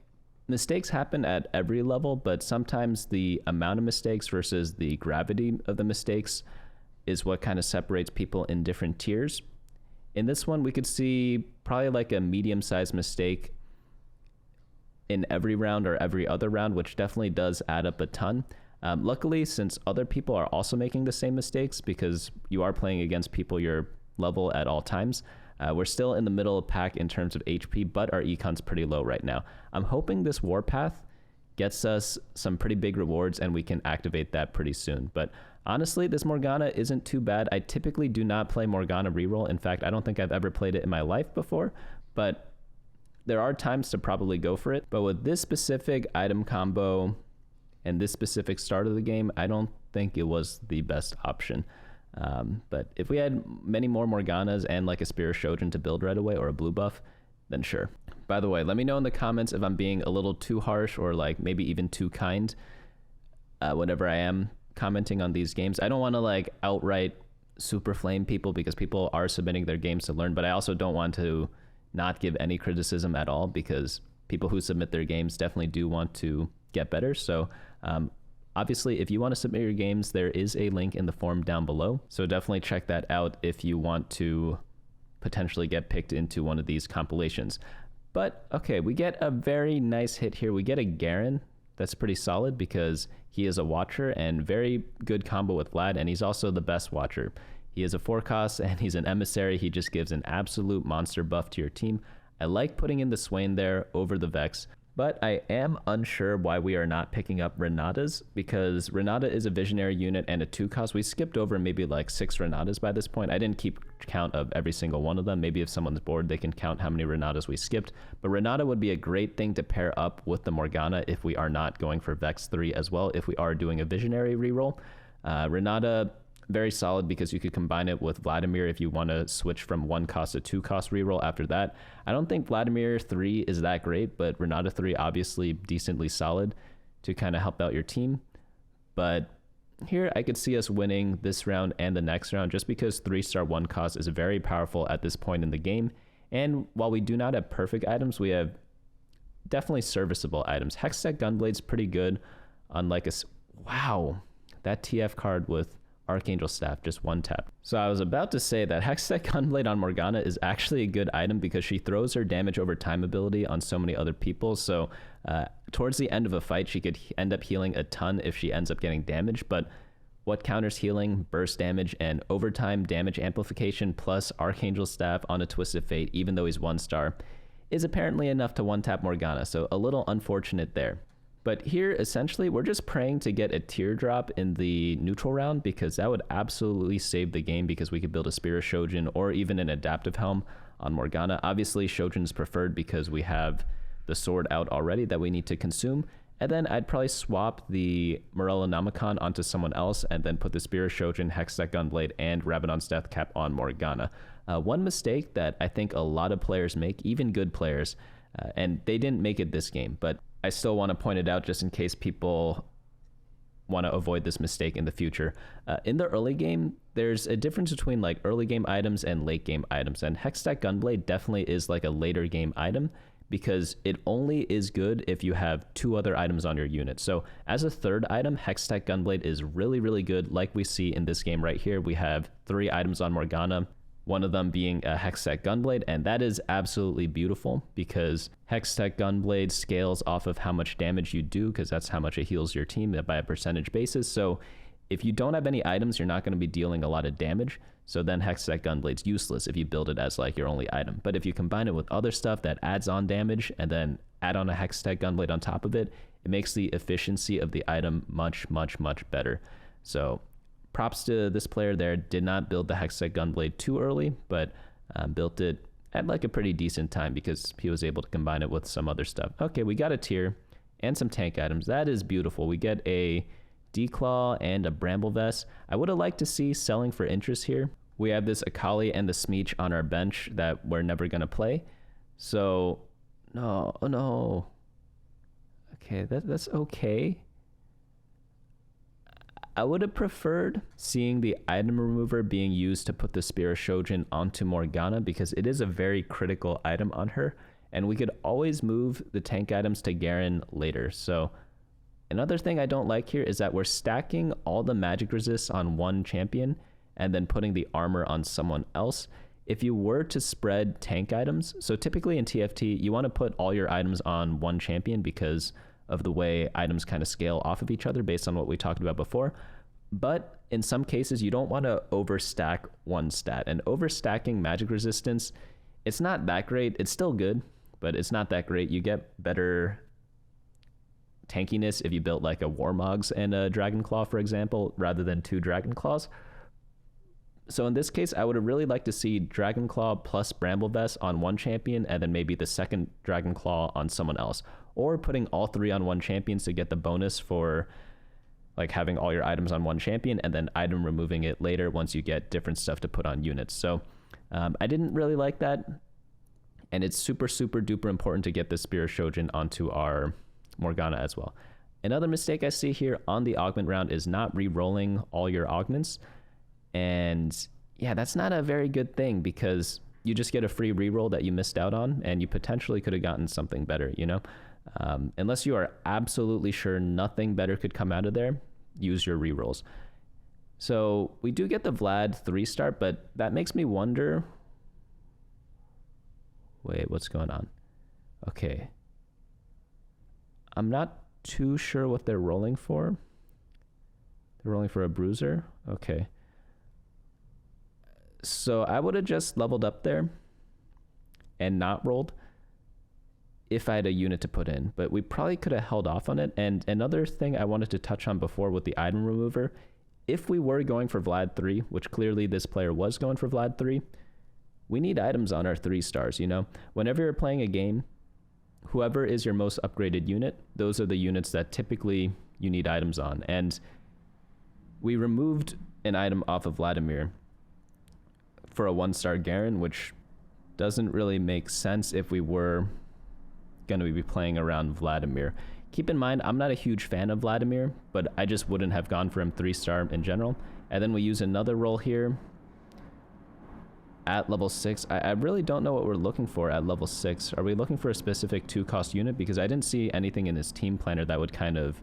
mistakes happen at every level, but sometimes the amount of mistakes versus the gravity of the mistakes is what kind of separates people in different tiers. In this one, we could see probably like a medium-sized mistake in every round or every other round, which definitely does add up a ton. Luckily, since other people are also making the same mistakes, because you are playing against people your level at all times, we're still in the middle of pack in terms of HP, but our econ's pretty low right now. I'm hoping this warpath gets us some pretty big rewards and we can activate that pretty soon. But honestly, this Morgana isn't too bad. I typically do not play Morgana reroll. In fact, I don't think I've ever played it in my life before, but there are times to probably go for it. But with this specific item combo and this specific start of the game, I don't think it was the best option. But if we had many more Morganas and like a Spear Shojin to build right away or a blue buff, then sure. By the way, let me know in the comments if I'm being a little too harsh or like maybe even too kind whenever I am commenting on these games. I don't want to like outright super flame people because people are submitting their games to learn, but I also don't want to not give any criticism at all because people who submit their games definitely do want to get better. So obviously, if you want to submit your games, there is a link in the form down below. So definitely check that out if you want to potentially get picked into one of these compilations. But okay, we get a very nice hit here. We get a Garen. That's pretty solid because he is a Watcher and very good combo with Vlad, and he's also the best Watcher. He is a 4-cost and he's an Emissary. He just gives an absolute monster buff to your team. I like putting in the Swain there over the Vex. But I am unsure why we are not picking up Renatas, because Renata is a visionary unit and a 2-cost. We skipped over maybe like 6 Renatas by this point. I didn't keep count of every single one of them. Maybe if someone's bored, they can count how many Renatas we skipped. But Renata would be a great thing to pair up with the Morgana if we are not going for Vex 3 as well, if we are doing a visionary reroll. Renata, very solid because you could combine it with Vladimir if you want to switch from 1-cost to 2-cost reroll after that. I don't think Vladimir 3 is that great, but Renata 3 obviously decently solid to kind of help out your team. But here I could see us winning this round and the next round just because 3-star 1-cost is very powerful at this point in the game. And while we do not have perfect items, we have definitely serviceable items. Hextech Gunblade's pretty good on like a... Wow, that TF card with Archangel Staff, just 1 tap. So I was about to say that Hextech Gunblade on Morgana is actually a good item because she throws her damage over time ability on so many other people. So towards the end of a fight, she could end up healing a ton if she ends up getting damaged. But what counters healing, burst damage, and overtime damage amplification plus Archangel Staff on a Twisted Fate, even though he's 1-star, is apparently enough to 1-tap Morgana. So a little unfortunate there. But here, essentially, we're just praying to get a teardrop in the neutral round because that would absolutely save the game because we could build a Spirit Shojin or even an Adaptive Helm on Morgana. Obviously, Shojin is preferred because we have the sword out already that we need to consume. And then I'd probably swap the Morellonomicon onto someone else and then put the Spirit Shojin, Hextech Gunblade, and Rabadon's Death Cap on Morgana. One mistake that I think a lot of players make, even good players, and they didn't make it this game, but I still want to point it out just in case people want to avoid this mistake in the future. In the early game, there's a difference between like early game items and late game items, and Hextech Gunblade definitely is like a later game item because it only is good if you have 2 other items on your unit. So as a 3rd item, Hextech Gunblade is really good, like we see in this game right here. We have 3 items on Morgana, one of them being a Hextech Gunblade, and that is absolutely beautiful because Hextech Gunblade scales off of how much damage you do because that's how much it heals your team by a percentage basis. So if you don't have any items, you're not going to be dealing a lot of damage. So then Hextech Gunblade's useless if you build it as like your only item. But if you combine it with other stuff that adds on damage and then add on a Hextech Gunblade on top of it, it makes the efficiency of the item much better. So props to this player there. Did not build the Hextech Gunblade too early, but built it at like a pretty decent time because he was able to combine it with some other stuff. Okay, we got a tier and some tank items. That is beautiful. We get a Declaw and a Bramble Vest. I would have liked to see selling for interest here. We have this Akali and the Smeech on our bench that we're never going to play. So, no, oh no. Okay, that's okay. I would have preferred seeing the item remover being used to put the Spear of Shojin onto Morgana because it is a very critical item on her, and we could always move the tank items to Garen later. So another thing I don't like here is that we're stacking all the magic resists on one champion and then putting the armor on someone else. If you were to spread tank items, so typically in TFT, you want to put all your items on one champion because of the way items kind of scale off of each other based on what we talked about before. But in some cases, you don't want to overstack one stat. And overstacking magic resistance, it's not that great. It's still good, but it's not that great. You get better tankiness if you built like a Warmogs and a Dragonclaw, for example, rather than 2 Dragonclaws. So in this case, I would have really liked to see Dragonclaw plus Bramble Vest on one champion and then maybe the second Dragonclaw on someone else. Or putting all 3 on one champion to get the bonus for like having all your items on one champion and then item removing it later once you get different stuff to put on units. So I didn't really like that. And it's super, super duper important to get the Spear of Shojin onto our Morgana as well. Another mistake I see here on the augment round is not re-rolling all your augments. And yeah, that's not a very good thing because you just get a free reroll that you missed out on and you potentially could have gotten something better, you know? Unless you are absolutely sure nothing better could come out of there, use your rerolls. So we do get the Vlad 3-star, but that makes me wonder. Wait, what's going on? Okay. I'm not too sure what they're rolling for. They're rolling for a bruiser? Okay. So I would have just leveled up there and not rolled if I had a unit to put in, but we probably could have held off on it. And another thing I wanted to touch on before with the item remover, if we were going for Vlad 3, which clearly this player was going for Vlad 3, we need items on our 3-stars, you know? Whenever you're playing a game, whoever is your most upgraded unit, those are the units that typically you need items on. And we removed an item off of Vladimir for a 1-star Garen, which doesn't really make sense if we were going to be playing around Vladimir. Keep in mind, I'm not a huge fan of Vladimir, but I just wouldn't have gone for him 3-star in general. And then we use another roll here at level 6. I really don't know what we're looking for at level 6. Are we looking for a specific 2-cost unit? Because I didn't see anything in his team planner that would kind of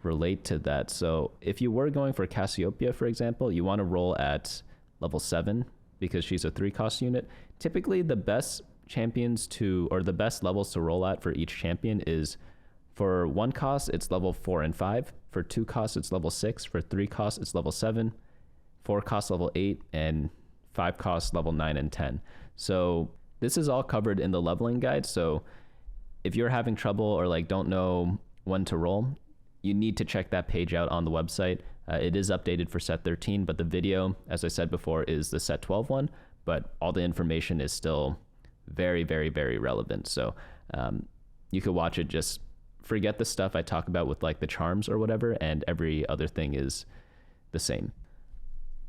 relate to that. So if you were going for Cassiopeia, for example, you want to roll at level 7 because she's a 3-cost unit. Typically the best champions to, or the best levels to roll at for each champion is for 1 cost, it's level 4 and 5. For 2 costs, it's level 6. For 3 costs, it's level 7. 4 costs, level 8. And 5 costs, level 9 and 10. So this is all covered in the leveling guide. So if you're having trouble or like don't know when to roll, you need to check that page out on the website. It is updated for set 13, but the video, as I said before, is the set 12 one, but all the information is still very, very, very relevant. So you could watch it, just forget the stuff I talk about with like the charms or whatever, and every other thing is the same.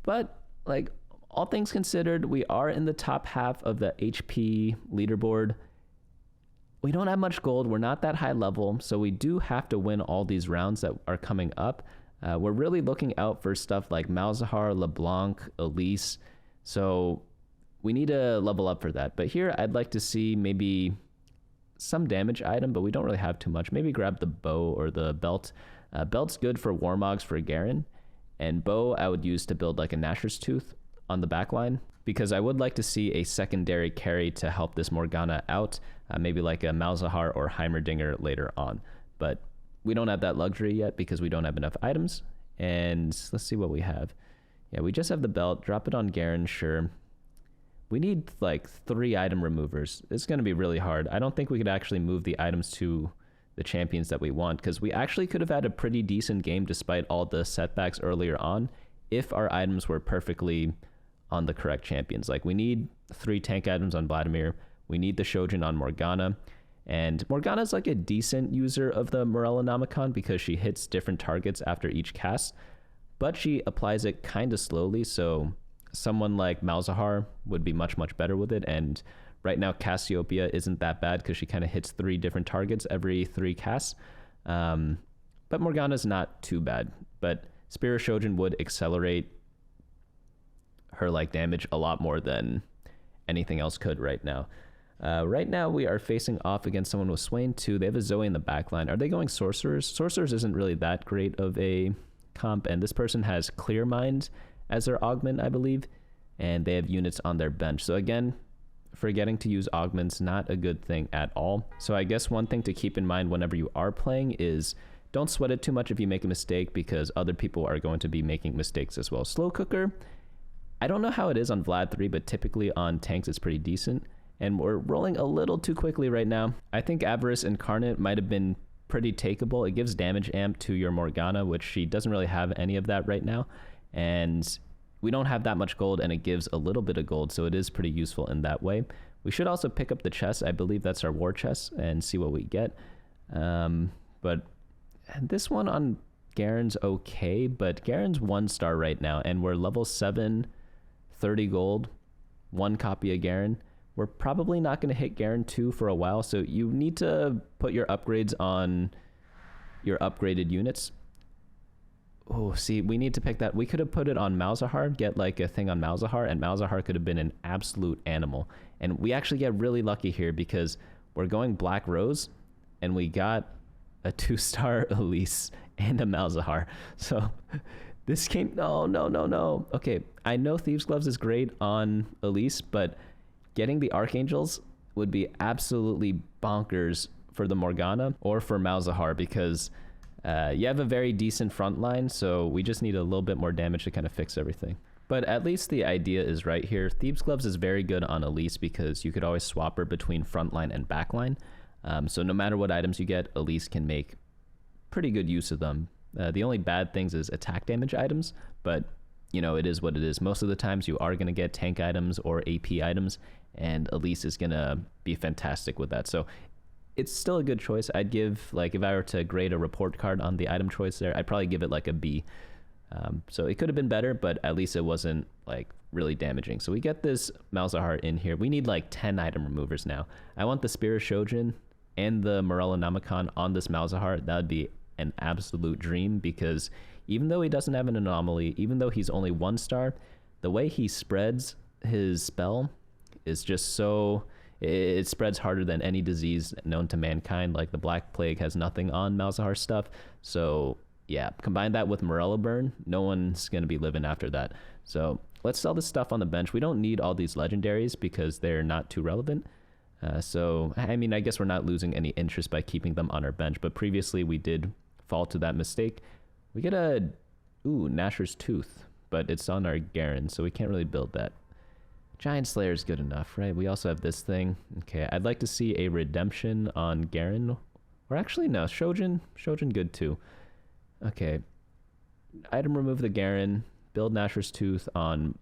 But like all things considered, we are in the top half of the HP leaderboard. We don't have much gold. We're not that high level, so we do have to win all these rounds that are coming up. We're really looking out for stuff like Malzahar, LeBlanc, Elise. So we need to level up for that. But here I'd like to see maybe some damage item, but we don't really have too much. Maybe grab the bow or the belt. Belt's good for Warmogs for Garen, and bow I would use to build like a Nashor's Tooth on the back line, because I would like to see a secondary carry to help this Morgana out, maybe like a Malzahar or Heimerdinger later on. But we don't have that luxury yet because we don't have enough items. And let's see what we have. Yeah, we just have the belt. Drop it on Garen, sure. We need like 3 item removers. It's going to be really hard. I don't think we could actually move the items to the champions that we want, because we actually could have had a pretty decent game despite all the setbacks earlier on if our items were perfectly on the correct champions. Like we need 3 tank items on Vladimir. We need the Shojin on Morgana. And Morgana's like a decent user of the Morellonomicon because she hits different targets after each cast, but she applies it kind of slowly. So someone like Malzahar would be much, much better with it. And Right now, Cassiopeia isn't that bad because she kind of hits 3 different targets every 3 casts. But Morgana's not too bad. But Spirit Shojin would accelerate her like damage a lot more than anything else could right now. Right now, we are facing off against someone with Swain 2. They have a Zoe in the backline. Are they going Sorcerers? Sorcerers isn't really that great of a comp, and this person has Clear Mind as their augment, I believe, and they have units on their bench. So again, forgetting to use augments, not a good thing at all. So I guess one thing to keep in mind whenever you are playing is don't sweat it too much if you make a mistake, because other people are going to be making mistakes as well. Slow Cooker, I don't know how it is on Vlad 3, but typically on tanks it's pretty decent. And we're rolling a little too quickly right now. I think Avarice Incarnate might have been pretty takeable. It gives damage amp to your Morgana, which she doesn't really have any of that right now. And we don't have that much gold, and it gives a little bit of gold, so it is pretty useful in that way. We should also pick up the chest. I believe that's our war chest, and see what we get. But this one on Garen's okay, but Garen's 1 star right now, and we're level 7, 30 gold, 1 copy of Garen. We're probably not going to hit Garen 2 for a while, so you need to put your upgrades on your upgraded units. Oh, see, we need to pick that. We could have put it on Malzahar, get like a thing on Malzahar, and Malzahar could have been an absolute animal. And we actually get really lucky here because we're going Black Rose, and we got a 2-star Elise and a Malzahar. So this came... No. Okay, I know Thieves' Gloves is great on Elise, but getting the Archangels would be absolutely bonkers for the Morgana or for Malzahar, because you have a very decent front line, so we just need a little bit more damage to kind of fix everything. But at least the idea is right here. Thieves' Gloves is very good on Elise because you could always swap her between frontline and backline. So no matter what items you get, Elise can make pretty good use of them. The only bad things is attack damage items, but you know, it is what it is. Most of the times you are going to get tank items or AP items, and Elise is going to be fantastic with that. So it's still a good choice. I'd give, like, if I were to grade a report card on the item choice there, I'd probably give it like a B. So it could have been better, but at least it wasn't like really damaging. So we get this Malzahar in here. We need like 10 item removers now. I want the Spirit Shojin and the Morella Namicon on this Malzahar. That would be an absolute dream, because even though he doesn't have an anomaly, even though he's only 1 star, the way he spreads his spell is just so... It spreads harder than any disease known to mankind. Like the Black Plague has nothing on Malzahar's stuff. So yeah, combine that with Morella Burn, no one's going to be living after that. So let's sell this stuff on the bench. We don't need all these legendaries because they're not too relevant. So, I mean, I guess we're not losing any interest by keeping them on our bench, but previously we did fall to that mistake. We get a, Nasher's Tooth, but it's on our Garen, so we can't really build that. Giant Slayer is good enough, right? We also have this thing. Okay, I'd like to see a redemption on Garen. Or actually, no, Shojin good too. Okay, item remove the Garen, build Nasher's Tooth on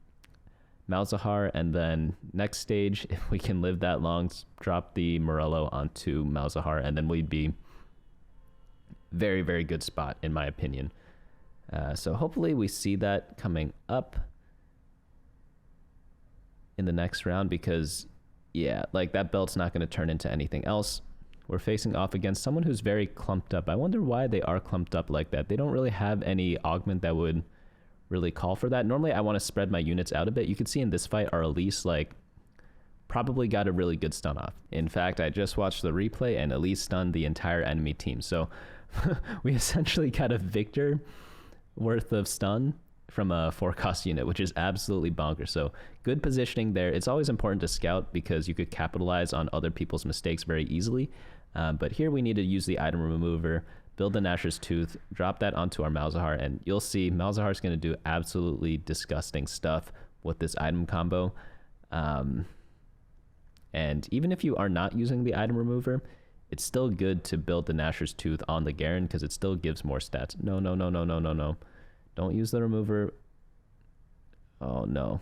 Malzahar, and then next stage, if we can live that long, drop the Morello onto Malzahar, and then we'd be very, very good spot, in my opinion. So hopefully we see that coming up in the next round, because yeah, like that belt's not going to turn into anything else. We're facing off against someone who's very clumped up. I wonder why they are clumped up like that. They don't really have any augment that would really call for that. Normally I want to spread my units out a bit. You can see in this fight our Elise like probably got a really good stun off. In fact, I just watched the replay and Elise stunned the entire enemy team. So we essentially got a Victor worth of stun from a 4-cost unit, which is absolutely bonkers. So good positioning there. It's always important to scout because you could capitalize on other people's mistakes very easily. But here we need to use the item remover, build the Nasher's Tooth, drop that onto our Malzahar, and you'll see Malzahar's going to do absolutely disgusting stuff with this item combo. And even if you are not using the item remover, it's still good to build the Nasher's Tooth on the Garen because it still gives more stats. No. Don't use the remover. Oh no.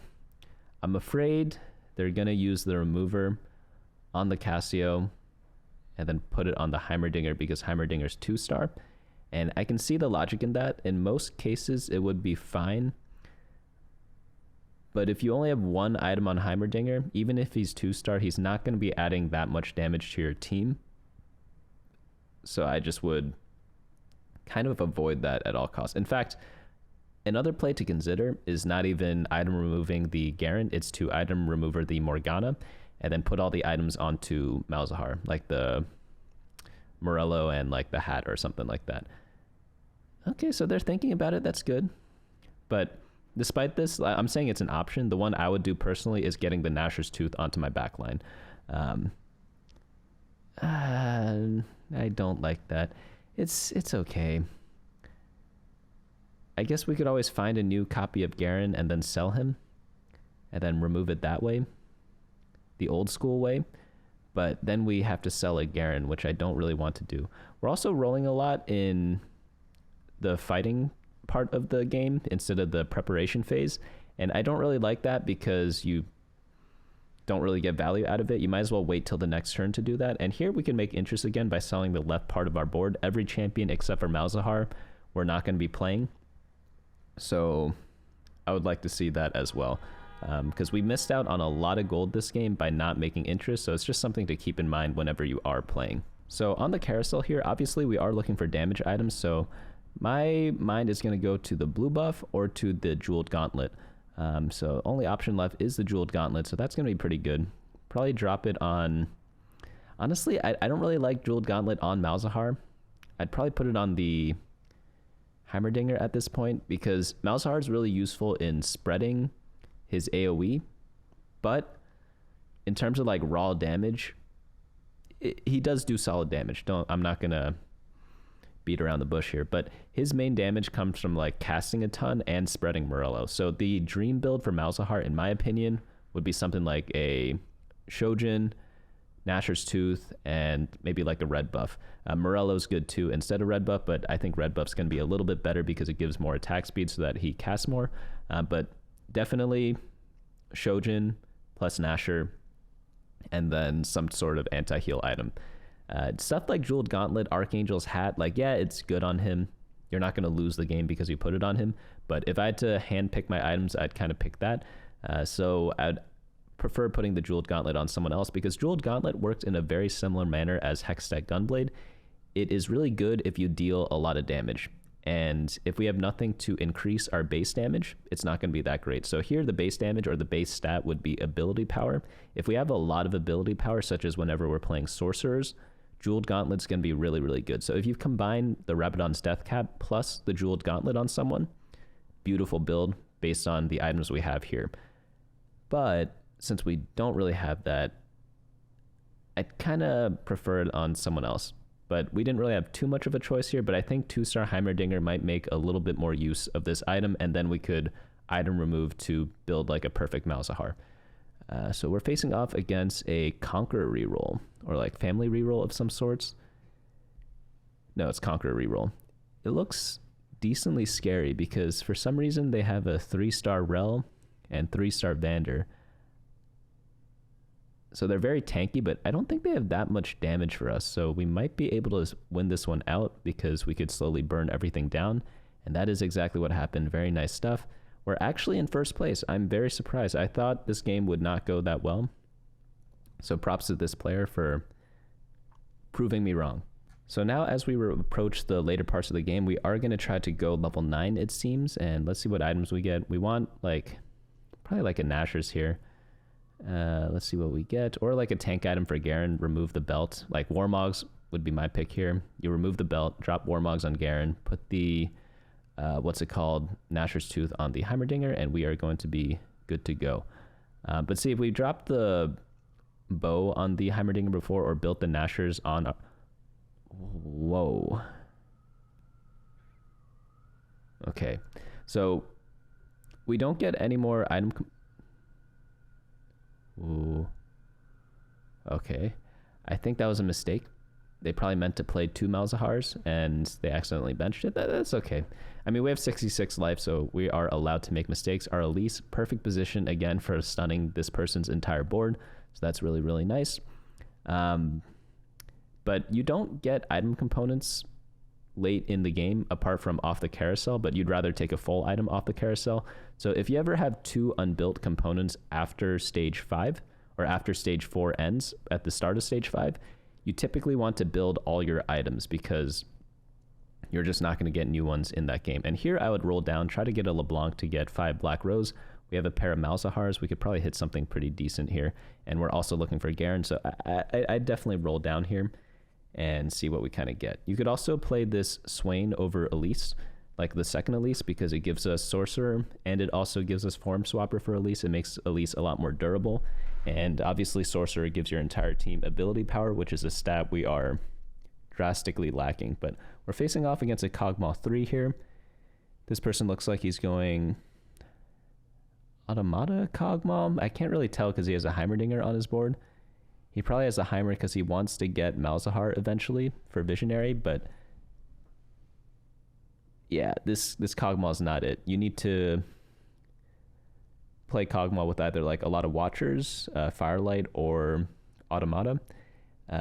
I'm afraid they're going to use the remover on the Cassio and then put it on the Heimerdinger because Heimerdinger's 2-star. And I can see the logic in that. In most cases, it would be fine. But if you only have one item on Heimerdinger, even if he's 2-star, he's not going to be adding that much damage to your team. So I just would kind of avoid that at all costs. In fact, another play to consider is not even item removing the Garen, it's to item remover the Morgana, and then put all the items onto Malzahar, like the Morello and like the hat or something like that. Okay, so they're thinking about it. That's good. But despite this, I'm saying it's an option. The one I would do personally is getting the Nashor's Tooth onto my backline. I don't like that. It's okay. I guess we could always find a new copy of Garen and then sell him and then remove it that way, the old school way. But then we have to sell a Garen, which I don't really want to do. We're also rolling a lot in the fighting part of the game instead of the preparation phase. And I don't really like that because you don't really get value out of it. You might as well wait till the next turn to do that. And here we can make interest again by selling the left part of our board. Every champion except for Malzahar, we're not going to be playing. So I would like to see that as well. Because we missed out on a lot of gold this game by not making interest. So it's just something to keep in mind whenever you are playing. So on the carousel here, obviously we are looking for damage items. So my mind is going to go to the blue buff or to the jeweled gauntlet. So only option left is the jeweled gauntlet. So that's going to be pretty good. Probably drop it on... Honestly, I don't really like jeweled gauntlet on Malzahar. I'd probably put it on the Heimerdinger at this point because Malzahar is really useful in spreading his AoE, but in terms of like raw damage, he does do solid damage. I'm not gonna beat around the bush here, but his main damage comes from like casting a ton and spreading Morello. So the dream build for Malzahar, in my opinion, would be something like a Shojin, Nashor's Tooth, and maybe like a red buff. Morello's good too instead of red buff, but I think red buff's going to be a little bit better because it gives more attack speed so that he casts more. But definitely Shojin plus Nashor, and then some sort of anti-heal item. Stuff like Jeweled Gauntlet, Archangel's Hat, like, yeah, it's good on him. You're not going to lose the game because you put it on him. But if I had to handpick my items, I'd kind of pick that. So I'd prefer putting the Jeweled Gauntlet on someone else because Jeweled Gauntlet works in a very similar manner as Hextech Gunblade. It is really good if you deal a lot of damage. And if we have nothing to increase our base damage, it's not going to be that great. So here the base damage or the base stat would be ability power. If we have a lot of ability power, such as whenever we're playing sorcerers, Jeweled Gauntlet's going to be really, really good. So if you combine the Rabadon's Death Cap plus the Jeweled Gauntlet on someone, beautiful build based on the items we have here. But since we don't really have that, I'd kind of prefer it on someone else. But we didn't really have too much of a choice here, but I think 2-star Heimerdinger might make a little bit more use of this item, and then we could item remove to build like a perfect Malzahar. So we're facing off against a Conqueror reroll, or like family reroll of some sorts. No, it's Conqueror reroll. It looks decently scary because for some reason they have a 3-star Rel and 3-star Vander. So they're very tanky, but I don't think they have that much damage for us. So we might be able to win this one out because we could slowly burn everything down. And that is exactly what happened. Very nice stuff. We're actually in first place. I'm very surprised. I thought this game would not go that well. So props to this player for proving me wrong. So now as we approach the later parts of the game, we are going to try to go level 9, it seems. And let's see what items we get. We want like probably like a Nashor's here. Let's see what we get, or like a tank item for Garen. Remove the belt. Like Warmogs would be my pick here. You remove the belt, drop Warmogs on Garen, put the what's it called, Nashor's Tooth on the Heimerdinger, and we are going to be good to go. But see, if we dropped the bow on the Heimerdinger before or built the Nashors on whoa, okay, so we don't get any more item ooh. Okay. I think that was a mistake. They probably meant to play 2 Malzahars and they accidentally benched it. That's okay. I mean, we have 66 life, so we are allowed to make mistakes. Our Elise, perfect position again for stunning this person's entire board. So that's really, really nice. But you don't get item components late in the game apart from off the carousel, but you'd rather take a full item off the carousel. So if you ever have 2 unbuilt components after stage 5 or after stage 4 ends at the start of stage 5, you typically want to build all your items because you're just not going to get new ones in that game. And here I would roll down, try to get a LeBlanc to get 5 Black Rose. We have a pair of Malzahars. We could probably hit something pretty decent here. And we're also looking for Garen, so I'd definitely roll down here and see what we kind of get. You could also play this Swain over Elise, like the second Elise, because it gives us Sorcerer, and it also gives us Form Swapper for Elise. It makes Elise a lot more durable. And obviously Sorcerer gives your entire team ability power, which is a stat we are drastically lacking. But we're facing off against a Kog'Maw 3 here. This person looks like he's going Automata Kog'Maw. I can't really tell because he has a Heimerdinger on his board. He probably has a Heimer because he wants to get Malzahar eventually for Visionary, but yeah, this Kog'Maw is not it. You need to play Kog'Maw with either like a lot of Watchers, Firelight, or Automata,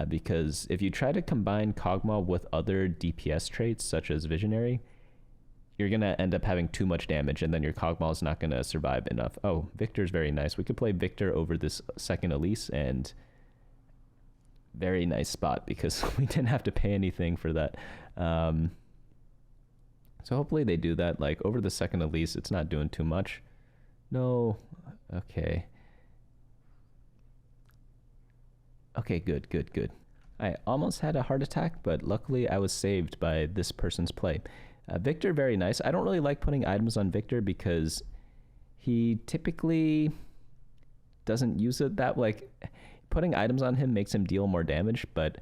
because if you try to combine Kog'Maw with other DPS traits such as Visionary, you're going to end up having too much damage, and then your Kog'Maw is not going to survive enough. Oh, Victor's very nice. We could play Victor over this second Elise, and very nice spot because we didn't have to pay anything for that. So hopefully they do that. Like over the second Elise, it's not doing too much. No. Okay. Okay, good. I almost had a heart attack, but luckily I was saved by this person's play. Victor, very nice. I don't really like putting items on Victor because he typically doesn't use it that, like, putting items on him makes him deal more damage, but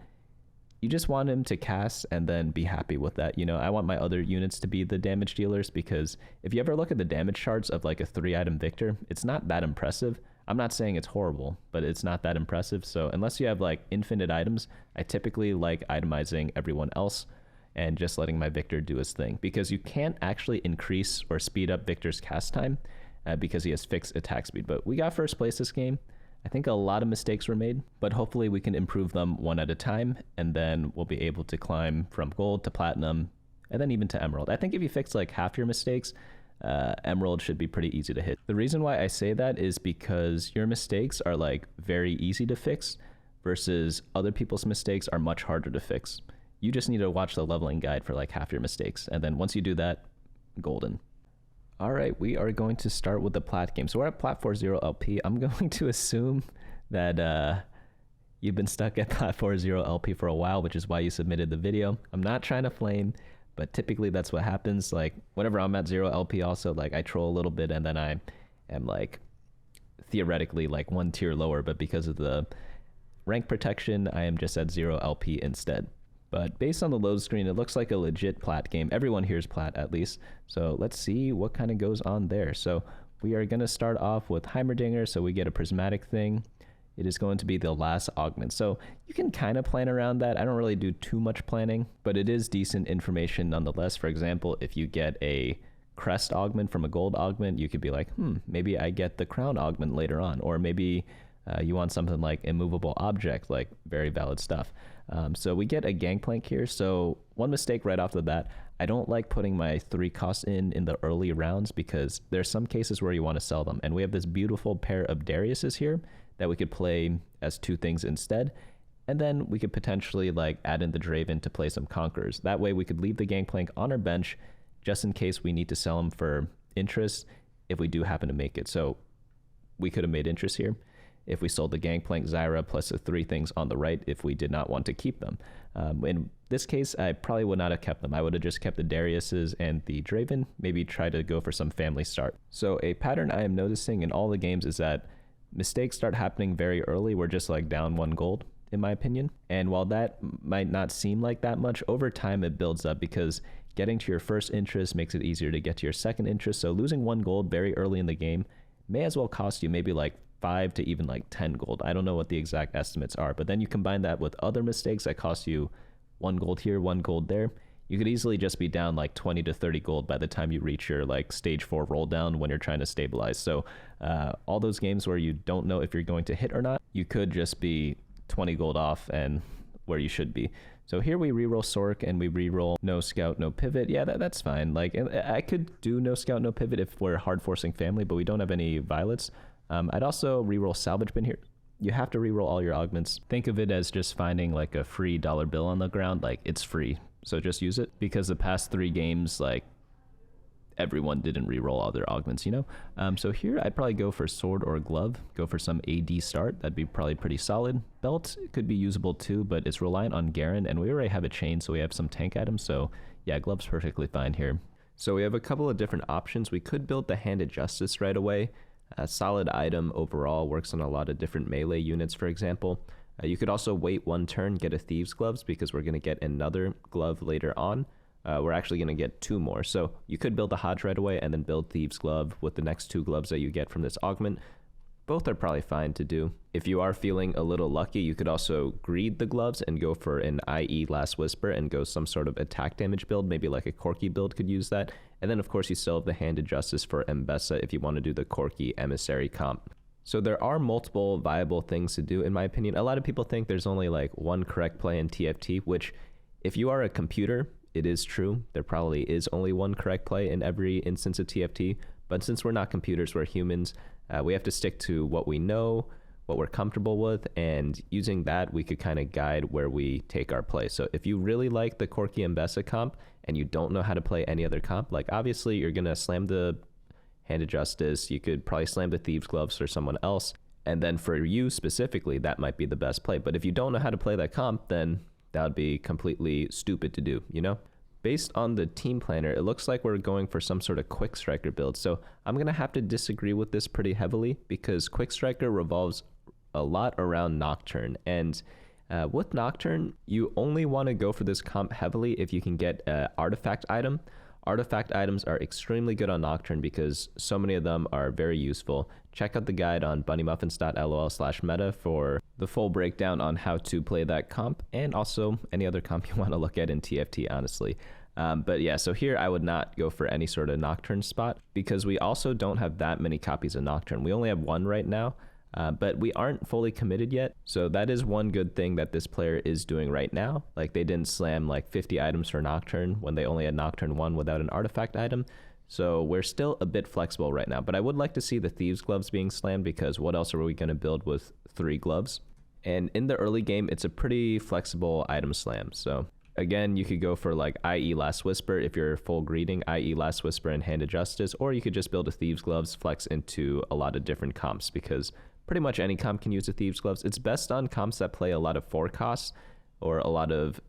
you just want him to cast and then be happy with that. You know, I want my other units to be the damage dealers, because if you ever look at the damage charts of like a 3-item Victor, it's not that impressive. I'm not saying it's horrible, but it's not that impressive. So unless you have like infinite items, I typically like itemizing everyone else and just letting my Victor do his thing, because you can't actually increase or speed up Victor's cast time because he has fixed attack speed. But we got first place this game. I think a lot of mistakes were made, but hopefully we can improve them one at a time, and then we'll be able to climb from gold to platinum and then even to emerald. I think if you fix like half your mistakes, emerald should be pretty easy to hit. The reason why I say that is because your mistakes are like very easy to fix versus other people's mistakes are much harder to fix. You just need to watch the leveling guide for like half your mistakes, and then once you do that, golden. All right, we are going to start with the plat game. So we're at plat 40 LP. I'm going to assume that you've been stuck at plat 40 LP for a while, which is why you submitted the video. I'm not trying to flame, but typically that's what happens. Like whenever I'm at 0 LP also, like I troll a little bit and then I am like theoretically like 1 tier lower, but because of the rank protection, I am just at 0 LP instead. But based on the load screen, it looks like a legit plat game. Everyone here is plat at least. So let's see what kind of goes on there. So we are going to start off with Heimerdinger, so we get a prismatic thing. It is going to be the last augment. So you can kind of plan around that. I don't really do too much planning, but it is decent information nonetheless. For example, if you get a crest augment from a gold augment, you could be like, maybe I get the crown augment later on. Or maybe you want something like immovable object, like very valid stuff. So we get a gangplank here. So one mistake right off the bat, I don't like putting my 3 costs in the early rounds because there's some cases where you want to sell them. And we have this beautiful pair of Dariuses here that we could play as 2 things instead. And then we could potentially like add in the Draven to play some Conquerors. That way we could leave the gangplank on our bench just in case we need to sell them for interest if we do happen to make it. So we could have made interest here if we sold the Gangplank, Zyra, plus the 3 things on the right if we did not want to keep them. In this case, I probably would not have kept them. I would have just kept the Dariuses and the Draven, maybe try to go for some family start. So a pattern I am noticing in all the games is that mistakes start happening very early. We're just like down 1 gold, in my opinion. And while that might not seem like that much, over time it builds up because getting to your first interest makes it easier to get to your second interest. So losing 1 gold very early in the game may as well cost you maybe like 5 to even like 10 gold. I don't know what the exact estimates are, but then you combine that with other mistakes that cost you 1 gold here, 1 gold there. You could easily just be down like 20 to 30 gold by the time you reach your like stage 4 roll down when you're trying to stabilize. So all those games where you don't know if you're going to hit or not, you could just be 20 gold off and where you should be. So here we reroll Sork and we reroll no scout, no pivot. Yeah, that's fine. Like I could do no scout, no pivot if we're hard forcing family, but we don't have any violets. I'd also reroll salvage bin here. You have to reroll all your augments. Think of it as just finding like a free dollar bill on the ground. Like it's free, so just use it, because the past 3 games, like everyone didn't reroll all their augments, you know? So here I'd probably go for sword or glove, go for some AD start. That'd be probably pretty solid. Belt could be usable too, but it's reliant on Garen, and we already have a chain, so we have some tank items. So yeah, glove's perfectly fine here. So we have a couple of different options. We could build the Hand of Justice right away. A solid item overall, works on a lot of different melee units, for example. You could also wait 1 turn, get a Thieves Gloves, because we're going to get another glove later on. We're actually going to get 2 more. So you could build the Hodge right away and then build Thieves Glove with the next 2 gloves that you get from this augment. Both are probably fine to do. If you are feeling a little lucky, you could also greed the gloves and go for an IE Last Whisper and go some sort of attack damage build. Maybe like a Corki build could use that. And then of course you still have the Hand of Justice for Mbessa if you want to do the Corki Emissary comp. So there are multiple viable things to do in my opinion. A lot of people think there's only like one correct play in TFT, which if you are a computer, it is true. There probably is only one correct play in every instance of TFT, but since we're not computers, we're humans, we have to stick to what we know, what we're comfortable with, and using that, we could kind of guide where we take our play. So if you really like the Corki Mbessa comp and you don't know how to play any other comp, like obviously you're going to slam the Hand of Justice, you could probably slam the Thieves Gloves for someone else, and then for you specifically, that might be the best play. But if you don't know how to play that comp, then that would be completely stupid to do, you know? Based on the team planner, it looks like we're going for some sort of Quick Striker build. So I'm going to have to disagree with this pretty heavily, because Quick Striker revolves a lot around Nocturne. And with Nocturne, you only want to go for this comp heavily if you can get an artifact item. Artifact items are extremely good on Nocturne because so many of them are very useful. Check out the guide on bunnymuffins.lol/meta for the full breakdown on how to play that comp, and also any other comp you want to look at in TFT, honestly. But yeah, so here I would not go for any sort of Nocturne spot because we also don't have that many copies of Nocturne. We only have 1 right now. But we aren't fully committed yet. So that is one good thing that this player is doing right now. Like they didn't slam like 50 items for Nocturne when they only had Nocturne 1 without an artifact item. So we're still a bit flexible right now, but I would like to see the Thieves Gloves being slammed, because what else are we going to build with 3 gloves? And in the early game, it's a pretty flexible item slam. So again, you could go for like IE Last Whisper if you're full greeting, IE Last Whisper and Hand of Justice, or you could just build a Thieves Gloves, flex into a lot of different comps, because pretty much any comp can use the Thieves Gloves. It's best on comps that play a lot of 4 costs or a lot of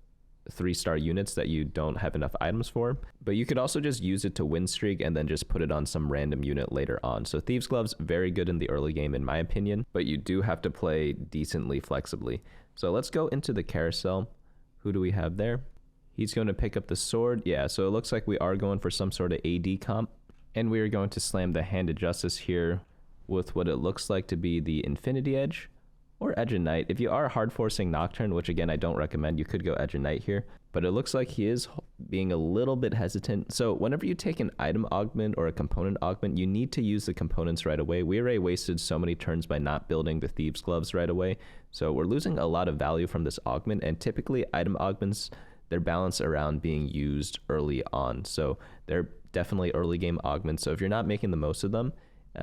3-star units that you don't have enough items for. But you could also just use it to win streak and then just put it on some random unit later on. So Thieves Gloves, very good in the early game in my opinion, but you do have to play decently flexibly. So let's go into the carousel. Who do we have there? He's going to pick up the sword. Yeah, so it looks like we are going for some sort of AD comp. And we are going to slam the Hand of Justice here with what it looks like to be the Infinity Edge or Edge of Night. If you are hard forcing Nocturne, which again I don't recommend, you could go Edge of Night here, but it looks like he is being a little bit hesitant. So whenever you take an item augment or a component augment, you need to use the components right away. We already wasted so many turns by not building the Thieves Gloves right away, so we're losing a lot of value from this augment. And typically item augments, they're balanced around being used early on, so they're definitely early game augments. So if you're not making the most of them,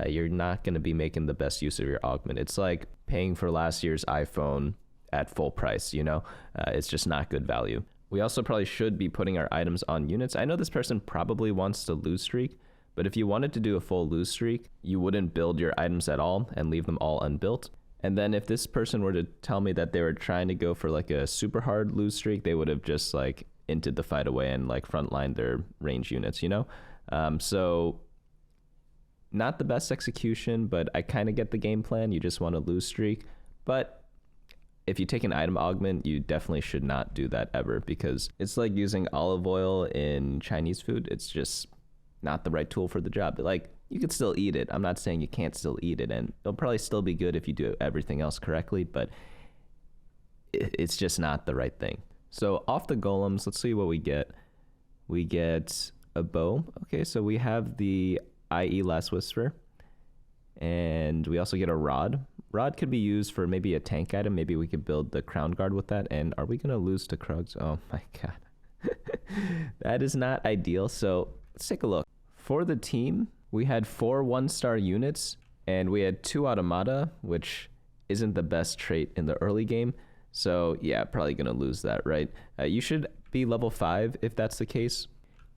you're not going to be making the best use of your augment. It's like paying for last year's iPhone at full price, you know? It's just not good value. We also probably should be putting our items on units. I know this person probably wants to lose streak, but if you wanted to do a full lose streak, you wouldn't build your items at all and leave them all unbuilt. And then if this person were to tell me that they were trying to go for like a super hard lose streak, they would have just like inted the fight away and like frontlined their range units, you know? So not the best execution, but I kind of get the game plan. You just want to lose streak. But if you take an item augment, you definitely should not do that ever, because it's like using olive oil in Chinese food. It's just not the right tool for the job. But like, you could still eat it. I'm not saying you can't still eat it, and it'll probably still be good if you do everything else correctly, but it's just not the right thing. So off the golems, let's see what we get. We get a bow. Okay, so we have the IE Last Whisper, and we also get a rod. Rod could be used for maybe a tank item. Maybe we could build the crown guard with that. And are we going to lose to Krugs? Oh my god. That is not ideal. So let's take a look. For the team, we had 4 1-star units and we had 2 automata, which isn't the best trait in the early game. So yeah, probably going to lose that, right? You should be level 5 if that's the case.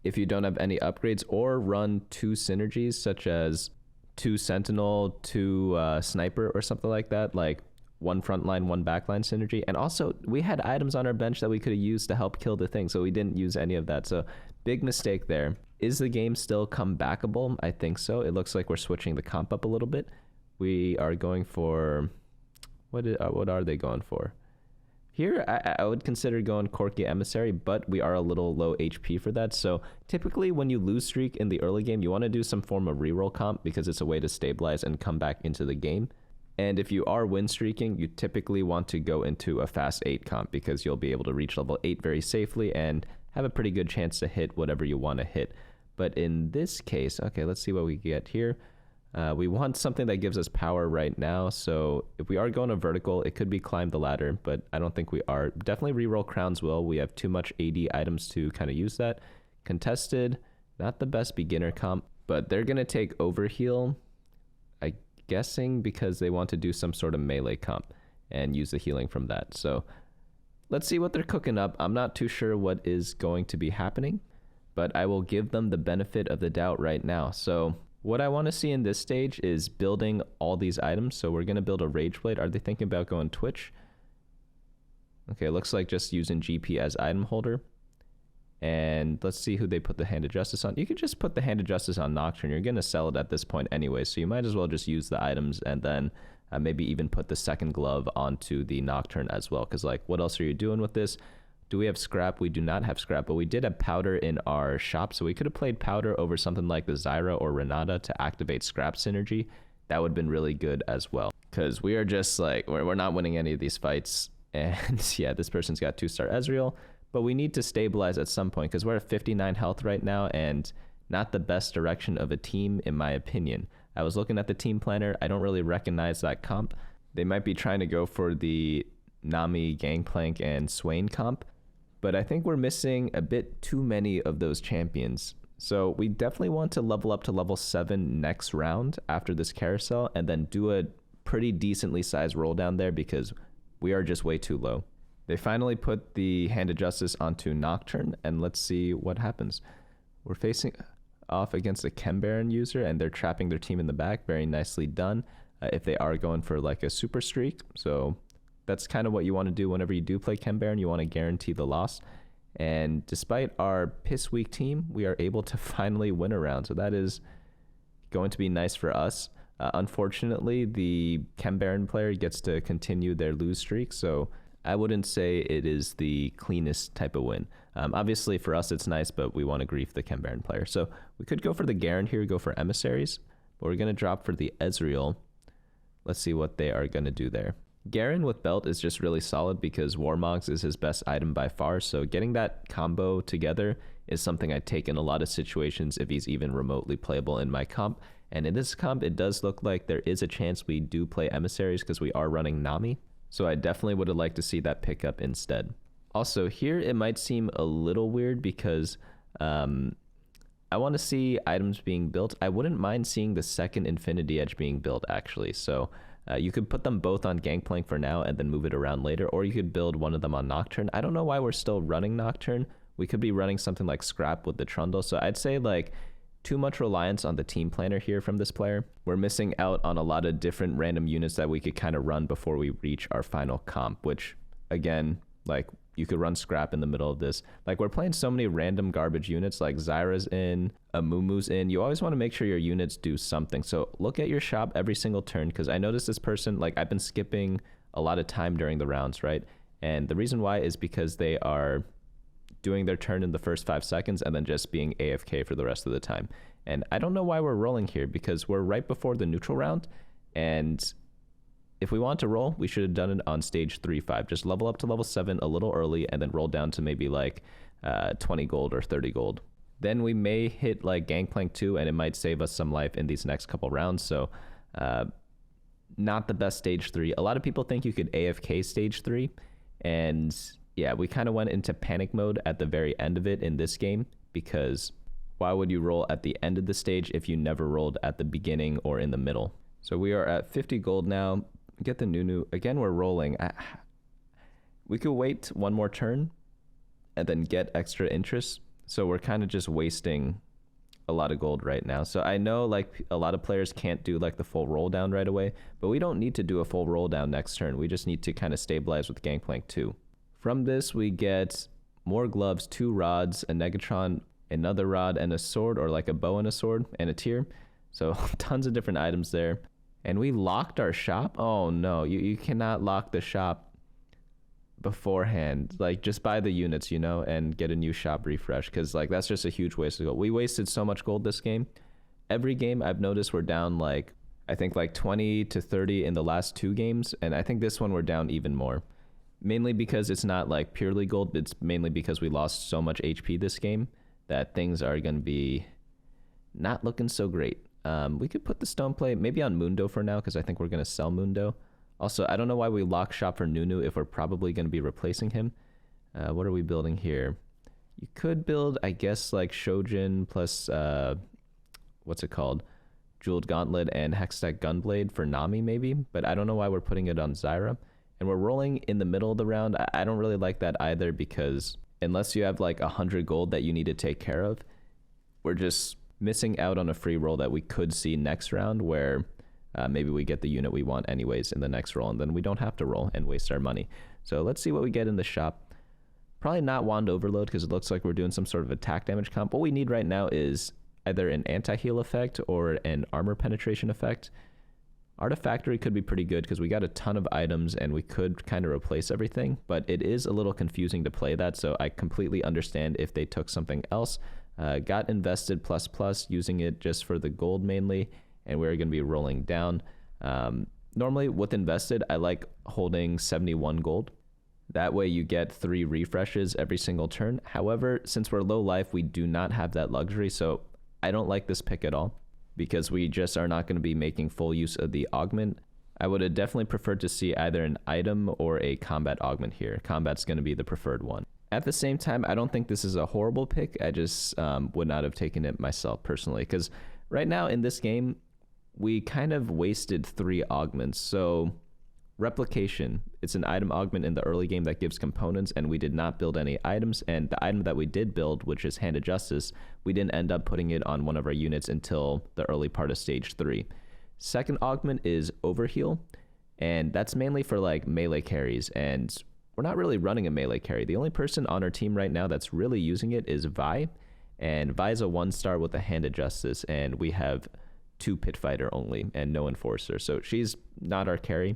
If you don't have any upgrades, or run 2 synergies such as 2 sentinel, 2 sniper or something like that, like 1 frontline, 1 backline synergy. And also we had items on our bench that we could have used to help kill the thing, so we didn't use any of that. So big mistake there. Is the game still comebackable? I think so. It looks like we're switching the comp up a little bit. We are going for, what are they going for? Here, I would consider going Corky Emissary, but we are a little low HP for that. So typically when you lose streak in the early game, you want to do some form of reroll comp because it's a way to stabilize and come back into the game. And if you are win streaking, you typically want to go into a fast 8 comp because you'll be able to reach level 8 very safely and have a pretty good chance to hit whatever you want to hit. But in this case, okay, let's see what we get here. We want something that gives us power right now. So if we are going to vertical, it could be climb the ladder, but I don't think we are. Definitely reroll crowns will. We have too much AD items to kind of use that. Contested, not the best beginner comp, but they're going to take overheal, I'm guessing because they want to do some sort of melee comp and use the healing from that. So let's see what they're cooking up. I'm not too sure what is going to be happening, but I will give them the benefit of the doubt right now. So what I want to see in this stage is building all these items. So we're going to build a Rage Blade. Are they thinking about going Twitch? Okay, looks like just using GP as item holder. And let's see who they put the Hand of Justice on. You could just put the Hand of Justice on Nocturne. You're going to sell it at this point anyway, so you might as well just use the items and then maybe even put the second glove onto the Nocturne as well. Because like, what else are you doing with this? Do we have scrap? We do not have scrap, but we did have powder in our shop, so we could have played powder over something like the Zyra or Renata to activate scrap synergy. That would have been really good as well, because we are just like, we're not winning any of these fights. And yeah, this person's got 2-star Ezreal, but we need to stabilize at some point because we're at 59 health right now and not the best direction of a team, in my opinion. I was looking at the team planner. I don't really recognize that comp. They might be trying to go for the Nami, Gangplank, and Swain comp, but I think we're missing a bit too many of those champions. So we definitely want to level up to level 7 next round after this carousel and then do a pretty decently sized roll down there because we are just way too low. They finally put the Hand of Justice onto Nocturne, and let's see what happens. We're facing off against a Chem Baron user and they're trapping their team in the back. Very nicely done if they are going for like a super streak. So that's kind of what you want to do whenever you do play Chem Baron. You want to guarantee the loss. And despite our piss weak team, we are able to finally win a round. So that is going to be nice for us. Unfortunately, the Chem Baron player gets to continue their lose streak. So I wouldn't say it is the cleanest type of win. Obviously for us it's nice, but we want to grief the Chem Baron player. So we could go for the Garen here, go for Emissaries, but we're going to drop for the Ezreal. Let's see what they are going to do there. Garen with belt is just really solid because Warmogs is his best item by far, so getting that combo together is something I take in a lot of situations if he's even remotely playable in my comp. And in this comp, it does look like there is a chance we do play Emissaries because we are running Nami, so I definitely would have liked to see that pick up instead. Also, here it might seem a little weird because I want to see items being built. I wouldn't mind seeing the second Infinity Edge being built, actually, so you could put them both on Gangplank for now and then move it around later, or you could build one of them on Nocturne. I don't know why we're still running Nocturne. We could be running something like Scrap with the Trundle, so I'd say like too much reliance on the team planner here from this player. We're missing out on a lot of different random units that we could kind of run before we reach our final comp, which again, like you could run Scrap in the middle of this. Like we're playing so many random garbage units, like Zyra's in, Amumu's in. You always want to make sure your units do something. So look at your shop every single turn, because I noticed this person, like I've been skipping a lot of time during the rounds, right? And the reason why is because they are doing their turn in the first 5 seconds and then just being AFK for the rest of the time. And I don't know why we're rolling here, because we're right before the neutral round, and if we want to roll, we should have done it on stage 3-5. Just level up to level 7 a little early and then roll down to maybe like 20 gold or 30 gold. Then we may hit like Gangplank 2 and it might save us some life in these next couple rounds. So not the best stage 3. A lot of people think you could AFK stage 3, and yeah, we kind of went into panic mode at the very end of it in this game, because why would you roll at the end of the stage if you never rolled at the beginning or in the middle? So we are at 50 gold now. Get the Nunu. Again, we're rolling. We could wait one more turn and then get extra interest. So we're kind of just wasting a lot of gold right now. So I know like a lot of players can't do like the full roll down right away, but we don't need to do a full roll down next turn. We just need to kind of stabilize with Gangplank 2. From this, we get more gloves, 2 rods, a Negatron, another rod, and a sword, or like a bow and a sword, and a tier. So tons of different items there. And we locked our shop? Oh no, you cannot lock the shop beforehand. Like, just buy the units, you know, and get a new shop refresh, because like that's just a huge waste of gold. We wasted so much gold this game. Every game I've noticed we're down like, I think like 20 to 30 in the last 2 games, and I think this one we're down even more. Mainly because it's not like purely gold, it's mainly because we lost so much HP this game that things are going to be not looking so great. We could put the stone plate maybe on Mundo for now, because I think we're going to sell Mundo. Also, I don't know why we lock shop for Nunu if we're probably going to be replacing him. What are we building here? You could build, I guess, like Shojin plus, what's it called? Jeweled Gauntlet and Hextech Gunblade for Nami maybe, but I don't know why we're putting it on Zyra. And we're rolling in the middle of the round. I don't really like that either, because unless you have like 100 gold that you need to take care of, we're just missing out on a free roll that we could see next round, where maybe we get the unit we want anyways in the next roll, and then we don't have to roll and waste our money. So let's see what we get in the shop. Probably not Wand Overload, because it looks like we're doing some sort of attack damage comp. What we need right now is either an anti-heal effect or an armor penetration effect. Artifactory could be pretty good because we got a ton of items and we could kind of replace everything, but it is a little confusing to play that, so I completely understand if they took something else. Got invested ++, using it just for the gold mainly, and we're going to be rolling down. Normally with invested, I like holding 71 gold. That way you get 3 refreshes every single turn. However, since we're low life, we do not have that luxury, so I don't like this pick at all, because we just are not going to be making full use of the augment. I would have definitely preferred to see either an item or a combat augment here. Combat's going to be the preferred one. At the same time, I don't think this is a horrible pick. I just would not have taken it myself personally, because right now in this game, we kind of wasted 3 augments. So replication, it's an item augment in the early game that gives components, and we did not build any items, and the item that we did build, which is Hand of Justice, we didn't end up putting it on one of our units until the early part of stage 3. Second augment is Overheal, and that's mainly for like melee carries, and we're not really running a melee carry. The only person on our team right now that's really using it is Vi, and Vi's a 1-star with a Hand of Justice, and we have 2 Pit Fighter only and no Enforcer, so she's not our carry.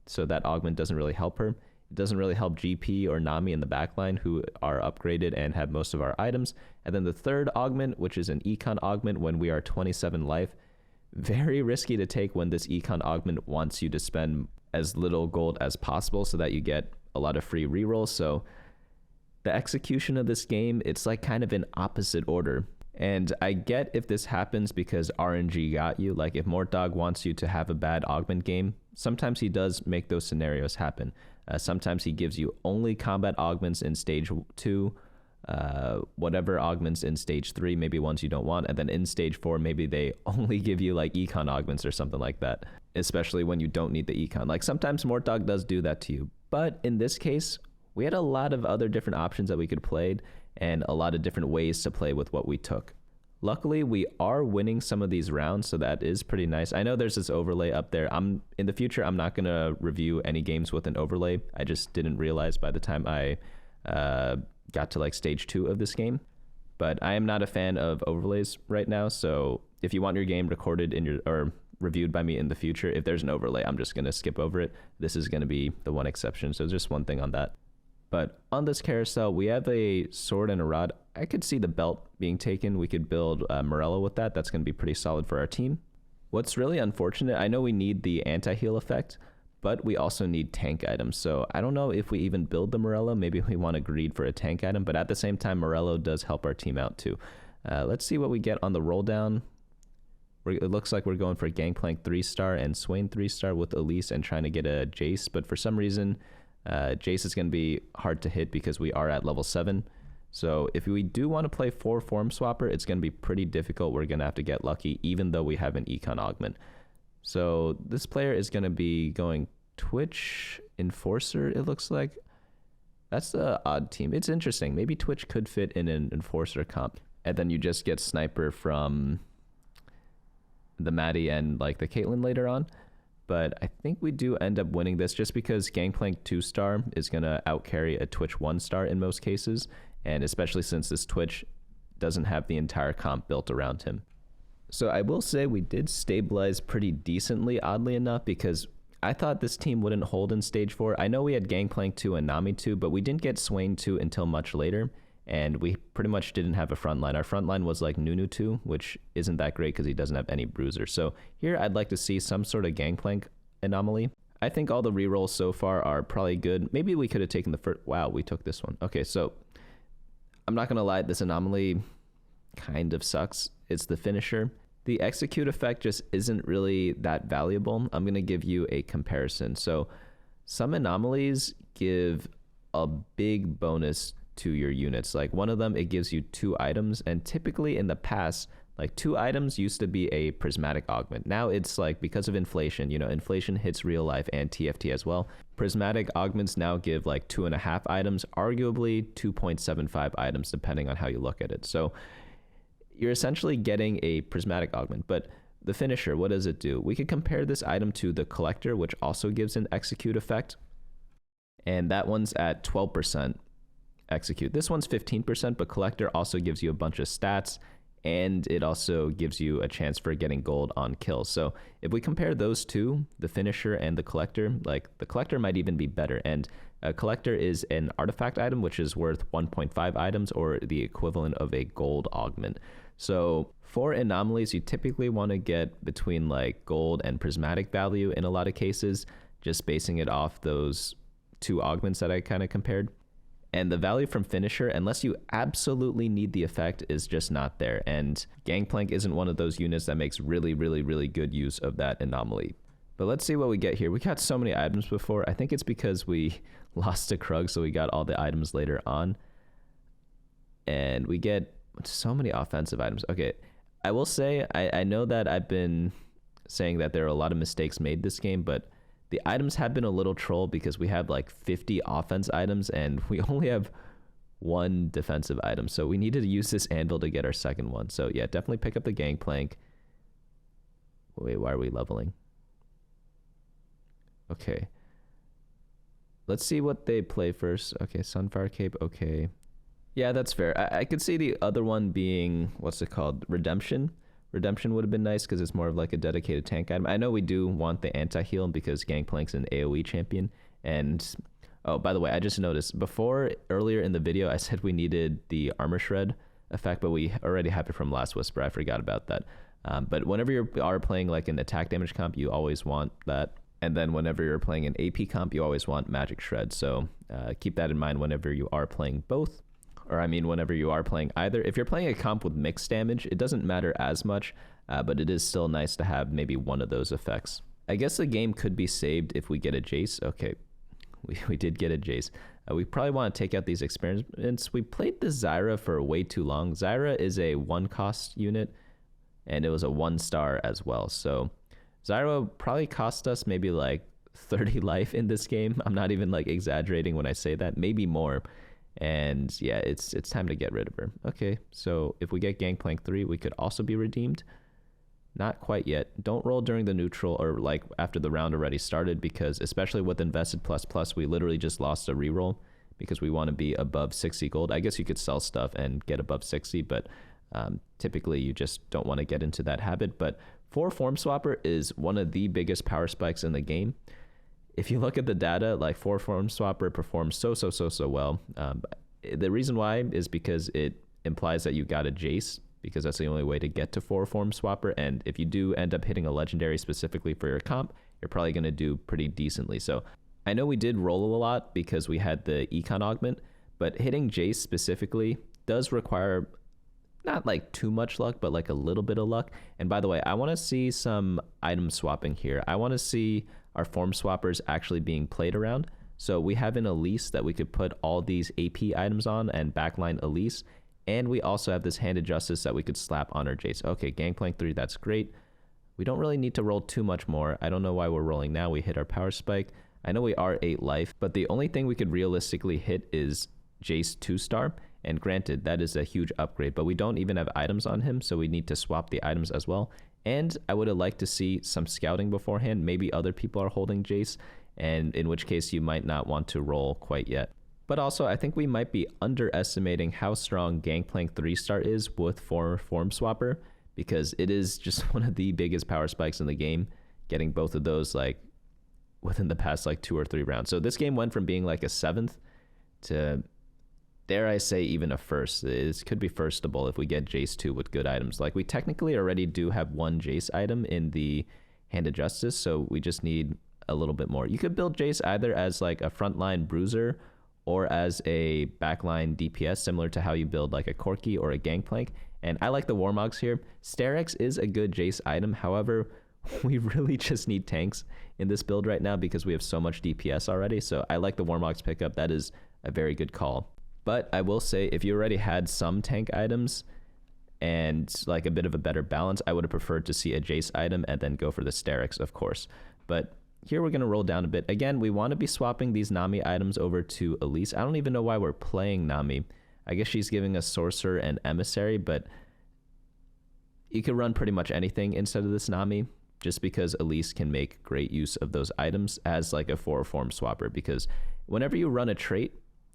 So that augment doesn't really help her. It doesn't really help GP or Nami in the backline, who are upgraded and have most of our items. And then the third augment, which is an Econ augment when we are 27 life. Very risky to take when this Econ augment wants you to spend as little gold as possible so that you get a lot of free rerolls. So the execution of this game, it's like kind of in opposite order. And I get if this happens because RNG got you. Like if Mortdog wants you to have a bad augment game, sometimes he does make those scenarios happen. Sometimes he gives you only combat augments in stage 2, whatever augments in stage 3, maybe ones you don't want. And then in stage 4, maybe they only give you like econ augments or something like that, especially when you don't need the econ. Like sometimes Mortdog does do that to you. But in this case, we had a lot of other different options that we could play, and a lot of different ways to play with what we took. Luckily, we are winning some of these rounds, so that is pretty nice. I know there's this overlay up there. In the future, I'm not going to review any games with an overlay. I just didn't realize by the time I got to like stage 2 of this game. But I am not a fan of overlays right now, so if you want your game recorded or reviewed by me in the future, if there's an overlay, I'm just going to skip over it. This is going to be the one exception, so just one thing on that. But on this carousel, we have a sword and a rod. I could see the belt being taken. We could build Morello with that. That's going to be pretty solid for our team. What's really unfortunate, I know we need the anti-heal effect, but we also need tank items. So I don't know if we even build the Morello. Maybe we want to greed for a tank item, but at the same time, Morello does help our team out too. Let's see what we get on the roll down. It looks like we're going for Gangplank 3-star and Swain 3-star with Elise and trying to get a Jace, but for some reason, Jace is going to be hard to hit because we are at level 7. So if we do want to play 4 Form Swapper, it's going to be pretty difficult. We're going to have to get lucky, even though we have an Econ Augment. So this player is going to be going Twitch Enforcer, it looks like. That's the odd team. It's interesting. Maybe Twitch could fit in an Enforcer comp. And then you just get Sniper from the Maddie and like the Caitlyn later on. But I think we do end up winning this just because Gangplank 2-star is going to outcarry a Twitch 1-star in most cases. And especially since this Twitch doesn't have the entire comp built around him. So I will say we did stabilize pretty decently, oddly enough, because I thought this team wouldn't hold in stage 4. I know we had Gangplank 2 and Nami 2, but we didn't get Swain 2 until much later. And we pretty much didn't have a front line. Our front line was like Nunu 2, which isn't that great because he doesn't have any bruiser. So here I'd like to see some sort of Gangplank anomaly. I think all the rerolls so far are probably good. Maybe we could have taken the first... Wow, we took this one. Okay, so I'm not going to lie. This anomaly kind of sucks. It's the finisher. The execute effect just isn't really that valuable. I'm going to give you a comparison. So some anomalies give a big bonus to your units. Like one of them, it gives you 2 items, and typically in the past, like 2 items used to be a prismatic augment. Now it's like, because of inflation, you know, inflation hits real life and TFT as well. Prismatic augments now give like 2.5 items, arguably 2.75 items, depending on how you look at it. So you're essentially getting a prismatic augment. But the finisher, what does it do? We could compare this item to the collector, which also gives an execute effect, and that one's at 12% execute. This one's 15%, but collector also gives you a bunch of stats, and it also gives you a chance for getting gold on kills. So if we compare those two, the finisher and the collector, like the collector might even be better. And a collector is an artifact item, which is worth 1.5 items, or the equivalent of a gold augment. So for anomalies, you typically want to get between like gold and prismatic value in a lot of cases, just basing it off those 2 augments that I kind of compared. And the value from finisher, unless you absolutely need the effect, is just not there. And Gangplank isn't one of those units that makes really, really, really good use of that anomaly. But let's see what we get here. We got so many items before. I think it's because we lost to Krug, so we got all the items later on. And we get so many offensive items. Okay, I will say, I know that I've been saying that there are a lot of mistakes made this game, but the items have been a little troll because we have like 50 offense items and we only have 1 defensive item. So we needed to use this anvil to get our second one. So yeah, definitely pick up the Gangplank. Wait, why are we leveling? Okay. Let's see what they play first. Okay, Sunfire Cape, okay. Yeah, that's fair. I could see the other one being, what's it called? Redemption. Redemption would have been nice because it's more of like a dedicated tank item. I know we do want the anti-heal because Gangplank's an AoE champion. And, oh, by the way, I just noticed earlier in the video, I said we needed the armor shred effect, but we already have it from Last Whisper. I forgot about that. But whenever you are playing like an attack damage comp, you always want that. And then whenever you're playing an AP comp, you always want magic shred. So keep that in mind whenever you are playing both. Or I mean, whenever you are playing either. If you're playing a comp with mixed damage, it doesn't matter as much, but it is still nice to have maybe one of those effects. I guess the game could be saved if we get a Jace. Okay, we did get a Jace. We probably want to take out these experiments. We played the Zyra for way too long. Zyra is a 1-cost unit, and it was a 1-star as well. So Zyra probably cost us maybe like 30 life in this game. I'm not even like exaggerating when I say that, maybe more. And yeah, it's time to get rid of her. Okay, so if we get Gangplank 3, we could also be redeemed. Not quite yet. Don't roll during the neutral or like after the round already started, because especially with invested plus plus, we literally just lost a reroll because we want to be above 60 gold. I guess you could sell stuff and get above 60, but typically you just don't want to get into that habit. But 4 Form Swapper is one of the biggest power spikes in the game. If you look at the data, like 4 Form Swapper performs so well. The reason why is because it implies that you got a Jace, because that's the only way to get to 4 Form Swapper. And if you do end up hitting a legendary specifically for your comp, you're probably going to do pretty decently. So I know we did roll a lot because we had the Econ Augment, but hitting Jace specifically does require not like too much luck, but like a little bit of luck. And by the way, I want to see some item swapping here. I want to see our form swappers actually being played around. So we have an Elise that we could put all these AP items on and backline Elise. And we also have this Handed Justice that we could slap on our Jace. Okay, Gangplank 3, that's great. We don't really need to roll too much more. I don't know why we're rolling now. We hit our power spike. I know we are 8 life, but the only thing we could realistically hit is Jace 2-star. And granted, that is a huge upgrade, but we don't even have items on him, so we need to swap the items as well. And I would have liked to see some scouting beforehand. Maybe other people are holding Jace, and in which case you might not want to roll quite yet. But also, I think we might be underestimating how strong Gangplank 3-star is with Form Swapper, because it is just one of the biggest power spikes in the game, getting both of those like within the past like 2 or 3 rounds. So this game went from being like a 7th to, dare I say, even a first. It could be firstable if we get Jace 2 with good items. Like, we technically already do have 1 Jace item in the Hand of Justice, so we just need a little bit more. You could build Jace either as like a frontline bruiser or as a backline DPS, similar to how you build like a Corki or a Gangplank. And I like the Warmogs here. Sterex is a good Jace item. However, we really just need tanks in this build right now because we have so much DPS already. So I like the Warmogs pickup. That is a very good call. But I will say, if you already had some tank items and like a bit of a better balance, I would have preferred to see a Jace item and then go for the Sterex, of course. But here we're going to roll down a bit. Again, we want to be swapping these Nami items over to Elise. I don't even know why we're playing Nami. I guess she's giving us Sorcerer and Emissary, but you could run pretty much anything instead of this Nami, just because Elise can make great use of those items as like a 4-form swapper. Because whenever you run a trait,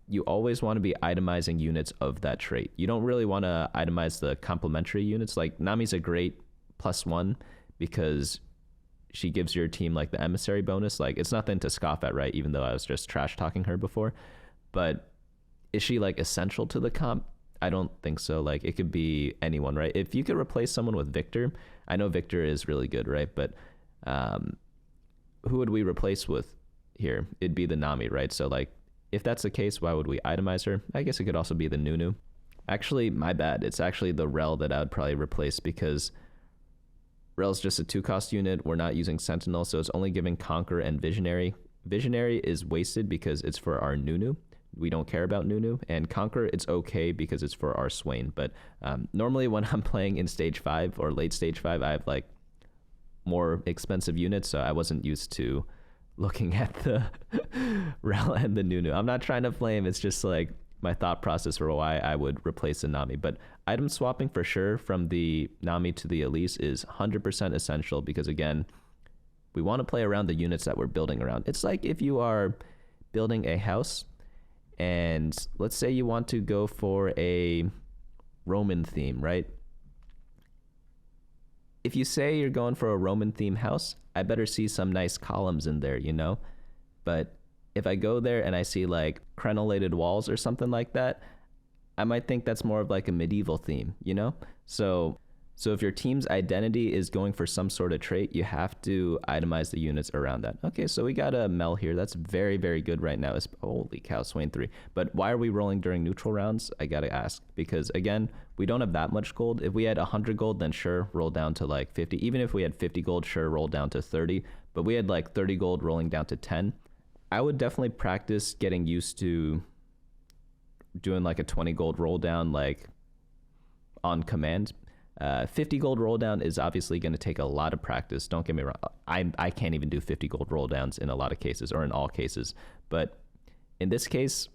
you always want to be itemizing units of that trait. You don't really want to itemize the complementary units. Like, Nami's a great +1 because she gives your team like the Emissary bonus. Like, it's nothing to scoff at, right? Even though I was just trash talking her before. But is she like essential to the comp? I don't think so. Like, it could be anyone, right? If you could replace someone with Victor, I know Victor is really good, right? But who would we replace with here? It'd be the Nami, right? So like, if that's the case, why would we itemize her? I guess it could also be the Nunu. Actually, my bad. It's actually the Rel that I would probably replace, because Rel's just a 2-cost unit. We're not using Sentinel, so it's only giving Conquer and Visionary. Visionary is wasted because it's for our Nunu. We don't care about Nunu. And Conquer, it's okay because it's for our Swain. But normally when I'm playing in Stage 5 or late Stage 5, I have like more expensive units, so I wasn't used to looking at the Rel and the Nunu. I'm not trying to flame, it's just like my thought process for why I would replace the Nami. But item swapping for sure from the Nami to the Elise is 100% essential, because again, we want to play around the units that we're building around. It's like if you are building a house and let's say you want to go for a Roman theme, right? If you say you're going for a Roman theme house, I better see some nice columns in there, you know? But if I go there and I see like crenellated walls or something like that, I might think that's more of like a medieval theme, you know? So if your team's identity is going for some sort of trait, you have to itemize the units around that. Okay, so we got a Mel here. That's very, very good right now. Holy cow, Swain 3. But why are we rolling during neutral rounds? I gotta ask. Because again, we don't have that much gold. If we had 100 gold, then sure, roll down to like 50. Even if we had 50 gold, sure, roll down to 30. But we had like 30 gold rolling down to 10. I would definitely practice getting used to doing like a 20 gold roll down like on command. 50 gold roll down is obviously going to take a lot of practice. Don't get me wrong. I can't even do 50 gold roll downs in a lot of cases, or in all cases. But in this case,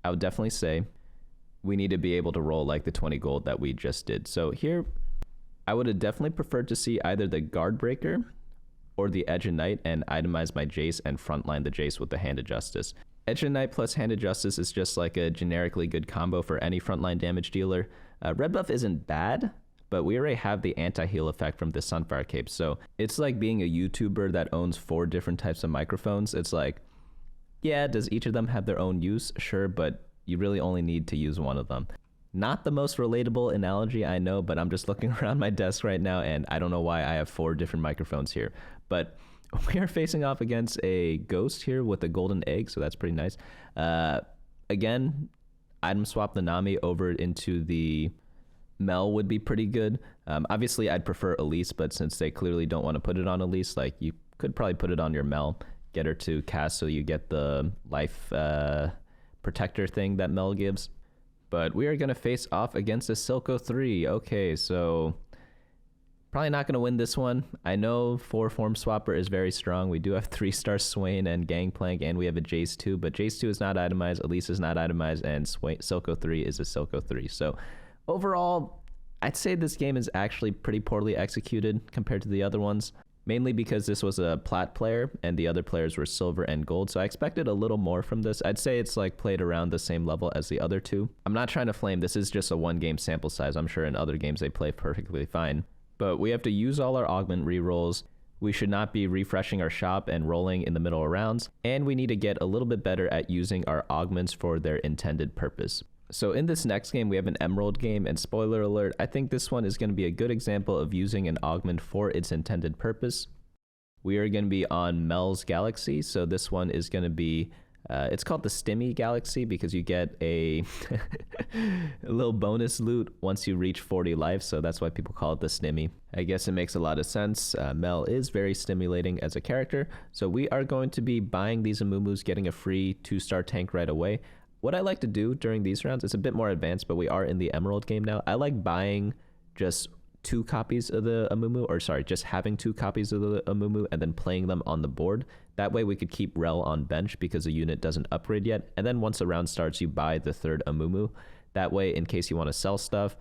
I would definitely say we need to be able to roll like the 20 gold that we just did. So here, I would have definitely preferred to see either the Guard Breaker or the Edge of Night and itemize my Jace and frontline the Jace with the Hand of Justice. Edge of Night plus Hand of Justice is just like a generically good combo for any frontline damage dealer. Red buff isn't bad, but we already have the anti-heal effect from the Sunfire Cape. So it's like being a YouTuber that owns 4 different types of microphones. It's like, yeah, does each of them have their own use? Sure, but you really only need to use one of them. Not the most relatable analogy, I know, but I'm just looking around my desk right now and I don't know why I have 4 different microphones here. But we are facing off against a Ghost here with a golden egg, so that's pretty nice. Again, item swap the Nami over into the Mel would be pretty good. Obviously, I'd prefer Elise, but since they clearly don't want to put it on Elise, like you could probably put it on your Mel, get her to cast so you get the life protector thing that Mel gives. But we are going to face off against a Silco 3. Okay, so probably not going to win this one. I know 4 Form Swapper is very strong. We do have 3-star Swain and Gangplank, and we have a Jace 2, but Jace 2 is not itemized, Elise is not itemized, and Silco 3 is a Silco 3. So overall, I'd say this game is actually pretty poorly executed compared to the other ones, mainly because this was a plat player and the other players were silver and gold. So I expected a little more from this. I'd say it's like played around the same level as the other two. I'm not trying to flame. This is just a 1-game sample size. I'm sure in other games they play perfectly fine. But we have to use all our augment rerolls. We should not be refreshing our shop and rolling in the middle of rounds. And we need to get a little bit better at using our augments for their intended purpose. So in this next game, we have an Emerald game, and spoiler alert, I think this one is going to be a good example of using an augment for its intended purpose. We are going to be on Mel's Galaxy, so this one is going to be, it's called the Stimmy Galaxy because you get a little bonus loot once you reach 40 life, so that's why people call it the Stimmy. I guess it makes a lot of sense. Mel is very stimulating as a character, so we are going to be buying these Amumus, getting a free 2-star tank right away. What I like to do during these rounds, it's a bit more advanced, but we are in the Emerald game now. I like buying just 2 copies of the Amumu, or sorry, just having 2 copies of the Amumu and then playing them on the board. That way we could keep Rel on bench because the unit doesn't upgrade yet. And then once the round starts, you buy the 3rd Amumu. That way, in case you want to sell stuff,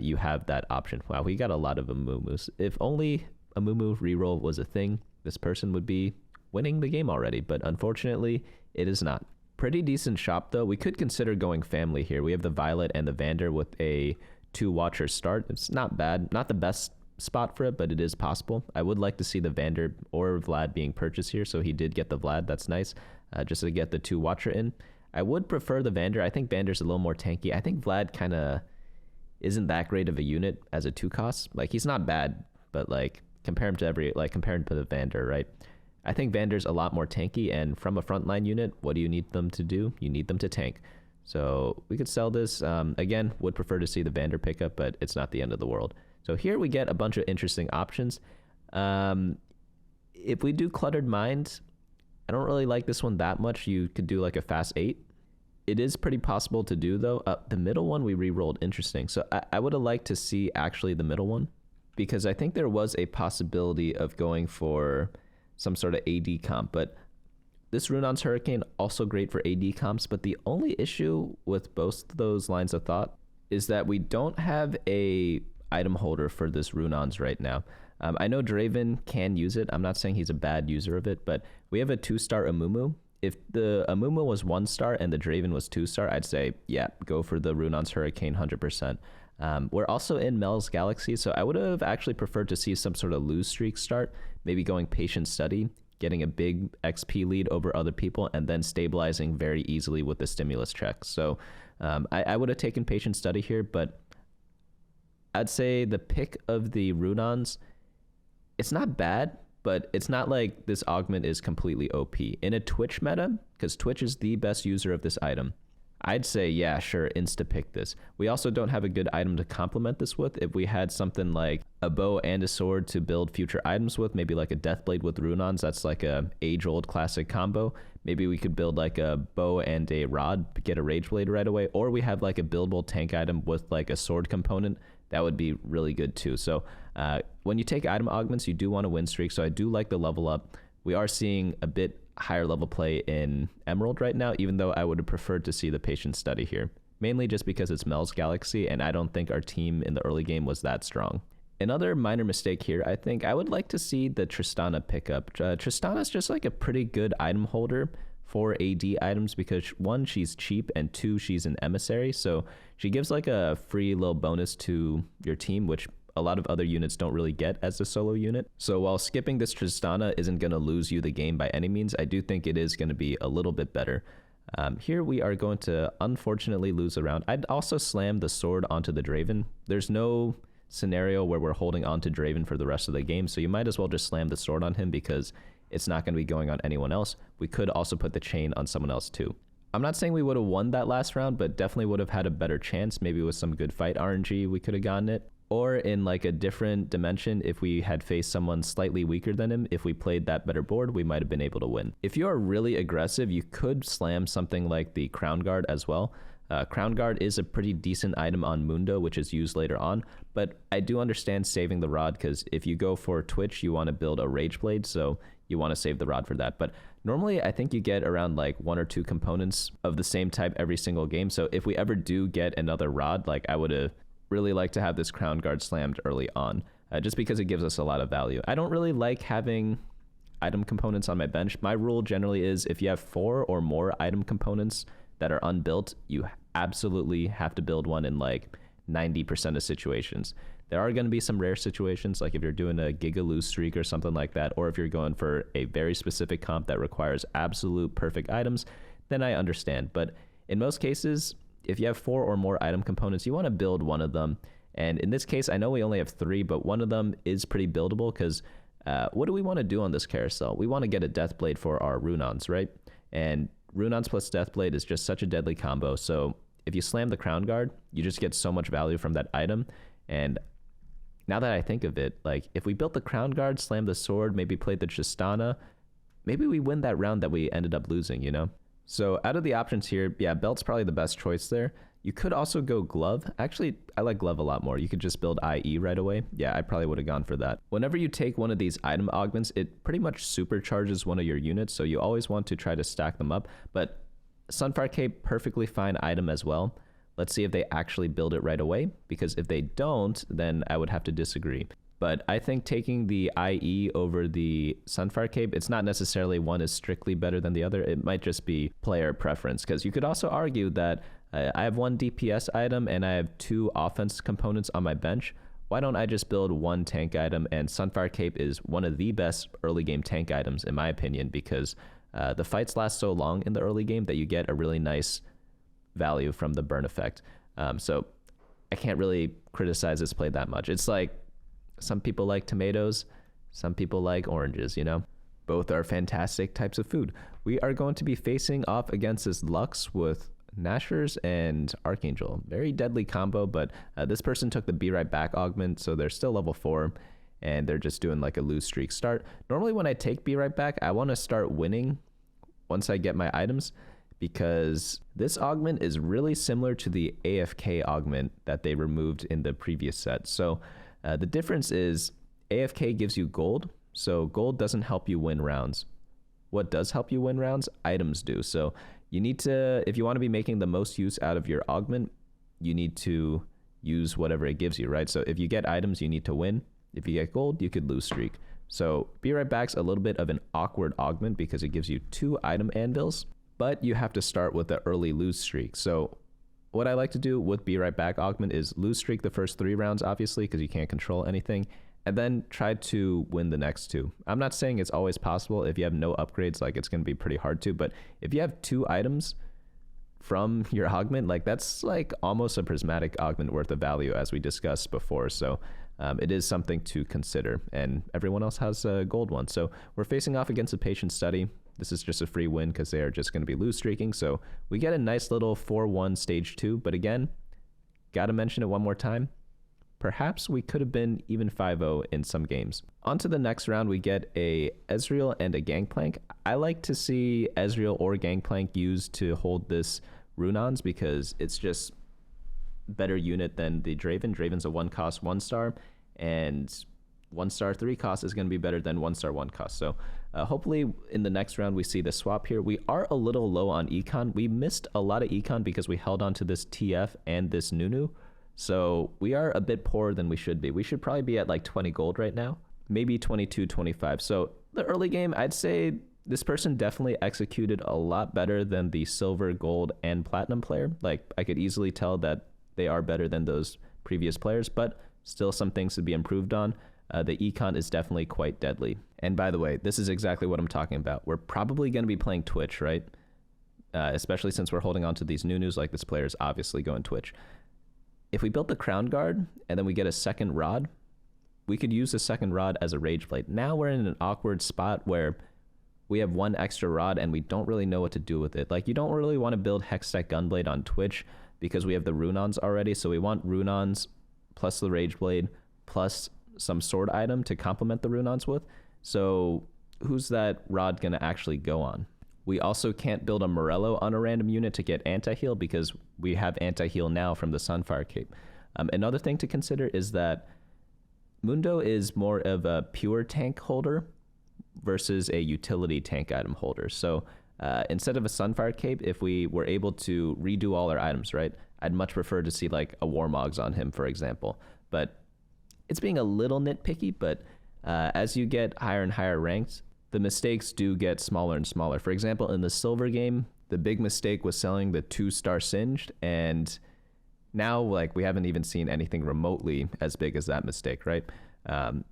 you have that option. Wow, we got a lot of Amumus. If only Amumu reroll was a thing, this person would be winning the game already, but unfortunately, it is not. Pretty decent shop though. We could consider going family here. We have the Violet and the Vander with a 2-watcher start. It's not bad. Not the best spot for it, but it is possible. I would like to see the Vander or Vlad being purchased here, so he did get the Vlad. That's nice, just to get the 2-watcher in. I would prefer the Vander. I think Vander's a little more tanky. I think Vlad kind of isn't that great of a unit as a 2-cost. Like, he's not bad, but like compare him to the Vander, right? I think Vander's a lot more tanky, and from a frontline unit, what do you need them to do? You need them to tank. So we could sell this. Again, would prefer to see the Vander pickup, but it's not the end of the world. So here we get a bunch of interesting options. If we do Cluttered Mind, I don't really like this one that much. You could do like a fast 8. It is pretty possible to do though. The middle one we re-rolled, interesting. So I would have liked to see actually the middle one, because I think there was a possibility of going for some sort of AD comp, but this Runon's Hurricane also great for AD comps, but the only issue with both those lines of thought is that we don't have a item holder for this Runon's right now. I know Draven can use it. I'm not saying he's a bad user of it, but we have a 2-star Amumu. If the Amumu was 1-star and the Draven was 2-star, I'd say, yeah, go for the Runon's Hurricane 100%. We're also in Mel's Galaxy, so I would have actually preferred to see some sort of lose streak start, maybe going Patient Study, getting a big XP lead over other people, and then stabilizing very easily with the stimulus check. So I would have taken Patient Study here, but I'd say the pick of the Runons, it's not bad, but it's not like this augment is completely OP. In a Twitch meta, because Twitch is the best user of this item, I'd say, yeah, sure, insta-pick this. We also don't have a good item to complement this with. If we had something like a bow and a sword to build future items with, maybe like a Deathblade with Runons, that's like a age-old classic combo. Maybe we could build like a bow and a rod, get a Rageblade right away, or we have like a buildable tank item with like a sword component. That would be really good too. So when you take item augments, you do want to win streak, so I do like the level up. We are seeing a bit higher level play in Emerald right now, even though I would have preferred to see the Patient Study here, mainly just because it's Mel's Galaxy, and I don't think our team in the early game was that strong. Another minor mistake here, I think I would like to see the Tristana pickup. Tristana's just like a pretty good item holder for AD items because 1, she's cheap, and 2, she's an emissary, so she gives like a free little bonus to your team, which a lot of other units don't really get as a solo unit. So while skipping this Tristana isn't going to lose you the game by any means, I do think it is going to be a little bit better. Here we are going to unfortunately lose a round. I'd also slam the sword onto the Draven. There's no scenario where we're holding on to Draven for the rest of the game, so you might as well just slam the sword on him because it's not going to be going on anyone else. We could also put the chain on someone else too. I'm not saying we would have won that last round, but definitely would have had a better chance. Maybe with some good fight RNG, we could have gotten it. Or in like a different dimension, if we had faced someone slightly weaker than him, if we played that better board, we might have been able to win. If you are really aggressive, you could slam something like the Crown Guard as well. Crown Guard is a pretty decent item on Mundo, which is used later on, but I do understand saving the rod, because if you go for Twitch, you want to build a Rage Blade, so you want to save the rod for that. But normally I think you get around like 1 or 2 components of the same type every single game, so if we ever do get another rod, like I would have really liked to have this Crown Guard slammed early on, just because it gives us a lot of value. I don't really like having item components on my bench. My rule generally is if you have 4 or more item components that are unbuilt, you absolutely have to build one in like 90% of situations. There are going to be some rare situations, like if you're doing a Giga lose streak or something like that, or if you're going for a very specific comp that requires absolute perfect items, then I understand. But in most cases, if you have 4 or more item components, you want to build one of them. And in this case, I know we only have 3, but one of them is pretty buildable, because what do we want to do on this carousel? We want to get a Deathblade for our Runons, right? And Runons plus Deathblade is just such a deadly combo. So if you slam the Crown Guard, you just get so much value from that item. And now that I think of it, like if we built the Crown Guard, slammed the sword, maybe played the Chistana, maybe we win that round that we ended up losing, you know? So out of the options here, yeah, Belt's probably the best choice there. You could also go Glove. Actually, I like Glove a lot more. You could just build IE right away. Yeah, I probably would have gone for that. Whenever you take one of these item augments, it pretty much supercharges one of your units, so you always want to try to stack them up. But Sunfire Cape, perfectly fine item as well. Let's see if they actually build it right away, because if they don't, then I would have to disagree. But I think taking the IE over the Sunfire Cape, it's not necessarily one is strictly better than the other. It might just be player preference, because you could also argue that I have 1 DPS item and I have 2 offense components on my bench. Why don't I just build 1 tank item? And Sunfire Cape is one of the best early game tank items in my opinion, because the fights last so long in the early game that you get a really nice value from the burn effect. So I can't really criticize this play that much. It's like some people like tomatoes, some people like oranges, you know? Both are fantastic types of food. We are going to be facing off against this Lux with Nashers and Archangel. Very deadly combo, but this person took the Be Right Back augment, so they're still level 4, and they're just doing like a lose streak start. Normally when I take Be Right Back, I want to start winning once I get my items, because this augment is really similar to the AFK augment that they removed in the previous set. So the difference is AFK gives you gold, so gold doesn't help you win rounds. What does help you win rounds? Items do. So you need to, if you want to be making the most use out of your augment, you need to use whatever it gives you, right? So if you get items, you need to win. If you get gold, you could lose streak. So Be Right Back's a little bit of an awkward augment because it gives you 2 item anvils, but you have to start with the early lose streak. So what I like to do with Be Right Back augment is lose streak the first 3 rounds, obviously, because you can't control anything, and then try to win the next 2. I'm not saying it's always possible. If you have no upgrades, like it's going to be pretty hard to, but if you have 2 items from your augment, like that's like almost a prismatic augment worth of value, as we discussed before. So it is something to consider, and everyone else has a gold one. So we're facing off against a Patient Study. This is just a free win because they are just going to be lose streaking. So we get a nice little 4-1 stage 2, but again, got to mention it one more time. Perhaps we could have been even 5-0 in some games. On to the next round, we get a Ezreal and a Gangplank. I like to see Ezreal or Gangplank used to hold this Runons because it's just better unit than the Draven. Draven's a 1 cost 1 star, and 1 star 3 cost is going to be better than 1 star 1 cost. So hopefully in the next round we see the swap here. We are a little low on econ. We missed a lot of econ because we held on to this TF and this Nunu. So we are a bit poorer than we should be. We should probably be at like 20 gold right now, maybe 22, 25. So the early game, I'd say this person definitely executed a lot better than the silver, gold, and platinum player. Like I could easily tell that they are better than those previous players, but still some things to be improved on. The econ is definitely quite deadly. And by the way, this is exactly what I'm talking about. We're probably going to be playing Twitch, right? Especially since we're holding on to these Nunus, like this player is obviously going Twitch. If we built the Crown Guard and then we get a second rod, we could use the second rod as a Rage Blade. Now we're in an awkward spot where we have one extra rod and we don't really know what to do with it. Like, you don't really want to build Hextech Gunblade on Twitch because we have the Runons already. So we want Runons plus the Rageblade plus some sword item to complement the Runons with. So who's that rod going to actually go on? We also can't build a Morello on a random unit to get anti-heal because we have anti-heal now from the Sunfire Cape. Another thing to consider is that Mundo is more of a pure tank holder versus a utility tank item holder. So instead of a Sunfire Cape, if we were able to redo all our items, right, I'd much prefer to see like a Warmogs on him, for example. But it's being a little nitpicky, but as you get higher and higher ranked, the mistakes do get smaller and smaller. For example, in the silver game, the big mistake was selling the 2-star Singed, and now like we haven't even seen anything remotely as big as that mistake, right?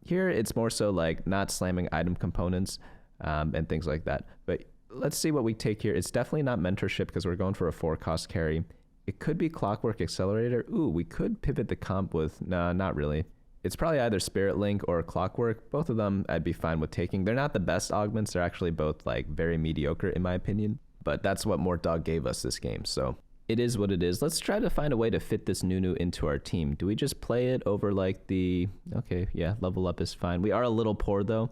Here it's more so like not slamming item components and things like that. But let's see what we take here. It's definitely not mentorship because we're going for a 4-cost carry. It could be Clockwork Accelerator. Ooh, we could pivot the comp with, nah, not really. It's probably either Spirit Link or Clockwork. Both of them I'd be fine with taking. They're not the best augments. They're actually both like very mediocre in my opinion. But that's what Mort Dog gave us this game. So it is what it is. Let's try to find a way to fit this Nunu into our team. Do we just play it over like the... Okay, yeah, level up is fine. We are a little poor though.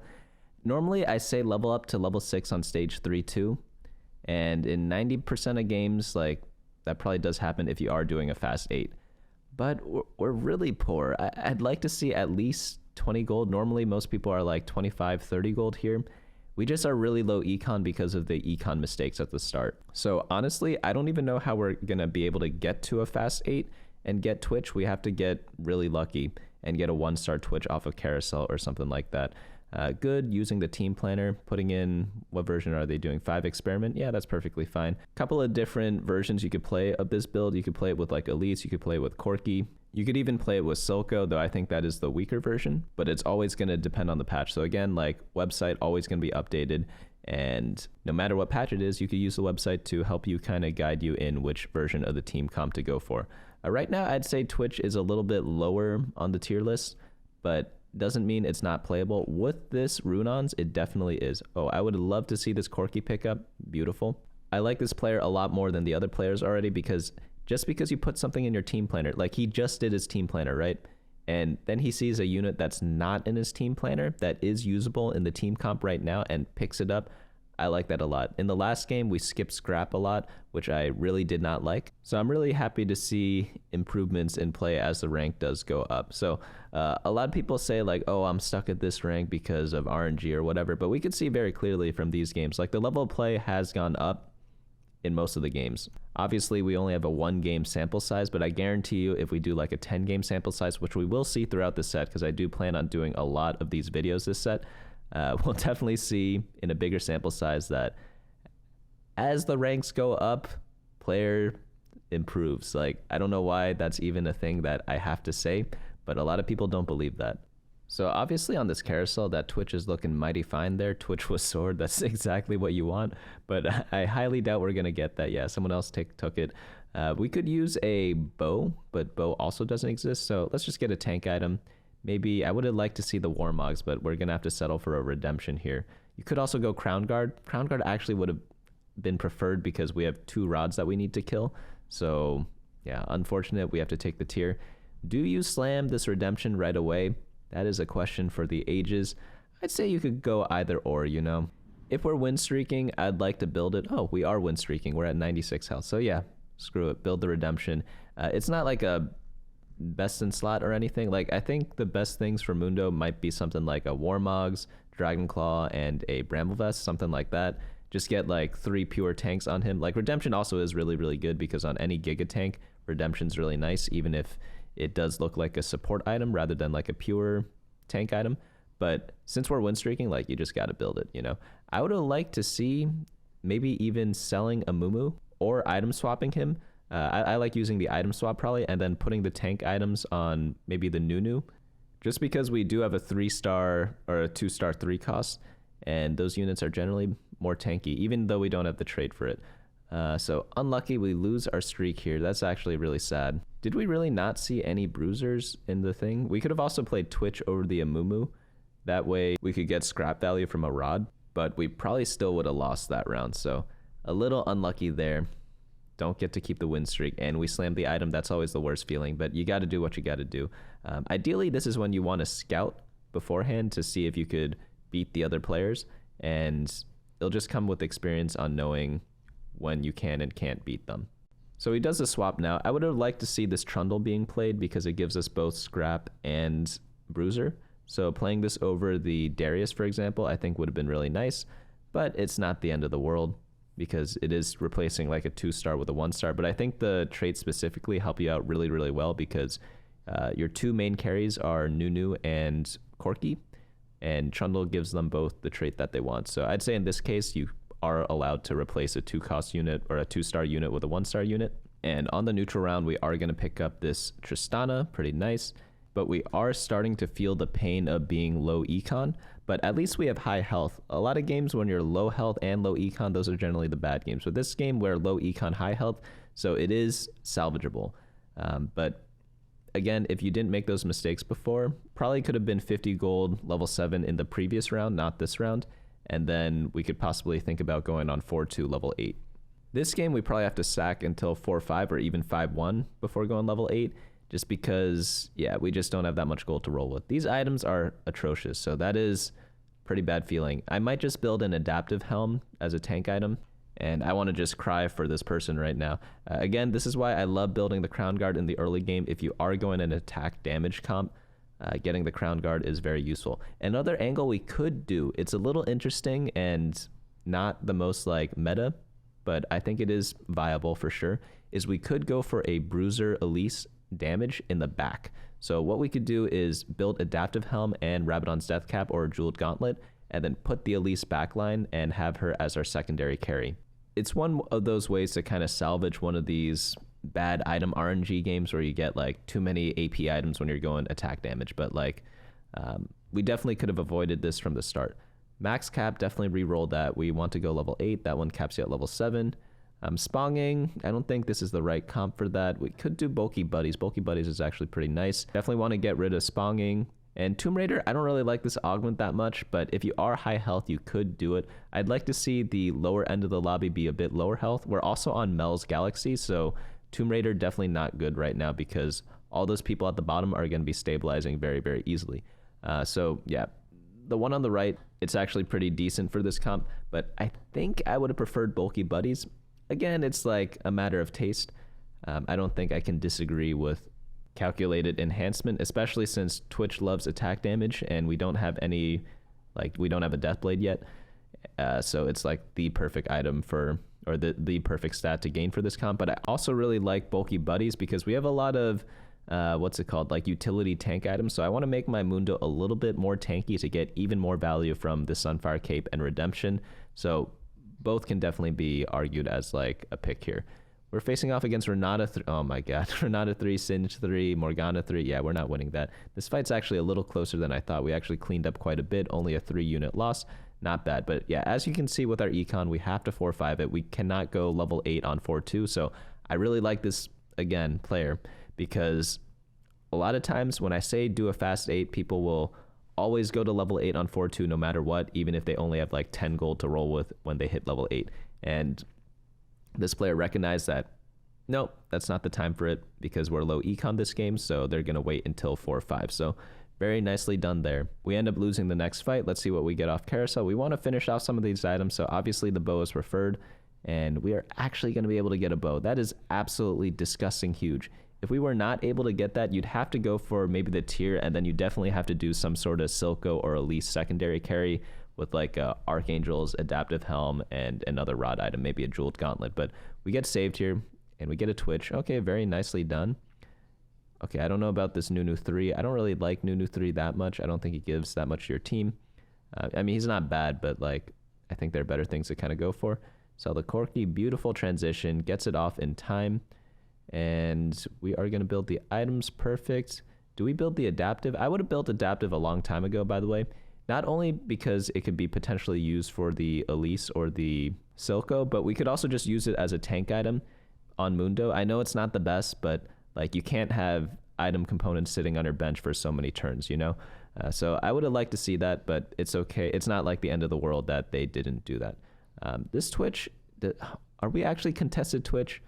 Normally I say level up to level 6 on stage 3-2. And in 90% of games, like that probably does happen if you are doing a fast 8. But we're really poor. I'd like to see at least 20 gold. Normally, most people are like 25, 30 gold here. We just are really low econ because of the econ mistakes at the start. So honestly, I don't even know how we're going to be able to get to a fast 8 and get Twitch. We have to get really lucky and get a 1-star Twitch off of Carousel or something like that. Good using the team planner, putting in, what version are they doing? 5 experiment? Yeah, that's perfectly fine. Couple of different versions you could play of this build. You could play it with like Elise, you could play it with Corki. You could even play it with Silco, though I think that is the weaker version, but it's always going to depend on the patch. So again, like website always going to be updated, and no matter what patch it is, you could use the website to help you kind of guide you in which version of the team comp to go for. Right now, I'd say Twitch is a little bit lower on the tier list, but doesn't mean it's not playable. With this Runons, it definitely is. Oh, I would love to see this Corki pickup. Beautiful. I like this player a lot more than the other players already because just because you put something in your team planner, like he just did his team planner, right? And then he sees a unit that's not in his team planner that is usable in the team comp right now and picks it up. I like that a lot. In the last game, we skipped scrap a lot, which I really did not like. So I'm really happy to see improvements in play as the rank does go up. So a lot of people say like, oh, I'm stuck at this rank because of RNG or whatever, but we could see very clearly from these games, like the level of play has gone up in most of the games. Obviously, we only have a 1-game sample size, but I guarantee you if we do like a 10-game sample size, which we will see throughout the set, because I do plan on doing a lot of these videos this set, we'll definitely see in a bigger sample size that as the ranks go up, player improves. Like, I don't know why that's even a thing that I have to say, but a lot of people don't believe that. So obviously on this carousel, that Twitch is looking mighty fine there. Twitch with sword, that's exactly what you want, but I highly doubt we're going to get that. Yeah, someone else took it. We could use a bow, but bow also doesn't exist, so let's just get a tank item. Maybe I would have liked to see the Warmogs, but we're going to have to settle for a redemption here. You could also go Crown Guard. Crown Guard actually would have been preferred because we have 2 rods that we need to kill. So yeah, unfortunate, we have to take the tier. Do you slam this redemption right away? That is a question for the ages. I'd say you could go either or, you know. If we're win streaking, I'd like to build it. Oh, we are win streaking. We're at 96 health. So yeah, screw it. Build the redemption. It's not like a best in slot or anything. Like, I think the best things for Mundo might be something like a Warmogs, Dragonclaw, and a Bramblevest, something like that. Just get like 3 pure tanks on him. Like, redemption also is really, really good because on any Giga tank, redemption's really nice, even if it does look like a support item rather than like a pure tank item. But since we're win streaking, like, you just got to build it, you know. I would have liked to see maybe even selling a Mumu or item swapping him. I like using the item swap probably, and then putting the tank items on maybe the Nunu, just because we do have a 3-star or a 2-star 3 cost, and those units are generally more tanky, even though we don't have the trade for it. So unlucky, we lose our streak here. That's actually really sad. Did we really not see any bruisers in the thing? We could have also played Twitch over the Amumu. That way we could get scrap value from a rod. but we probably still would have lost that round. So a little unlucky there. Don't get to keep the win streak, and we slammed the item. That's always the worst feeling, but you got to do what you got to do. Ideally, this is when you want to scout beforehand to see if you could beat the other players, and it'll just come with experience on knowing when you can and can't beat them. So he does the swap now. I would have liked to see this Trundle being played because it gives us both Scrap and Bruiser. So playing this over the Darius, for example, I think would have been really nice, but it's not the end of the world because it is replacing like a 2-star with a 1-star. But I think the traits specifically help you out really, really well because your two main carries are Nunu and Corki, and Trundle gives them both the trait that they want. So I'd say in this case, you are allowed to replace a 2-cost unit or a 2-star unit with a 1-star unit. And on the neutral round, we are going to pick up this Tristana, pretty nice. But we are starting to feel the pain of being low econ, but at least we have high health. A lot of games when you're low health and low econ, those are generally the bad games. With this game, we're low econ, high health, so it is salvageable. But again, if you didn't make those mistakes before, probably could have been 50 gold, level 7 in the previous round, not this round. And then we could possibly think about going on 4-2, level 8. This game, we probably have to sack until 4-5 or even 5-1 before going level 8. Just because, yeah, we just don't have that much gold to roll with. These items are atrocious, so that is pretty bad feeling. I might just build an adaptive helm as a tank item, and I want to just cry for this person right now. Again, this is why I love building the Crown Guard in the early game. If you are going an attack damage comp, getting the Crown Guard is very useful. Another angle we could do, it's a little interesting and not the most like meta, but I think it is viable for sure, is we could go for a Bruiser Elise damage in the back. So what we could do is build Adaptive Helm and Rabadon's Death Cap or Jeweled Gauntlet, and then put the Elise backline and have her as our secondary carry. It's one of those ways to kind of salvage one of these bad item RNG games where you get like too many AP items when you're going attack damage, but like we definitely could have avoided this from the start. Max Cap, definitely re-roll that. We want to go level 8. That one caps you at level 7. Sponging, I don't think this is the right comp for that. We could do Bulky Buddies. Bulky Buddies is actually pretty nice. Definitely want to get rid of Sponging. And Tomb Raider, I don't really like this augment that much, but if you are high health, you could do it. I'd like to see the lower end of the lobby be a bit lower health. We're also on Mel's Galaxy, so Tomb Raider definitely not good right now because all those people at the bottom are going to be stabilizing very, very easily. So yeah, the one on the right, it's actually pretty decent for this comp, but I think I would have preferred Bulky Buddies. Again, it's like a matter of taste. I don't think I can disagree with calculated enhancement, especially since Twitch loves attack damage and we don't have any, like we don't have a Deathblade yet. So it's like the perfect item for, or the perfect stat to gain for this comp. But I also really like Bulky Buddies because we have a lot of, what's it called, like utility tank items. So I want to make my Mundo a little bit more tanky to get even more value from the Sunfire Cape and Redemption. So both can definitely be argued as like a pick here. We're facing off against Renata 3. Oh my god. Renata 3, Singe 3, Morgana 3. Yeah, we're not winning that. This fight's actually a little closer than I thought. We actually cleaned up quite a bit. Only a 3-unit loss. Not bad. But yeah, as you can see with our econ, we have to 4-5 it. We cannot go level 8 on 4-2. So I really like this, again, player, because a lot of times when I say do a fast 8, people will always go to level 8 on 4-2 no matter what, even if they only have like 10 gold to roll with when they hit level 8. And this player recognized that, nope, that's not the time for it because we're low econ this game, so they're going to wait until 4-5. So very nicely done there. We end up losing the next fight. Let's see what we get off Carousel. We want to finish off some of these items, so obviously the bow is preferred, and we are actually going to be able to get a bow. That is absolutely disgusting huge. If we were not able to get that, you'd have to go for maybe the tier, and then you definitely have to do some sort of Silco or Elise secondary carry with like Archangel's Adaptive Helm and another rod item, maybe a Jeweled Gauntlet. But we get saved here, and we get a Twitch. Okay, very nicely done. Okay, I don't know about this Nunu 3. I don't really like Nunu 3 that much. I don't think he gives that much to your team. I mean, he's not bad, but like I think there are better things to kind of go for. So the Corki, beautiful transition, gets it off in time. And we are going to build the items perfect. Do we build the adaptive? I would have built adaptive a long time ago, by the way. Not only because it could be potentially used for the Elise or the Silco, but we could also just use it as a tank item on Mundo. I know it's not the best, but like you can't have item components sitting on your bench for so many turns, you know? So I would have liked to see that, but it's okay. It's not like the end of the world that they didn't do that. This Twitch, are we actually contested Twitch?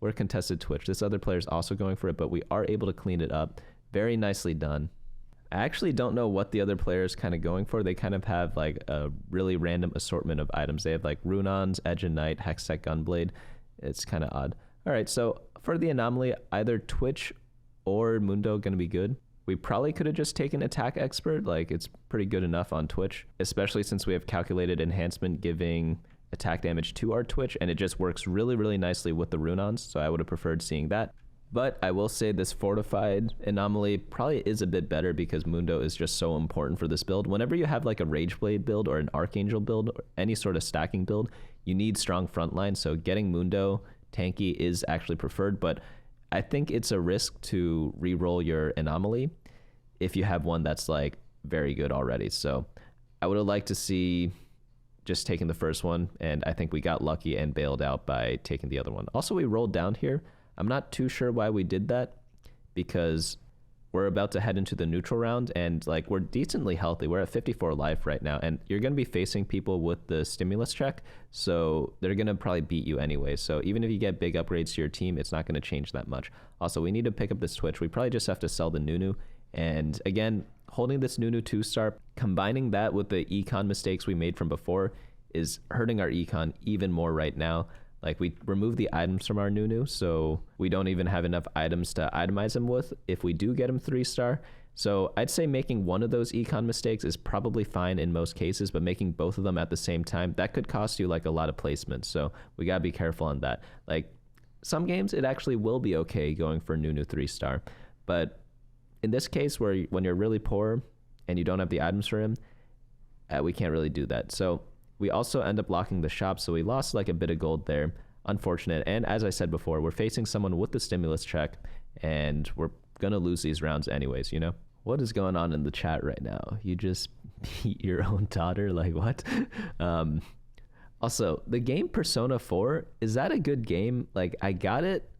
We're contested Twitch. This other player is also going for it, but we are able to clean it up. Very nicely done. I actually don't know what the other player is kind of going for. They kind of have like a really random assortment of items. They have like Runons, Edge and Knight, Hextech Gunblade. It's kind of odd. All right, so for the anomaly, either Twitch or Mundo going to be good. We probably could have just taken Attack Expert. Like, it's pretty good enough on Twitch, especially since we have calculated enhancement giving attack damage to our Twitch, and it just works really, really nicely with the Runons, so I would have preferred seeing that. But I will say this Fortified anomaly probably is a bit better because Mundo is just so important for this build. Whenever you have like a Rageblade build or an Archangel build, or any sort of stacking build, you need strong frontline, so getting Mundo tanky is actually preferred, but I think it's a risk to re-roll your anomaly if you have one that's like very good already. So I would have liked to see just taking the first one, and I think we got lucky and bailed out by taking the other one. Also, we rolled down here. I'm not too sure why we did that, because we're about to head into the neutral round, and like we're decently healthy. We're at 54 life right now, and you're going to be facing people with the stimulus check, so they're going to probably beat you anyway. So even if you get big upgrades to your team, it's not going to change that much. Also, we need to pick up this Twitch. We probably just have to sell the Nunu, and again, holding this Nunu 2-star, combining that with the econ mistakes we made from before is hurting our econ even more right now. Like, we removed the items from our Nunu, so we don't even have enough items to itemize him with if we do get him 3-star. So I'd say making one of those econ mistakes is probably fine in most cases, but making both of them at the same time, that could cost you like a lot of placements. So we gotta be careful on that. Like, some games it actually will be okay going for Nunu 3-star, but in this case when you're really poor and you don't have the items for him, we can't really do that. So we also end up locking the shop, so we lost like a bit of gold there. Unfortunate. And as I said before, we're facing someone with the stimulus check, and we're gonna lose these rounds anyways, you know? What is going on in the chat right now? You just beat your own daughter? Like, what? Also, the game Persona 4, is that a good game? Like, I got it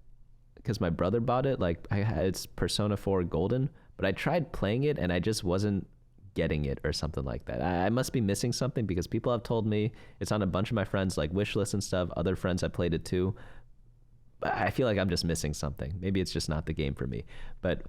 because my brother bought it. Like, it's Persona 4 Golden, but I tried playing it and I just wasn't getting it or something like that. I must be missing something, because people have told me it's on a bunch of my friends like wish lists and stuff. Other friends have played it too, but I feel like I'm just missing something. Maybe it's just not the game for me. But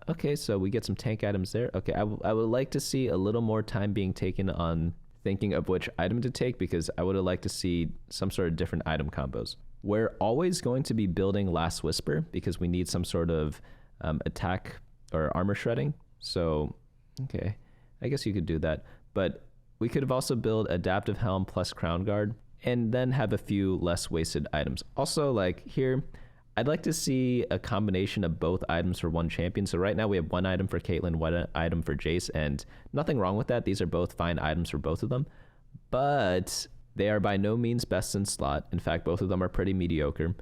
okay, so we get some tank items there. Okay, I would like to see a little more time being taken on thinking of which item to take, because I would have liked to see some sort of different item combos. We're always going to be building Last Whisper because we need some sort of attack or armor shredding. So okay, I guess you could do that, but we could have also built Adaptive Helm plus Crown Guard and then have a few less wasted items. Also, like here, I'd like to see a combination of both items for one champion. So right now we have one item for Caitlyn, one item for Jace, and nothing wrong with that. These are both fine items for both of them, but they are by no means best in slot. In fact, both of them are pretty mediocre,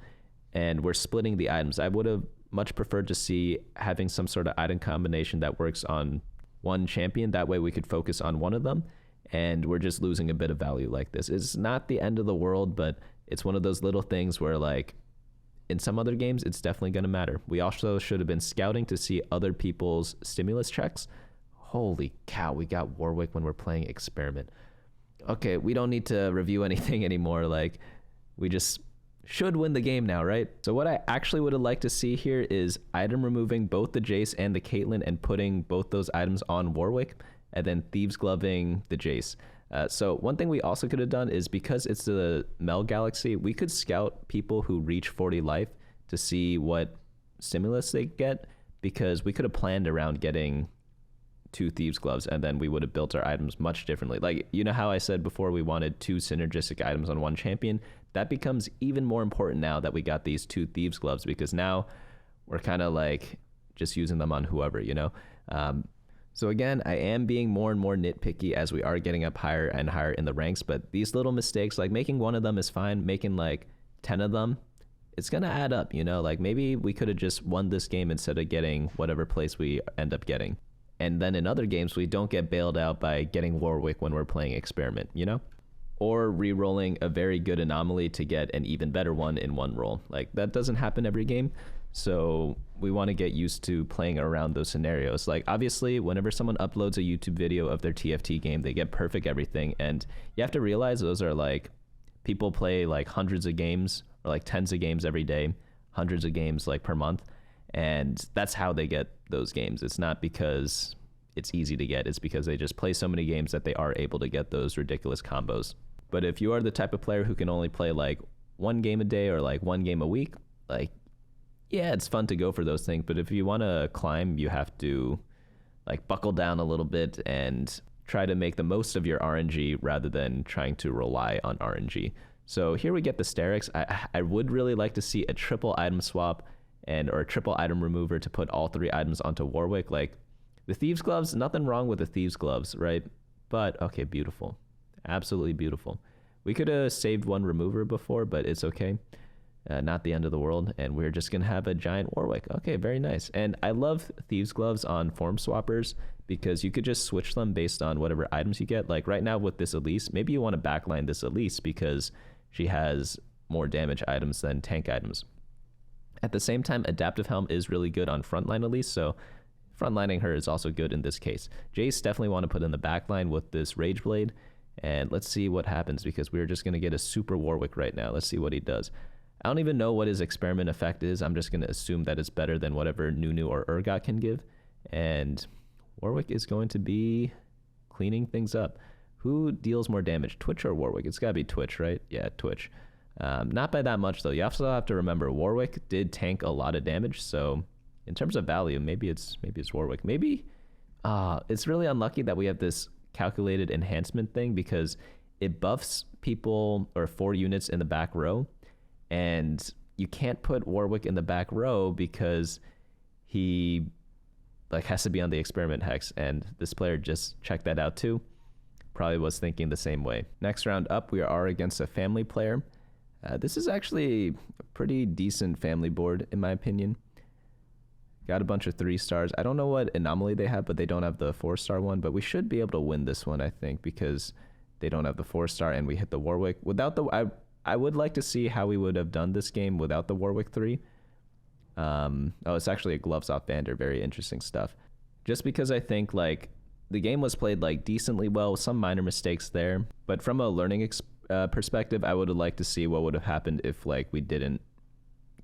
and we're splitting the items. I would have much preferred to see having some sort of item combination that works on one champion. That way we could focus on one of them, and we're just losing a bit of value like this. It's not the end of the world, but it's one of those little things where, like, in some other games, it's definitely going to matter. We also should have been scouting to see other people's stimulus checks. Holy cow, we got Warwick when we're playing Experiment. Okay, we don't need to review anything anymore. Like, we just should win the game now, right? So what I actually would have liked to see here is item removing both the Jace and the Caitlyn and putting both those items on Warwick, and then Thieves Gloving the Jace. So one thing we also could have done is, because it's the Mel Galaxy, we could scout people who reach 40 life to see what stimulus they get, because we could have planned around getting 2 Thieves Gloves, and then we would have built our items much differently. Like, you know how I said before we wanted 2 synergistic items on one champion? That becomes even more important now that we got these 2 Thieves Gloves, because now we're kind of like just using them on whoever, you know? So again, I am being more and more nitpicky as we are getting up higher and higher in the ranks, but these little mistakes, like making one of them is fine, making like 10 of them, it's gonna add up, you know? Like, maybe we could have just won this game instead of getting whatever place we end up getting. And then in other games, we don't get bailed out by getting Warwick when we're playing Experiment, you know? Or re-rolling a very good anomaly to get an even better one in one roll. Like, that doesn't happen every game. So we want to get used to playing around those scenarios. Like, obviously, whenever someone uploads a YouTube video of their TFT game, they get perfect everything. And you have to realize those are like, people play like hundreds of games or like tens of games every day, hundreds of games like per month. And that's how they get those games. It's not because it's easy to get. It's because they just play so many games that they are able to get those ridiculous combos. But if you are the type of player who can only play like one game a day or like one game a week, like, yeah, it's fun to go for those things. But if you want to climb, you have to like buckle down a little bit and try to make the most of your RNG rather than trying to rely on RNG. So here we get the Sterix. I would really like to see a triple item swap or a triple item remover to put all 3 items onto Warwick. Like the Thieves Gloves, nothing wrong with the Thieves Gloves, right? But okay, beautiful. Absolutely beautiful. We could have saved 1 remover before, but it's okay. Not the end of the world, and we're just gonna have a giant Warwick. Okay, very nice. And I love Thieves Gloves on form swappers because you could just switch them based on whatever items you get. Like right now with this Elise, maybe you want to backline this Elise because she has more damage items than tank items. At the same time, Adaptive Helm is really good on frontline Elise, so frontlining her is also good in this case. Jace definitely want to put in the backline with this Rage Blade, and let's see what happens because we're just gonna get a super Warwick right now. Let's see what he does. I don't even know what his experiment effect is. I'm just going to assume that it's better than whatever Nunu or Urgot can give. And Warwick is going to be cleaning things up. Who deals more damage, Twitch or Warwick? It's got to be Twitch, right? Yeah, Twitch. Not by that much, though. You also have to remember Warwick did tank a lot of damage. So in terms of value, maybe it's Warwick. Maybe it's really unlucky that we have this calculated enhancement thing because it buffs people or 4 units in the back row. And you can't put Warwick in the back row because he like has to be on the experiment hex, and this player just checked that out too. Probably was thinking the same way. Next round up, we are against a family player. This is actually a pretty decent family board in my opinion. Got a bunch of 3 stars. I don't know what anomaly they have, but they don't have the 4-star one. But we should be able to win this one, I think, because they don't have the 4-star and we hit the Warwick without the. I would like to see how we would have done this game without the Warwick 3. Oh, it's actually a gloves off bander. Very interesting stuff. Just because I think like the game was played like decently well, some minor mistakes there. But from a learning perspective, I would have liked to see what would have happened if like we didn't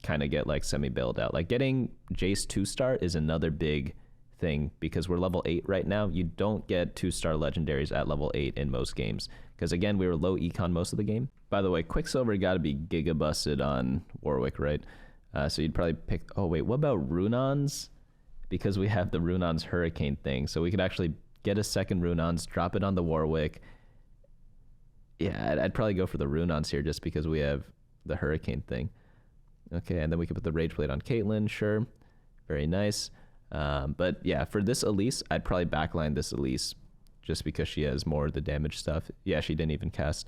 kind of get like semi-bailed out. Like getting Jace 2-star is another big thing because we're level 8 right now. You don't get 2-star legendaries at level 8 in most games because again we were low econ most of the game. By the way, Quicksilver got to be giga busted on Warwick, right? So you'd probably pick. Oh wait, what about Runons? Because we have the Runons Hurricane thing, so we could actually get a second Runons, drop it on the Warwick. Yeah, I'd probably go for the Runons here just because we have the Hurricane thing. Okay, and then we could put the Rage Blade on Caitlyn. Sure, very nice. But yeah, for this Elise, I'd probably backline this Elise just because she has more of the damage stuff. Yeah, she didn't even cast.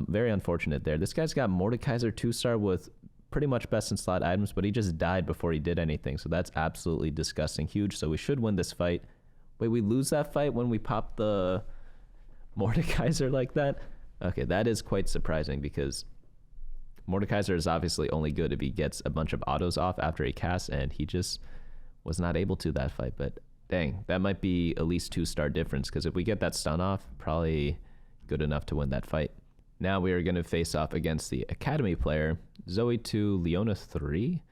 Very unfortunate there. This guy's got Mordekaiser 2-star with pretty much best in slot items, but he just died before he did anything. So that's absolutely disgusting. Huge. So we should win this fight. Wait, we lose that fight when we pop the Mordekaiser like that? Okay, that is quite surprising because Mordekaiser is obviously only good if he gets a bunch of autos off after he casts, and he just was not able to that fight. But dang, that might be at least 2-star difference because if we get that stun off, probably good enough to win that fight. Now we are going to face off against the Academy player, Zoe 2, Leona 3.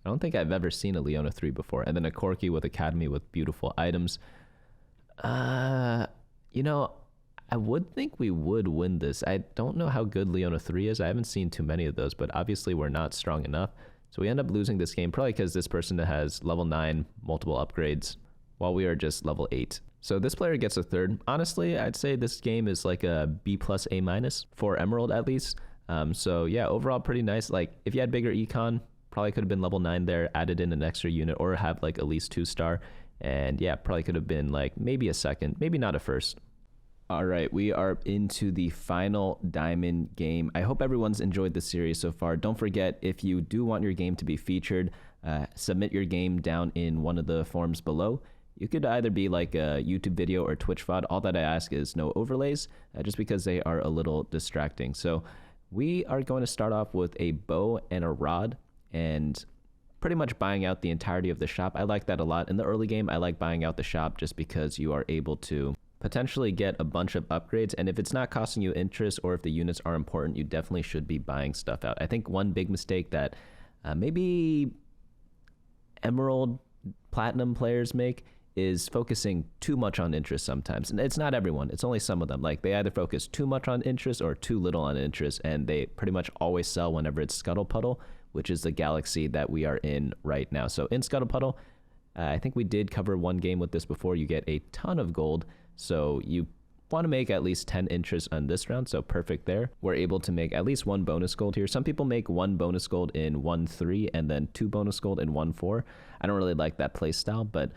I don't think I've ever seen a Leona 3 before. And then a Corki with Academy with beautiful items. You know, I would think we would win this. I don't know how good Leona 3 is. I haven't seen too many of those, but obviously we're not strong enough. So we end up losing this game probably because this person has level 9, multiple upgrades, while we are just level 8. So this player gets a 3rd. Honestly, I'd say this game is like a B plus A minus for Emerald at least. So yeah, overall pretty nice. Like if you had bigger econ, probably could have been level 9 there, added in an extra unit, or have like at least 2-star. And yeah, probably could have been like maybe a 2nd, maybe not a 1st. All right, we are into the final diamond game. I hope everyone's enjoyed the series so far. Don't forget, if you do want your game to be featured, submit your game down in one of the forms below. You could either be like a YouTube video or Twitch VOD. All that I ask is no overlays, just because they are a little distracting. So we are going to start off with a bow and a rod. And pretty much buying out the entirety of the shop. I like that a lot. In the early game, I like buying out the shop just because you are able to potentially get a bunch of upgrades, and if it's not costing you interest or if the units are important, you definitely should be buying stuff out. I think one big mistake that maybe Emerald Platinum players make is focusing too much on interest sometimes. And it's not everyone, it's only some of them. Like, they either focus too much on interest or too little on interest, and they pretty much always sell whenever it's Scuttle Puddle, which is the galaxy that we are in right now. So in Scuttle Puddle, I think we did cover one game with this before. You get a ton of gold, so you want to make at least 10 interest on this round, so perfect there. We're able to make at least 1 bonus gold here. Some people make 1 bonus gold in 1-3 and then 2 bonus gold in 1-4. I don't really like that play style, but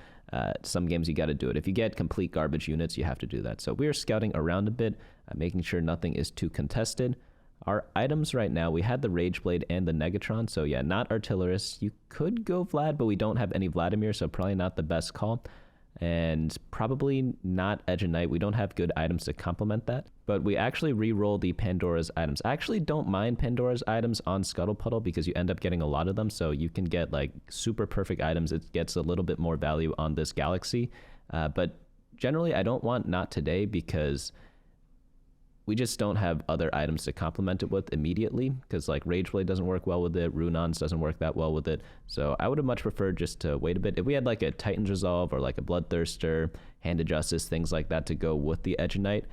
some games you got to do it. If you get complete garbage units, you have to do that. So we are scouting around a bit, making sure nothing is too contested. Our items right now, we had the Rage Blade and the Negatron, so yeah, not Artillerist. You could go Vlad, but we don't have any Vladimir, so probably not the best call. And probably not Edge of Night. We don't have good items to complement that. But we actually re-roll the Pandora's items. I actually don't mind Pandora's items on Scuttle Puddle because you end up getting a lot of them. So you can get like super perfect items. It gets a little bit more value on this galaxy. But generally, I don't want Not Today because we just don't have other items to complement it with immediately, because like Rageblade doesn't work well with it, Runons doesn't work that well with it. So I would have much preferred just to wait a bit. If we had like a Titan's Resolve or like a Bloodthirster, Hand of Justice, things like that to go with the Edge of Night,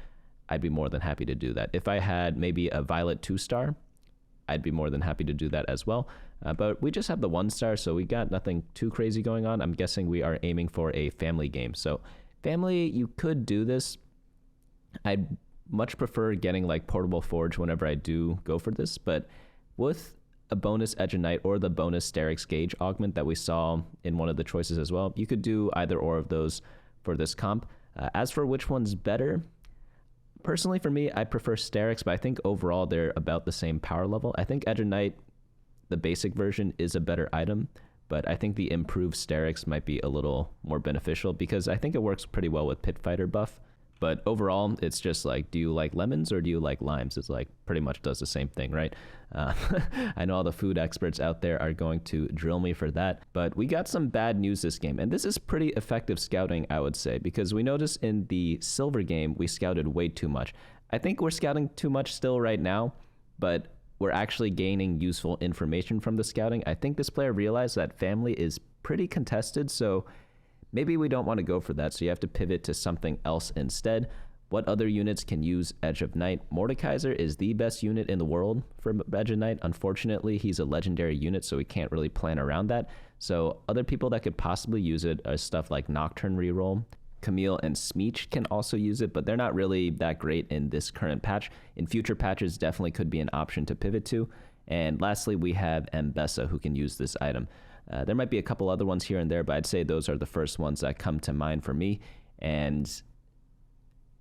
I'd be more than happy to do that. If I had maybe a Violet 2-star, I'd be more than happy to do that as well. But we just have the 1-star, so we got nothing too crazy going on. I'm guessing we are aiming for a family game. So family, you could do this. I'd much prefer getting like Portable Forge whenever I do go for this, but with a bonus Edge of Night or the bonus Sterix Gauge augment that we saw in one of the choices as well, you could do either or of those for this comp. As for which one's better, personally for me, I prefer Sterix, but I think overall they're about the same power level. I think Edge of Night, the basic version, is a better item, but I think the improved Sterix might be a little more beneficial because I think it works pretty well with Pit Fighter buff. But overall, it's just like, do you like lemons or do you like limes? It's like pretty much does the same thing, right? I know all the food experts out there are going to drill me for that, but we got some bad news this game. And this is pretty effective scouting, I would say, because we noticed in the silver game, we scouted way too much. I think we're scouting too much still right now, but we're actually gaining useful information from the scouting. I think this player realized that family is pretty contested, so maybe we don't want to go for that, so you have to pivot to something else instead. What other units can use Edge of Night? Mordekaiser is the best unit in the world for Edge of Night. Unfortunately, he's a legendary unit, so we can't really plan around that. So other people that could possibly use it are stuff like Nocturne Reroll. Camille and Smeech can also use it, but they're not really that great in this current patch. In future patches, definitely could be an option to pivot to. And lastly, we have Mbessa, who can use this item. There might be a couple other ones here and there, but I'd say those are the first ones that come to mind for me. And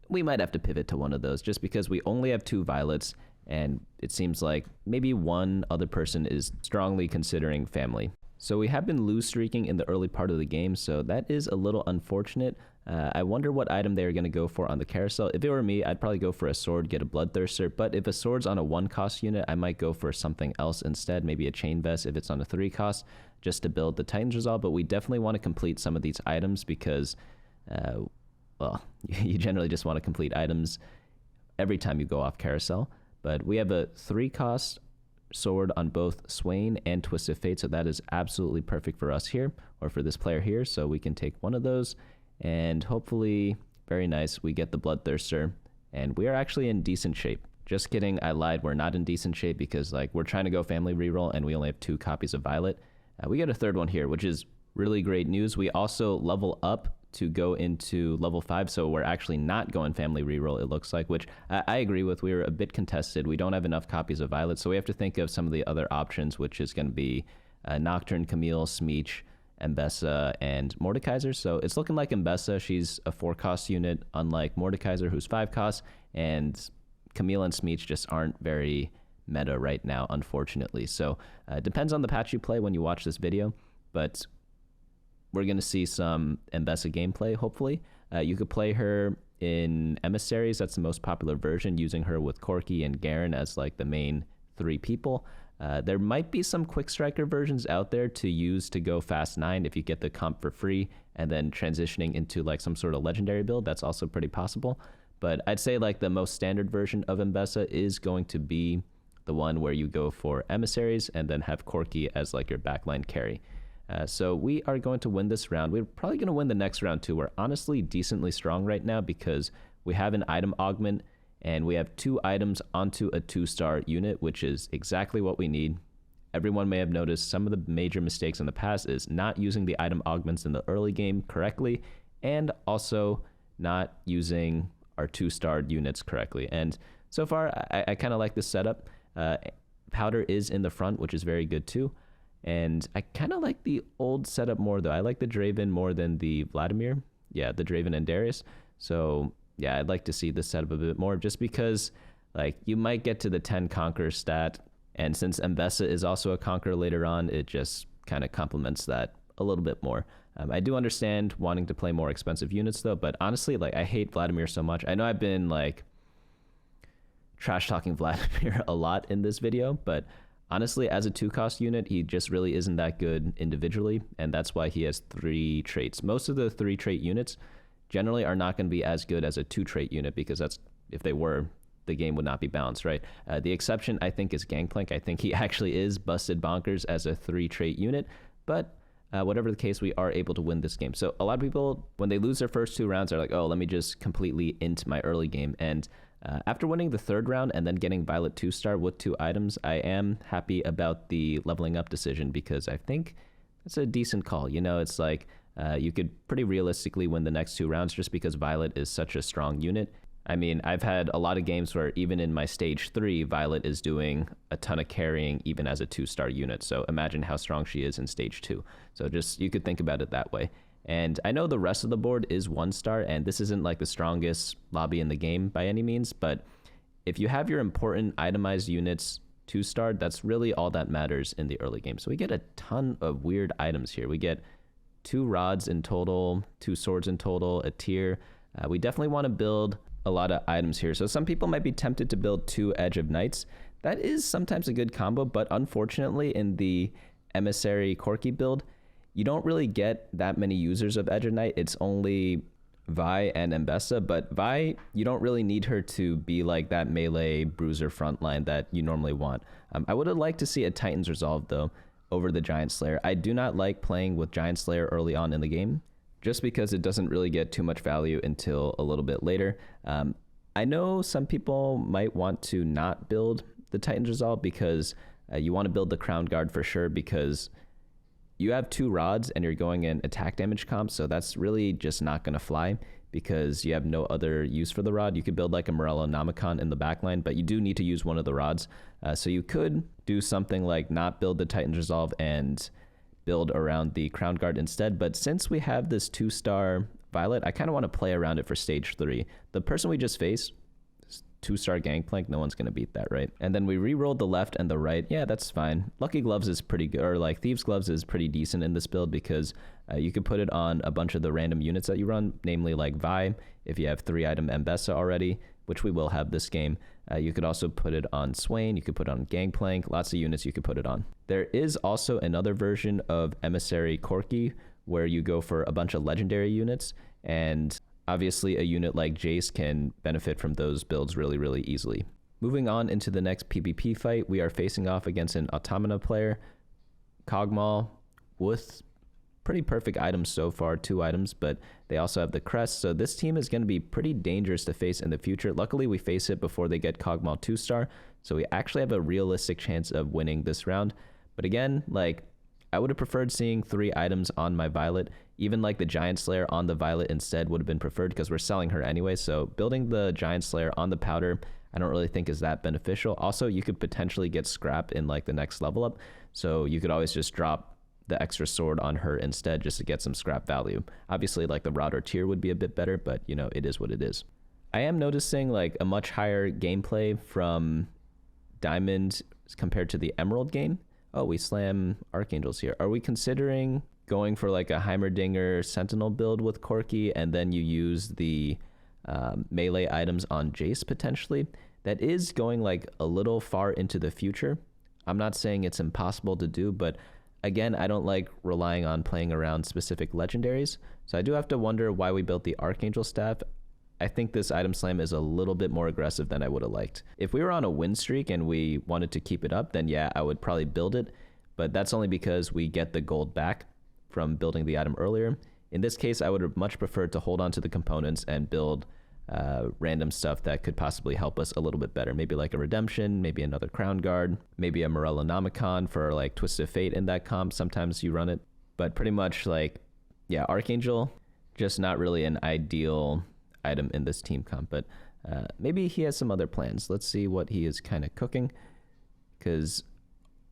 we might have to pivot to one of those just because we only have 2 violets, and it seems like maybe one other person is strongly considering family. So we have been lose streaking in the early part of the game, so that is a little unfortunate. I wonder what item they're going to go for on the carousel. If it were me, I'd probably go for a sword, get a Bloodthirster, but if a sword's on a 1-cost unit, I might go for something else instead, maybe a Chain Vest if it's on a 3-cost, just to build the Titan's Resolve. But we definitely want to complete some of these items because, well, you generally just want to complete items every time you go off carousel. But we have a 3-cost sword on both Swain and Twisted Fate, so that is absolutely perfect for us here, or for this player here, so we can take one of those, and hopefully, very nice, we get the Bloodthirster, and we are actually in decent shape. Just kidding, I lied, we're not in decent shape because like we're trying to go family reroll and we only have 2 copies of Violet. We get a 3rd one here, which is really great news. We also level up to go into level 5, so we're actually not going family reroll, it looks like, which I agree with. We were a bit contested. We don't have enough copies of Violet, so we have to think of some of the other options, which is going to be Nocturne, Camille, Smeech, Mbessa, and Mordekaiser. So it's looking like Mbessa, she's a 4-cost unit, unlike Mordekaiser, who's 5 costs, and Camille and Smeech just aren't very meta right now, unfortunately. So it depends on the patch you play when you watch this video, but we're going to see some Mbessa gameplay, hopefully. You could play her in Emissaries. That's the most popular version, using her with Corki and Garen as like the main 3 people. There might be some quick striker versions out there to use to go fast 9 if you get the comp for free, and then transitioning into like some sort of legendary build. That's also pretty possible. But I'd say like the most standard version of Mbessa is going to be the one where you go for emissaries and then have Corki as like your backline carry. So we are going to win this round. We're probably going to win the next round too. We're honestly decently strong right now because we have an item augment and we have 2 items onto a 2-star unit, which is exactly what we need. Everyone may have noticed some of the major mistakes in the past is not using the item augments in the early game correctly, and also not using our 2-starred units correctly. And so far, I kind of like this setup. Powder is in the front, which is very good too. And I kind of like the old setup more, though. I like the Draven more than the Vladimir. Yeah, the Draven and Darius. So yeah, I'd like to see this setup a bit more, just because like you might get to the 10 conquer stat. And since Mbessa is also a conqueror later on, it just kind of complements that a little bit more. I do understand wanting to play more expensive units though, but honestly, like I hate Vladimir so much. I know I've been like trash talking Vladimir a lot in this video, but honestly, as a 2-cost unit, he just really isn't that good individually, and that's why he has 3 traits. Most of the 3-trait units generally are not going to be as good as a 2-trait unit, because that's, if they were, the game would not be balanced, right? The exception, I think, is Gangplank. I think he actually is busted bonkers as a 3-trait unit, but whatever the case, we are able to win this game. So a lot of people, when they lose their first 2 rounds, are like, oh, let me just completely int my early game. And after winning the 3rd round and then getting Violet 2-star with 2 items, I am happy about the leveling up decision, because I think it's a decent call. You know, it's like you could pretty realistically win the next 2 rounds just because Violet is such a strong unit. I mean, I've had a lot of games where even in my stage 3, Violet is doing a ton of carrying even as a 2-star unit. So imagine how strong she is in stage 2. So just, you could think about it that way. And I know the rest of the board is 1-star, and this isn't like the strongest lobby in the game by any means, but if you have your important itemized units 2-starred, that's really all that matters in the early game. So we get a ton of weird items here. We get 2 rods in total, 2 swords in total, a tier. We definitely want to build a lot of items here. So some people might be tempted to build 2 Edge of Knights. That is sometimes a good combo, but unfortunately in the Emissary Corki build, you don't really get that many users of Edge of Knight. It's only Vi and Mbessa, but Vi, you don't really need her to be like that melee bruiser frontline that you normally want. I would have liked to see a Titan's Resolve though over the Giant Slayer. I do not like playing with Giant Slayer early on in the game, just because it doesn't really get too much value until a little bit later. I know some people might want to not build the Titan's Resolve because you want to build the Crown Guard for sure, because you have 2 rods and you're going in attack damage comp, so that's really just not going to fly because you have no other use for the rod. You could build like a Morello Namicon in the backline, but you do need to use one of the rods. So you could do something like not build the Titan's Resolve and build around the Crown Guard instead. But since we have this 2-star Violet, I kind of want to play around it for stage 3. The person we just faced, 2-star Gangplank, no one's going to beat that, right? And then we re-rolled the left and the right. Yeah, that's fine. Lucky Gloves is pretty good, or like Thieves Gloves is pretty decent in this build because you could put it on a bunch of the random units that you run, namely like Vi, if you have 3-item Mbessa already, which we will have this game. You could also put it on Swain, you could put it on Gangplank, lots of units you could put it on. There is also another version of Emissary Corki where you go for a bunch of legendary units, and obviously a unit like Jace can benefit from those builds really, really easily. Moving on into the next PvP fight, we are facing off against an Automata player, Kog'Maw, with pretty perfect items so far, 2 items, but they also have the crest, so this team is going to be pretty dangerous to face in the future. Luckily, we face it before they get Kog'Maw 2-star, so we actually have a realistic chance of winning this round. But again, like, I would have preferred seeing 3 items on my Violet. Even like the Giant Slayer on the Violet instead would have been preferred because we're selling her anyway. So building the Giant Slayer on the Powder, I don't really think is that beneficial. Also, you could potentially get scrap in like the next level up. So you could always just drop the extra sword on her instead just to get some scrap value. Obviously like the Rod or Tier would be a bit better, but you know, it is what it is. I am noticing like a much higher gameplay from Diamond compared to the Emerald game. Oh, we slam Archangels here. Are we considering going for like a Heimerdinger Sentinel build with Corki and then you use the melee items on Jace potentially? That is going like a little far into the future. I'm not saying it's impossible to do, but again, I don't like relying on playing around specific legendaries. So I do have to wonder why we built the Archangel staff. I think this item slam is a little bit more aggressive than I would have liked. If we were on a win streak and we wanted to keep it up, then yeah, I would probably build it. But that's only because we get the gold back from building the item earlier. In this case, I would have much preferred to hold on to the components and build random stuff that could possibly help us a little bit better. Maybe like a Redemption, maybe another Crown Guard, maybe a Morellonomicon for like Twisted Fate in that comp. Sometimes you run it. But pretty much like, yeah, Archangel, just not really an ideal item in this team comp. But maybe he has some other plans. Let's see what he is kind of cooking, because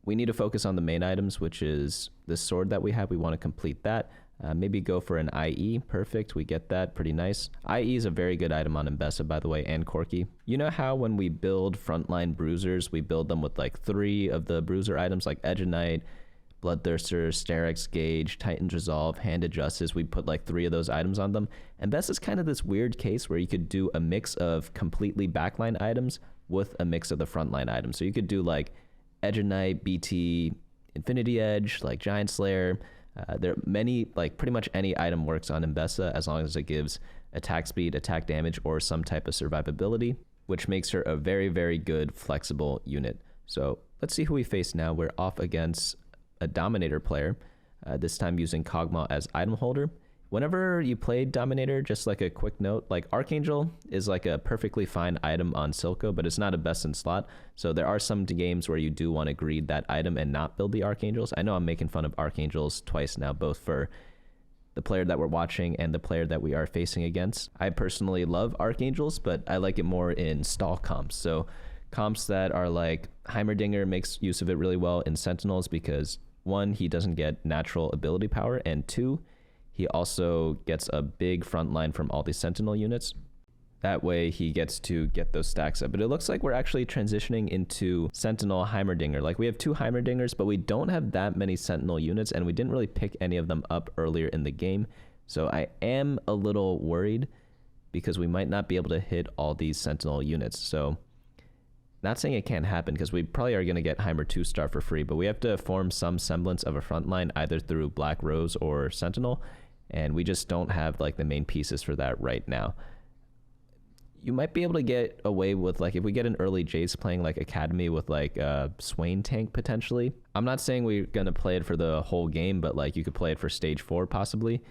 we need to focus on the main items, which is the sword that we have. We want to complete that. Maybe go for an IE. Perfect. We get that. Pretty nice. IE is a very good item on Mbessa, by the way, and Corki. You know how when we build frontline bruisers, we build them with like 3 of the bruiser items like Edge of Night, Bloodthirster, Sterex Gauge, Titan's Resolve, Handed Justice. We put like 3 of those items on them. And Mbessa is kind of this weird case where you could do a mix of completely backline items with a mix of the frontline items. So you could do like Edge of Night, BT, Infinity Edge, like Giant Slayer. There are many, like pretty much any item works on Mbessa as long as it gives attack speed, attack damage, or some type of survivability, which makes her a very, very good flexible unit. So let's see who we face now. We're off against a Dominator player, this time using Kog'Maw as item holder. Whenever you play Dominator, just like a quick note, like Archangel is like a perfectly fine item on Silco, but it's not a best in slot. So there are some games where you do want to greed that item and not build the Archangels. I know I'm making fun of Archangels twice now, both for the player that we're watching and the player that we are facing against. I personally love Archangels, but I like it more in stall comps. So comps that are like Heimerdinger makes use of it really well in Sentinels because 1, he doesn't get natural ability power, and 2, he also gets a big front line from all these Sentinel units. That way he gets to get those stacks up. But it looks like we're actually transitioning into Sentinel Heimerdinger. Like we have 2 Heimerdingers, but we don't have that many Sentinel units, and we didn't really pick any of them up earlier in the game. So I am a little worried because we might not be able to hit all these Sentinel units. So not saying it can't happen, because we probably are going to get Heimer 2-star for free, but we have to form some semblance of a front line either through Black Rose or Sentinel. And we just don't have like the main pieces for that right now. You might be able to get away with like if we get an early Jace playing like Academy with like a Swain tank potentially. I'm not saying we're gonna play it for the whole game, but like you could play it for stage 4 possibly.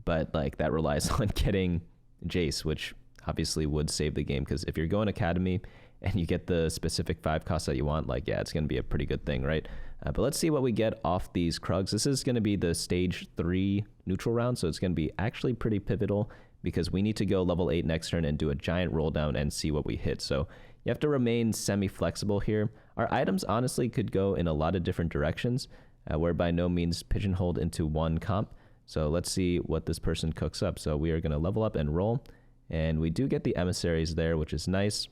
But like that relies on getting Jace, which obviously would save the game, because if you're going Academy and you get the specific 5 costs that you want, like yeah, it's gonna be a pretty good thing, right? But let's see what we get off these Krugs. This is going to be the stage 3 neutral round, so it's going to be actually pretty pivotal because we need to go level 8 next turn and do a giant roll down and see what we hit. So you have to remain semi-flexible here. Our items honestly could go in a lot of different directions. We're by no means pigeonholed into one comp. So let's see what this person cooks up. So we are going to level up and roll, and we do get the emissaries there, which is nice.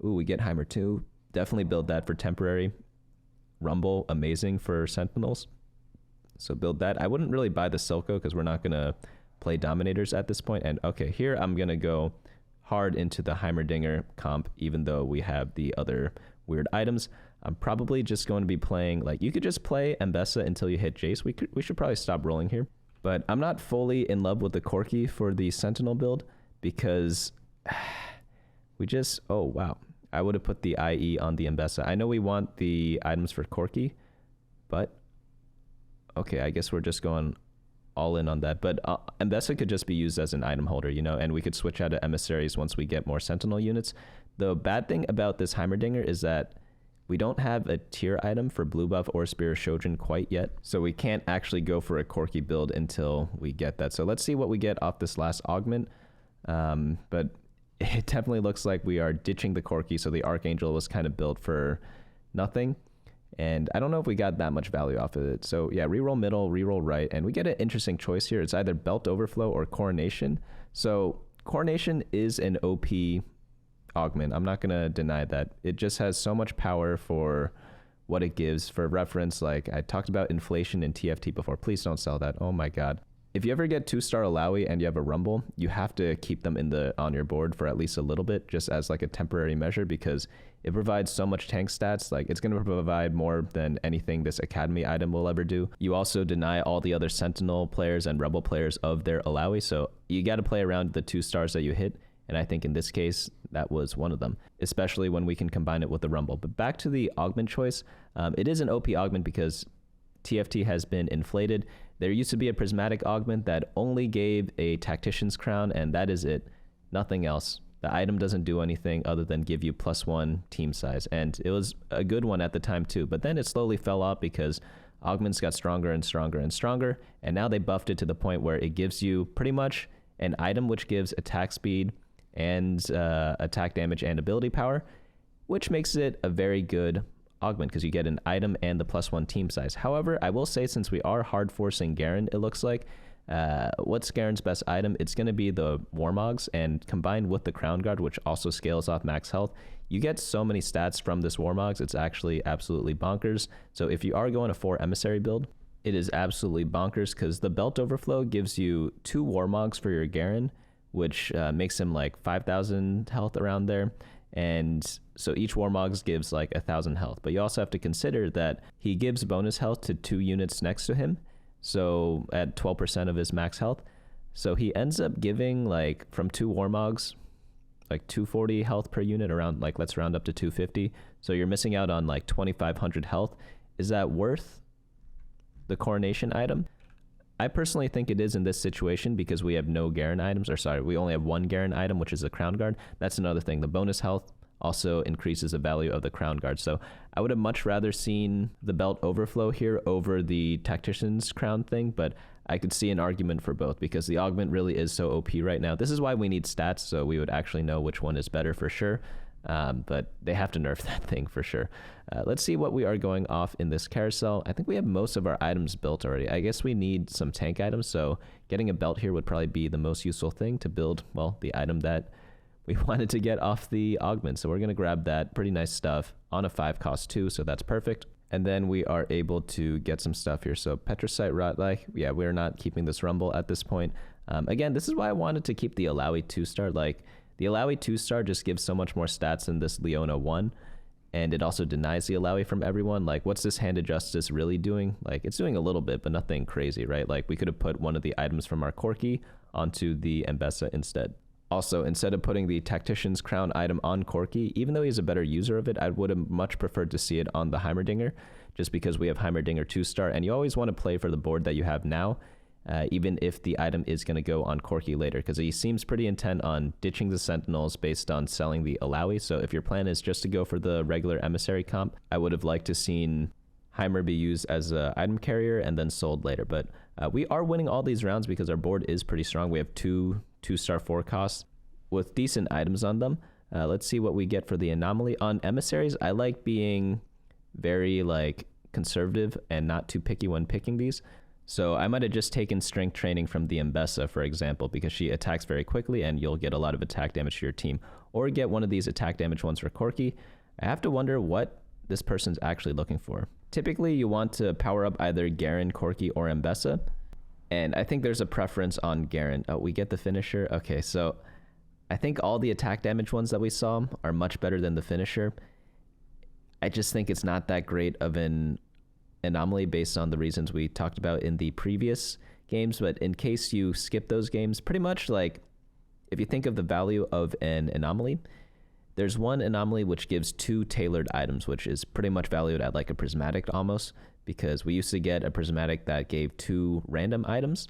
Ooh, we get Heimer 2. Definitely build that for temporary. Rumble, amazing for Sentinels, so build that. I wouldn't really buy the Silco because we're not going to play Dominators at this point. And okay, here I'm going to go hard into the Heimerdinger comp, even though we have the other weird items. I'm probably just going to be playing, like, you could just play Mbessa until you hit Jace. We should probably stop rolling here. But I'm not fully in love with the Corki for the Sentinel build because we just, oh wow. I would have put the IE on the Mbessa. I know we want the items for Corki, but okay, I guess we're just going all in on that. But Mbessa could just be used as an item holder, you know, and we could switch out to emissaries once we get more Sentinel units. The bad thing about this Heimerdinger is that we don't have a tier item for blue buff or Spear of Shojin quite yet, so we can't actually go for a Corki build until we get that. So let's see what we get off this last augment. But it definitely looks like we are ditching the Corki, so the Archangel was kind of built for nothing. And I don't know if we got that much value off of it. So yeah, reroll middle, reroll right, and we get an interesting choice here. It's either Belt Overflow or Coronation. So Coronation is an OP augment. I'm not going to deny that. It just has so much power for what it gives. For reference, like I talked about inflation in TFT before. Please don't sell that. Oh my God. If you ever get 2-star Alawi and you have a Rumble, you have to keep them on your board for at least a little bit, just as like a temporary measure, because it provides so much tank stats. Like, it's going to provide more than anything this Academy item will ever do. You also deny all the other Sentinel players and Rebel players of their Alawi, so you got to play around the 2 stars that you hit. And I think in this case, that was one of them, especially when we can combine it with the Rumble. But back to the augment choice, it is an OP augment because TFT has been inflated. There used to be a prismatic augment that only gave a tactician's crown, and that is it. Nothing else. The item doesn't do anything other than give you +1 team size. And it was a good one at the time too, but then it slowly fell off because augments got stronger and stronger and stronger. And now they buffed it to the point where it gives you pretty much an item which gives attack speed and attack damage and ability power, which makes it a very good augment because you get an item and the +1 team size. However, I will say, since we are hard forcing Garen, it looks like, what's Garen's best item? It's going to be the Warmogs, and combined with the Crown Guard, which also scales off max health, you get so many stats from this Warmogs, it's actually absolutely bonkers. So if you are going a 4 emissary build, it is absolutely bonkers because the belt overflow gives you 2 Warmogs for your Garen, which makes him like 5,000 health around there. And so each Warmogs gives like 1,000 health. But you also have to consider that he gives bonus health to 2 units next to him, so at 12% of his max health. So he ends up giving, like, from 2 Warmogs, like 240 health per unit, around, like, let's round up to 250. So you're missing out on like 2,500 health. Is that worth the coronation item? I personally think it is in this situation because we have no Garen items, or sorry, we only have 1 Garen item, which is the Crown Guard. That's another thing. The bonus health also increases the value of the Crown Guard. So I would have much rather seen the belt overflow here over the Tactician's Crown thing, but I could see an argument for both because the augment really is so OP right now. This is why we need stats, so we would actually know which one is better for sure. But they have to nerf that thing for sure. Let's see what we are going off in this carousel. I think we have most of our items built already. I guess we need some tank items, so getting a belt here would probably be the most useful thing to build, well, the item that we wanted to get off the augment. So we're going to grab that. Pretty nice stuff on a 5 cost too, so that's perfect. And then we are able to get some stuff here. So Petrocite Rot, like, yeah, we're not keeping this Rumble at this point. Again, this is why I wanted to keep the Alawi 2-star. Like, the Alawi 2-star just gives so much more stats than this Leona 1, and it also denies the Alawi from everyone. Like, what's this Hand of Justice really doing? Like, it's doing a little bit, but nothing crazy, right? Like, we could have put one of the items from our Corki onto the Mbessa instead. Also, instead of putting the Tactician's Crown item on Corki, even though he's a better user of it, I would have much preferred to see it on the Heimerdinger, just because we have Heimerdinger 2-star, and you always want to play for the board that you have now, even if the item is going to go on Corki later, because he seems pretty intent on ditching the Sentinels based on selling the Alawi. So if your plan is just to go for the regular emissary comp, I would have liked to seen Heimer be used as an item carrier and then sold later. But we are winning all these rounds because our board is pretty strong. We have 2-star 4 costs with decent items on them. Let's see what we get for the anomaly. On emissaries, I like being very like conservative and not too picky when picking these. So I might have just taken strength training from the Mbessa, for example, because she attacks very quickly and you'll get a lot of attack damage to your team. Or get one of these attack damage ones for Corki. I have to wonder what this person's actually looking for. Typically, you want to power up either Garen, Corki, or Mbessa. And I think there's a preference on Garen. Oh, we get the finisher. Okay, so I think all the attack damage ones that we saw are much better than the finisher. I just think it's not that great of an anomaly based on the reasons we talked about in the previous games. But in case you skip those games, pretty much like if you think of the value of an anomaly, there's one anomaly which gives 2 tailored items, which is pretty much valued at like a prismatic almost, because we used to get a prismatic that gave 2 random items,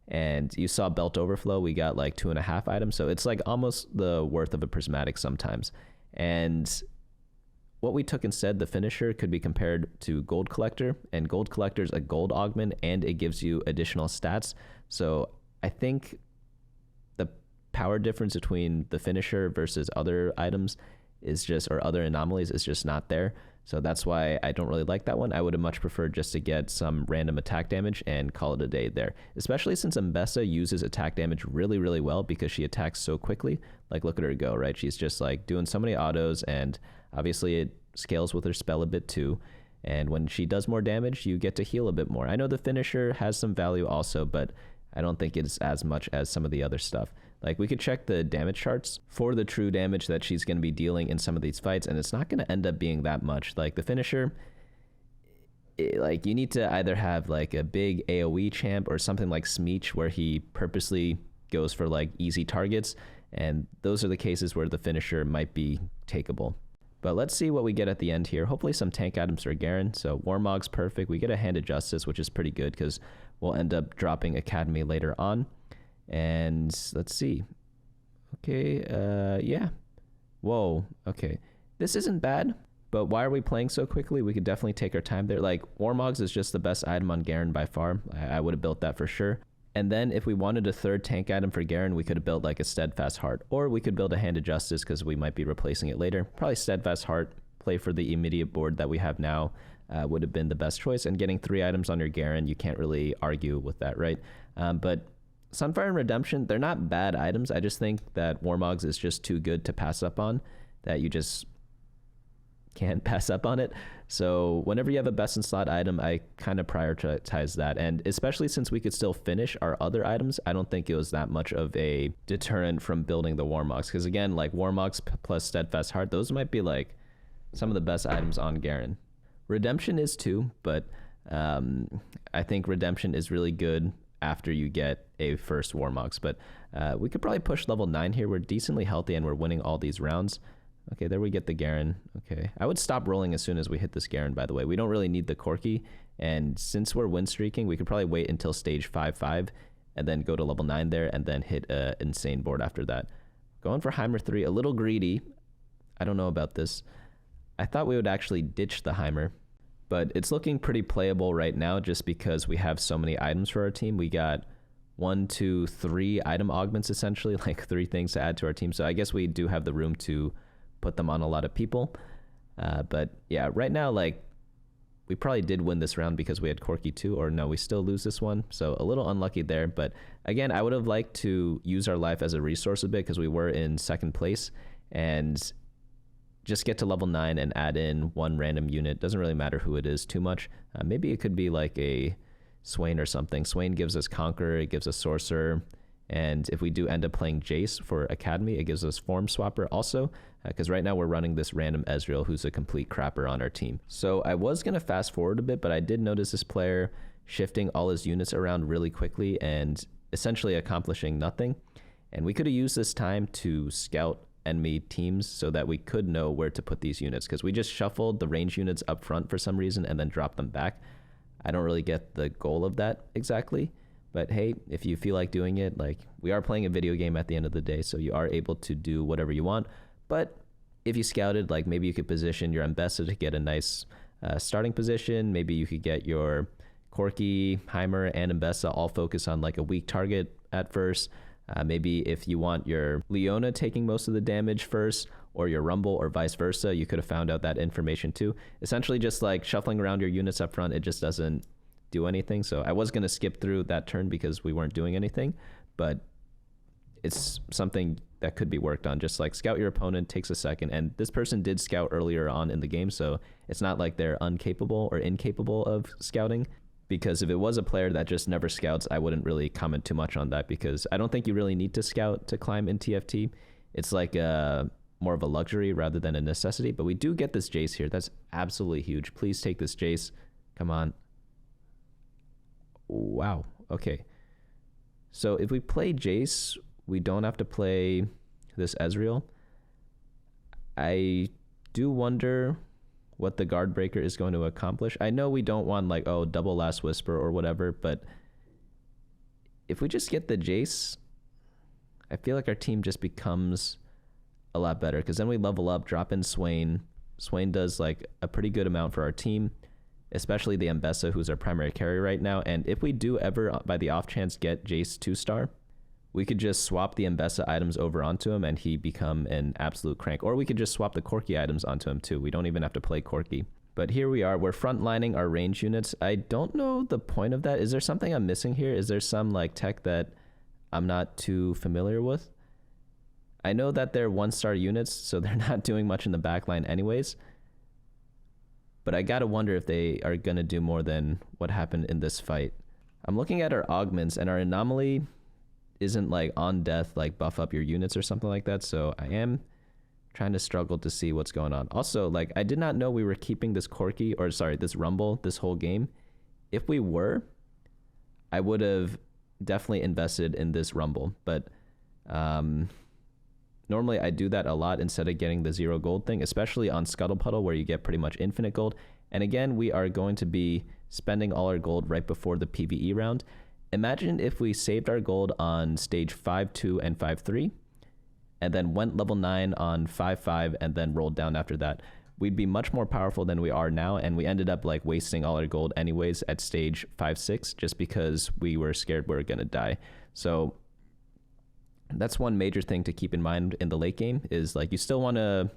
and you saw belt overflow, we got like 2.5 items. So it's like almost the worth of a prismatic sometimes. And what we took instead, the finisher, could be compared to Gold Collector, and Gold Collector is a gold augment and it gives you additional stats. So I think the power difference between the finisher versus other items is just, or other anomalies, is just not there. So that's why I don't really like that one. I would have much preferred just to get some random attack damage and call it a day there. Especially since Mbessa uses attack damage really, really well because she attacks so quickly. Like, look at her go, right? She's just like doing so many autos, and obviously it scales with her spell a bit too. And when she does more damage, you get to heal a bit more. I know the finisher has some value also, but I don't think it's as much as some of the other stuff. Like, we could check the damage charts for the true damage that she's going to be dealing in some of these fights, and it's not going to end up being that much. Like, the finisher, like, you need to either have like a big AoE champ or something like Smeech where he purposely goes for like easy targets, and those are the cases where the finisher might be takeable. But let's see what we get at the end here. Hopefully some tank items for Garen. So Warmog's perfect. We get a Hand of Justice, which is pretty good because we'll end up dropping Academy later on. And let's see. Okay, yeah. Whoa, okay. This isn't bad, but why are we playing so quickly? We could definitely take our time there. Like, Warmog's is just the best item on Garen by far. I would have built that for sure. And then if we wanted a third tank item for Garen, we could have built like a Steadfast Heart, or we could build a Hand of Justice because we might be replacing it later. Probably Steadfast Heart, play for the immediate board that we have now, would have been the best choice. And getting 3 items on your Garen, you can't really argue with that, right? But Sunfire and Redemption, they're not bad items. I just think that Warmog's is just too good to pass up on, that you just can't pass up on it. So whenever you have a best in slot item, I kind of prioritize that. And especially since we could still finish our other items, I don't think it was that much of a deterrent from building the Warmogs. Because again, like Warmogs plus Steadfast Heart, those might be like some of the best items on Garen. Redemption is too, but I think Redemption is really good after you get a first Warmogs. But we could probably push level 9 here. We're decently healthy and we're winning all these rounds. Okay, there we get the Garen. Okay, I would stop rolling as soon as we hit this Garen, by the way. We don't really need the Corki, and since we're win streaking, we could probably wait until stage 5-5 and then go to level 9 there and then hit an insane board after that. Going for Heimer 3, a little greedy. I don't know about this. I thought we would actually ditch the Heimer, but it's looking pretty playable right now just because we have so many items for our team. We got 1, 2, 3 item augments, essentially, like 3 things to add to our team. So I guess we do have the room to put them on a lot of people. But yeah, right now, like, we probably did win this round because we had Corki 2, or no, we still lose this one. So a little unlucky there. But again, I would have liked to use our life as a resource a bit because we were in 2nd place, and just get to level 9 and add in 1 random unit. Doesn't really matter who it is too much. Maybe it could be like a Swain or something. Swain gives us Conqueror, it gives us Sorcerer. And if we do end up playing Jace for Academy, it gives us Form Swapper also, because right now we're running this random Ezreal who's a complete crapper on our team. So I was going to fast forward a bit, but I did notice this player shifting all his units around really quickly and essentially accomplishing nothing. And we could have used this time to scout enemy teams so that we could know where to put these units, because we just shuffled the range units up front for some reason and then dropped them back. I don't really get the goal of that exactly. But hey, if you feel like doing it, like, we are playing a video game at the end of the day, so you are able to do whatever you want. But if you scouted, like, maybe you could position your Ambassador to get a nice starting position. Maybe you could get your Corki, Heimer, and Ambessa all focus on like a weak target at first. Maybe if you want your Leona taking most of the damage first, or your Rumble, or vice versa, you could have found out that information too. Essentially just like shuffling around your units up front, it just doesn't do anything. So I was going to skip through that turn because we weren't doing anything, but it's something that could be worked on. Just like scout your opponent, takes a second, and this person did scout earlier on in the game, so it's not like they're incapable of scouting. Because if it was a player that just never scouts, I wouldn't really comment too much on that, because I don't think you really need to scout to climb in TFT. It's like more of a luxury rather than a necessity. But we do get this Jace here. That's absolutely huge. Please take this Jace. Come on. Wow. Okay. So if we play Jace, we don't have to play this Ezreal. I do wonder what the Guard Breaker is going to accomplish. I know we don't want like, oh, double Last Whisper or whatever, but if we just get the Jace, I feel like our team just becomes a lot better, because then we level up, drop in Swain. Swain does like a pretty good amount for our team, especially the Ambessa, who's our primary carry right now. And if we do ever, by the off chance, get Jace 2-star, we could just swap the Ambessa items over onto him and he become an absolute crank. Or we could just swap the Corki items onto him too. We don't even have to play Corki. But here we are. We're frontlining our range units. I don't know the point of that. Is there something I'm missing here? Is there some like tech that I'm not too familiar with? I know that they're 1-star units, so they're not doing much in the backline anyways. But I gotta wonder if they are gonna do more than what happened in this fight. I'm looking at our augments, and our anomaly isn't like on death, like buff up your units or something like that. So I am trying to struggle to see what's going on. Also, like, I did not know we were keeping this Corki, or sorry, this Rumble this whole game. If we were, I would have definitely invested in this Rumble, but normally I do that a lot instead of getting the 0 gold thing, especially on Scuttle Puddle where you get pretty much infinite gold. And again, we are going to be spending all our gold right before the PvE round. Imagine if we saved our gold on stage 5-2 and 5-3, and then went level 9 on 5-5 and then rolled down after that. We'd be much more powerful than we are now, and we ended up like wasting all our gold anyways at stage 5-6 just because we were scared we were gonna die. So that's one major thing to keep in mind in the late game, is like you still want to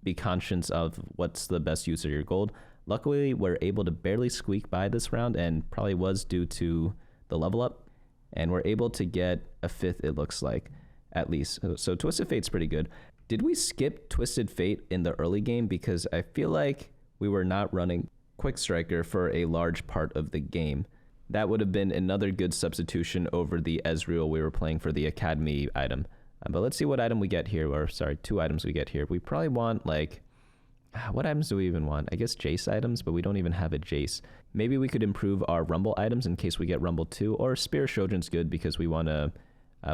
be conscious of what's the best use of your gold. Luckily, we're able to barely squeak by this round, and probably was due to the level up, and we're able to get a 5th, it looks like, at least. So Twisted Fate's pretty good. Did we skip Twisted Fate in the early game? Because I feel like we were not running Quick Striker for a large part of the game. That would have been another good substitution over the Ezreal we were playing for the Academy item. But let's see what item we get here, or sorry, 2 items we get here. We probably want like, what items do we even want? I guess Jace items, but we don't even have a Jace. Maybe we could improve our Rumble items in case we get Rumble 2, or Spear Shogun's good because we want to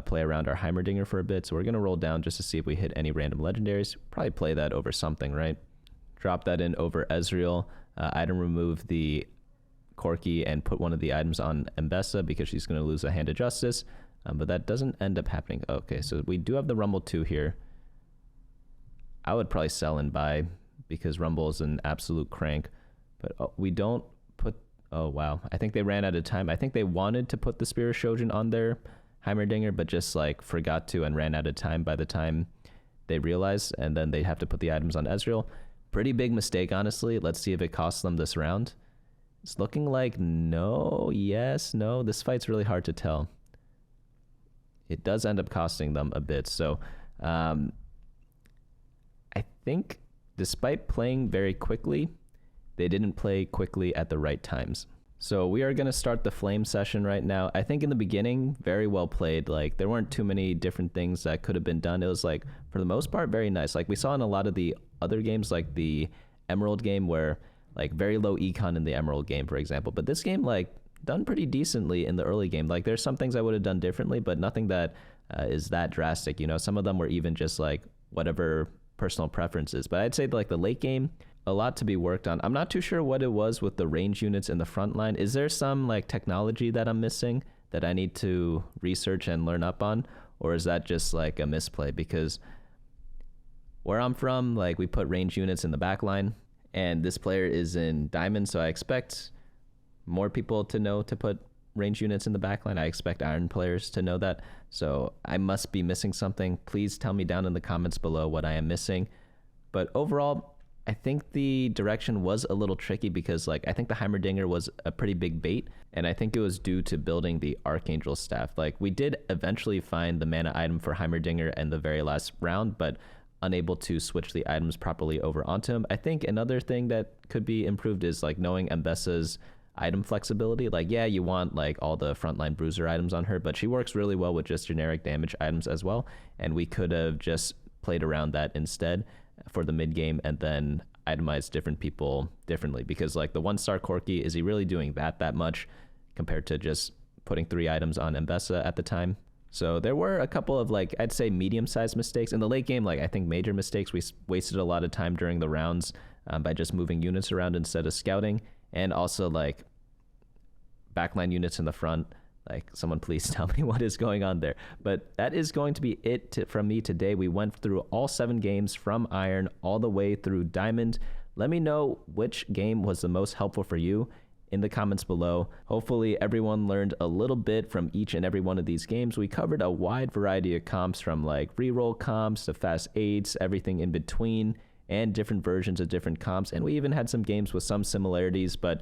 play around our Heimerdinger for a bit. So we're going to roll down just to see if we hit any random legendaries. Probably play that over something, right? Drop that in over Ezreal. Item remove the Corki and put one of the items on Mbessa because she's going to lose a Hand of Justice. But that doesn't end up happening. Okay, so we do have the Rumble 2 here. I would probably sell and buy because Rumble is an absolute crank. But we don't put... Oh, wow. I think they ran out of time. I think they wanted to put the Spear Shogun on their Heimerdinger, but just like forgot to and ran out of time by the time they realized, and then they have to put the items on Ezreal. Pretty big mistake, honestly. Let's see if it costs them this round. It's looking like no, yes, no. This fight's really hard to tell. It does end up costing them a bit. So I think despite playing very quickly, they didn't play quickly at the right times. So we are going to start the flame session right now. I think in the beginning, very well played. Like there weren't too many different things that could have been done. It was like, for the most part, very nice. Like we saw in a lot of the other games, like the Emerald game, where like very low econ in the Emerald game, for example. But this game, like, done pretty decently in the early game. Like there's some things I would have done differently, but nothing that is that drastic. You know, some of them were even just like whatever personal preferences. But I'd say like the late game, a lot to be worked on. I'm not too sure what it was with the range units in the front line. Is there some like technology that I'm missing that I need to research and learn up on? Or is that just like a misplay? Because where I'm from, like we put range units in the back line, and this player is in Diamond, so I expect more people to know to put range units in the back line. I expect Iron players to know that. So I must be missing something. Please tell me down in the comments below what I am missing. But overall, I think the direction was a little tricky because like I think the Heimerdinger was a pretty big bait, and I think it was due to building the Archangel staff. Like we did eventually find the mana item for Heimerdinger in the very last round, but unable to switch the items properly over onto him. I think another thing that could be improved is like knowing Mbessa's item flexibility. Like, yeah, you want like all the frontline bruiser items on her, but she works really well with just generic damage items as well. And we could have just played around that instead for the mid game and then itemized different people differently, because like the 1-star Corki, is he really doing that much compared to just putting 3 items on Mbessa at the time? So there were a couple of like, I'd say medium-sized mistakes in the late game. Like I think major mistakes. We wasted a lot of time during the rounds by just moving units around instead of scouting, and also like backline units in the front. Like someone please tell me what is going on there. But that is going to be it from me today. We went through all 7 games from Iron all the way through Diamond. Let me know which game was the most helpful for you in the comments below. Hopefully everyone learned a little bit from each and every one of these games. We covered a wide variety of comps, from like reroll comps to fast aids, everything in between, and different versions of different comps. And we even had some games with some similarities, but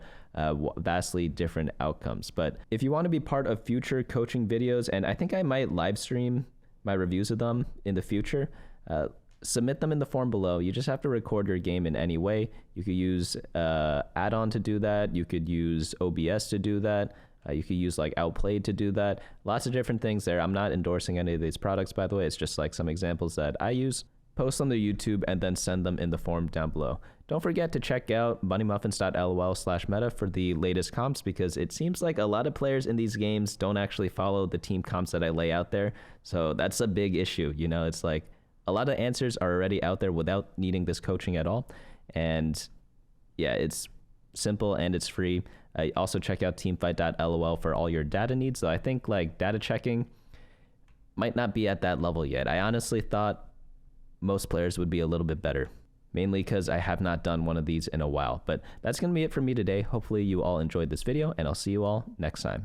vastly different outcomes. But if you want to be part of future coaching videos, and I think I might live stream my reviews of them in the future, submit them in the form below. You just have to record your game in any way. You could use add-on to do that. You could use OBS to do that. You could use like Outplayed to do that. Lots of different things there. I'm not endorsing any of these products, by the way. It's just like some examples that I use. Post them to YouTube and then send them in the form down below. Don't forget to check out bunnymuffins.lol/meta for the latest comps, because it seems like a lot of players in these games don't actually follow the team comps that I lay out there. So that's a big issue. You know, it's like a lot of answers are already out there without needing this coaching at all. And yeah, it's simple and it's free. Also check out teamfight.lol for all your data needs. So I think like data checking might not be at that level yet. I honestly thought most players would be a little bit better, mainly because I have not done one of these in a while. But that's going to be it for me today. Hopefully you all enjoyed this video, and I'll see you all next time.